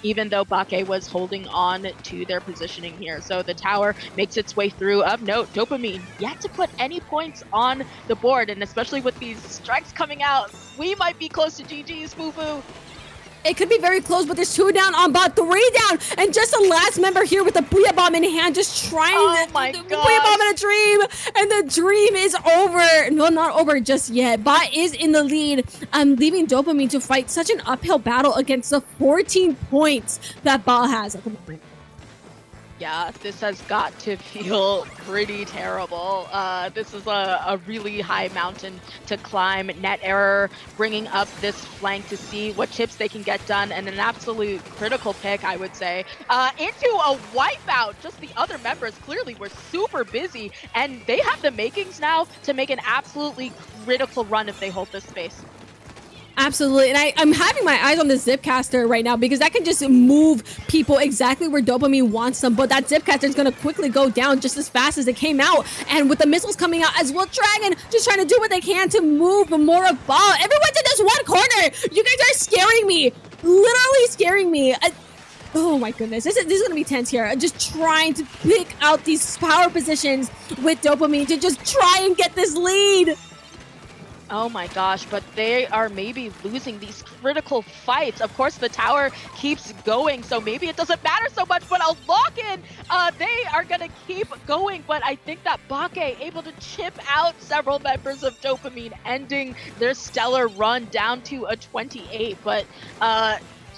even though Bake was holding on to their positioning here. So the tower makes its way through. Of note, Dopamine yet to put any points on the board, and especially with these strikes coming out, we might be close to GG's, Fufu. It could be very close, but there's 2 down on Ba, 3 down, and just the last member here with the Booyah Bomb in hand, just trying the Booyah Bomb in a dream, and the dream is over. No, not over just yet. Ba is in the lead, leaving Dopamine to fight such an uphill battle against the 14 points that Ba has at the moment. Yeah, this has got to feel pretty terrible. This is a really high mountain to climb. Net Error bringing up this flank to see what chips they can get done, and an absolute critical pick, I would say, into a wipeout. Just the other members clearly were super busy, and they have the makings now to make an absolutely critical run if they hold this space. Absolutely, and I'm having my eyes on the Zipcaster right now because that can just move people exactly where Dopamine wants them, but that Zipcaster is going to quickly go down just as fast as it came out, and with the missiles coming out as well, Dragon just trying to do what they can to move more of Ba. Everyone's in this one corner! You guys are scaring me! Literally scaring me! Oh my goodness, this is going to be tense here. Just trying to pick out these power positions with Dopamine to just try and get this lead! Oh my gosh, but they are maybe losing these critical fights. Of course, the tower keeps going, so maybe it doesn't matter so much, but a lock-in, they are going to keep going. But I think that Bake able to chip out several members of Dopamine, ending their stellar run down to a 28. But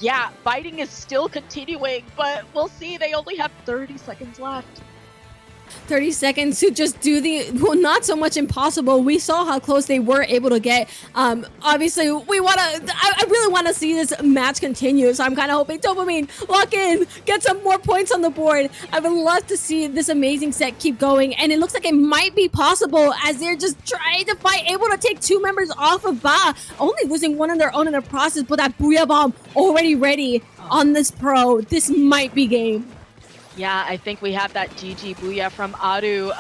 yeah, fighting is still continuing, but we'll see. They only have 30 seconds left. 30 seconds to just do the, well, not so much impossible. We saw how close they were able to get. Obviously, I really want to see this match continue, so I'm kind of hoping Dopamine lock in, get some more points on the board. I would love to see this amazing set keep going, and it looks like it might be possible as they're just trying to fight, able to take 2 members off of Ba, only losing one on their own in the process, but that Booyah Bomb already ready on this pro. This might be game. Yeah, I think we have that GG Booyah from Adu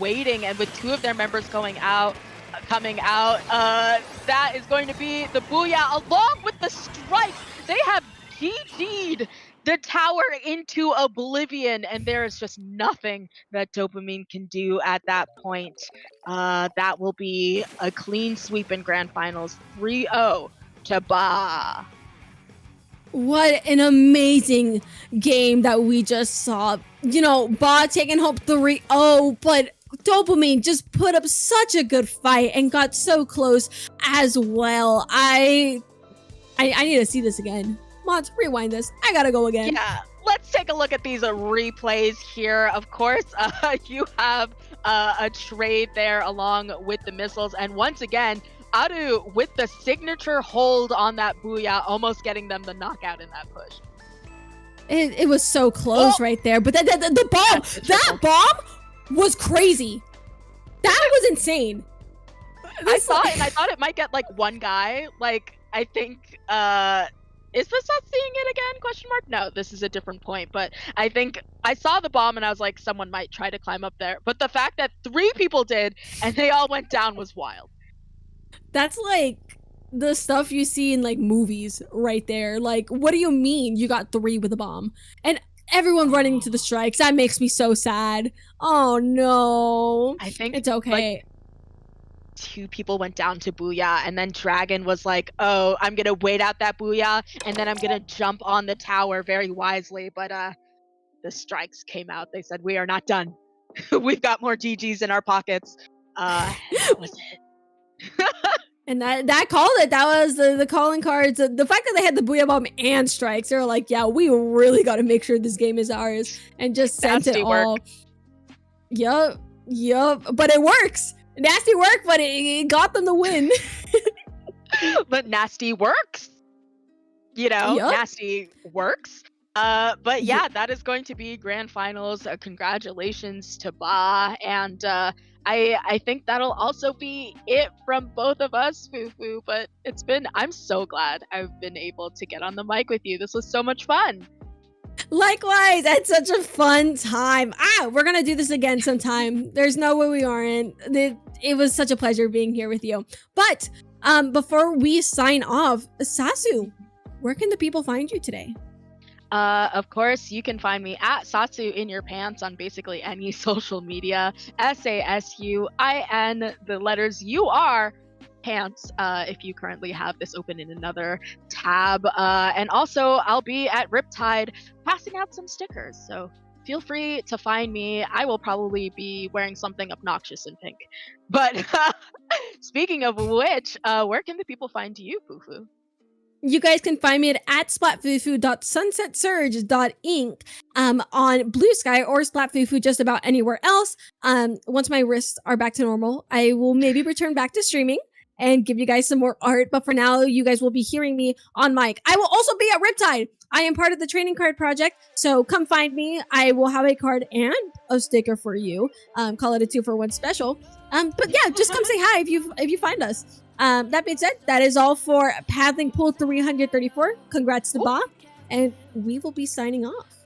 waiting, and with 2 of their members coming out, that is going to be the Booyah along with the strike. They have GG'd the tower into oblivion, and there is just nothing that Dopamine can do at that point. That will be a clean sweep in Grand Finals, 3-0 to Ba. What an amazing game that we just saw. You know, Ba taking home 3-0, but Dopamine just put up such a good fight and got so close as well. I need to see this again. Mods, rewind this. I gotta go again. Yeah, let's take a look at these replays here. Of course, you have a trade there along with the missiles, and once again, Adu with the signature hold on that Booyah, almost getting them the knockout in that push. It was so close right there, but the bomb, that bomb was crazy. That was insane. I saw it and I thought it might get like one guy. Like, I think, is this us seeing it again? Question mark? No, this is a different point. But I think I saw the bomb and I was like, someone might try to climb up there. But the fact that 3 people did and they all went down was wild. That's like the stuff you see in like movies right there. Like, what do you mean you got 3 with a bomb? And everyone running into the strikes. That makes me so sad. Oh no. I think it's okay. Like, 2 people went down to Booyah, and then Dragon was like, oh, I'm gonna wait out that Booyah, and then I'm gonna jump on the tower very wisely. But the strikes came out. They said, we are not done. We've got more GGs in our pockets. That was it. And that called it. That was the calling cards. The fact that they had the Booyah Bomb and strikes, they were like, yeah, we really got to make sure this game is ours, and just sent it all. Yup. But it works. Nasty work, but it got them the win. But nasty works. You know, nasty works. But yeah, that is going to be Grand Finals. Congratulations to Ba, and I think that'll also be it from both of us, Fufu. But I'm so glad I've been able to get on the mic with you. This was so much fun. Likewise, it's such a fun time. We're gonna do this again sometime. There's no way we aren't. It was such a pleasure being here with you. But before we sign off, Sasu, where can the people find you today? Of course, you can find me at Satsu in your pants on basically any social media. SASUIN, the letters UR pants, if you currently have this open in another tab. And also, I'll be at Riptide passing out some stickers. So feel free to find me. I will probably be wearing something obnoxious in pink. But speaking of which, where can the people find you, Fufu? You guys can find me at splatfufu.sunsetsurge.inc on Blue Sky or splatfufu just about anywhere else. Once my wrists are back to normal, I will maybe return back to streaming and give you guys some more art. But for now, you guys will be hearing me on mic. I will also be at Riptide. I am part of the trading card project, so come find me. I will have a card and a sticker for you. Call it a 2-for-1 special. But yeah, just come say hi if you find us. That being said, that is all for Pathing Pool 334. Congrats to Ba, and we will be signing off.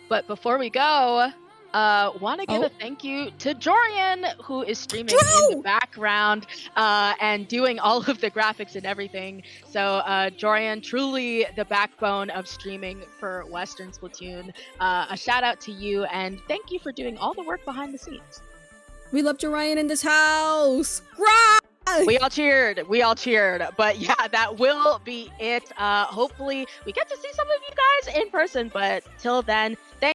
But before we go, want to give a thank you to Jorian, who is streaming in the background and doing all of the graphics and everything. So Jorian, truly the backbone of streaming for Western Splatoon. A shout out to you, and thank you for doing all the work behind the scenes. We love Jorian in this house. We all cheered. But yeah, that will be it. Hopefully we get to see some of you guys in person, but till then, thank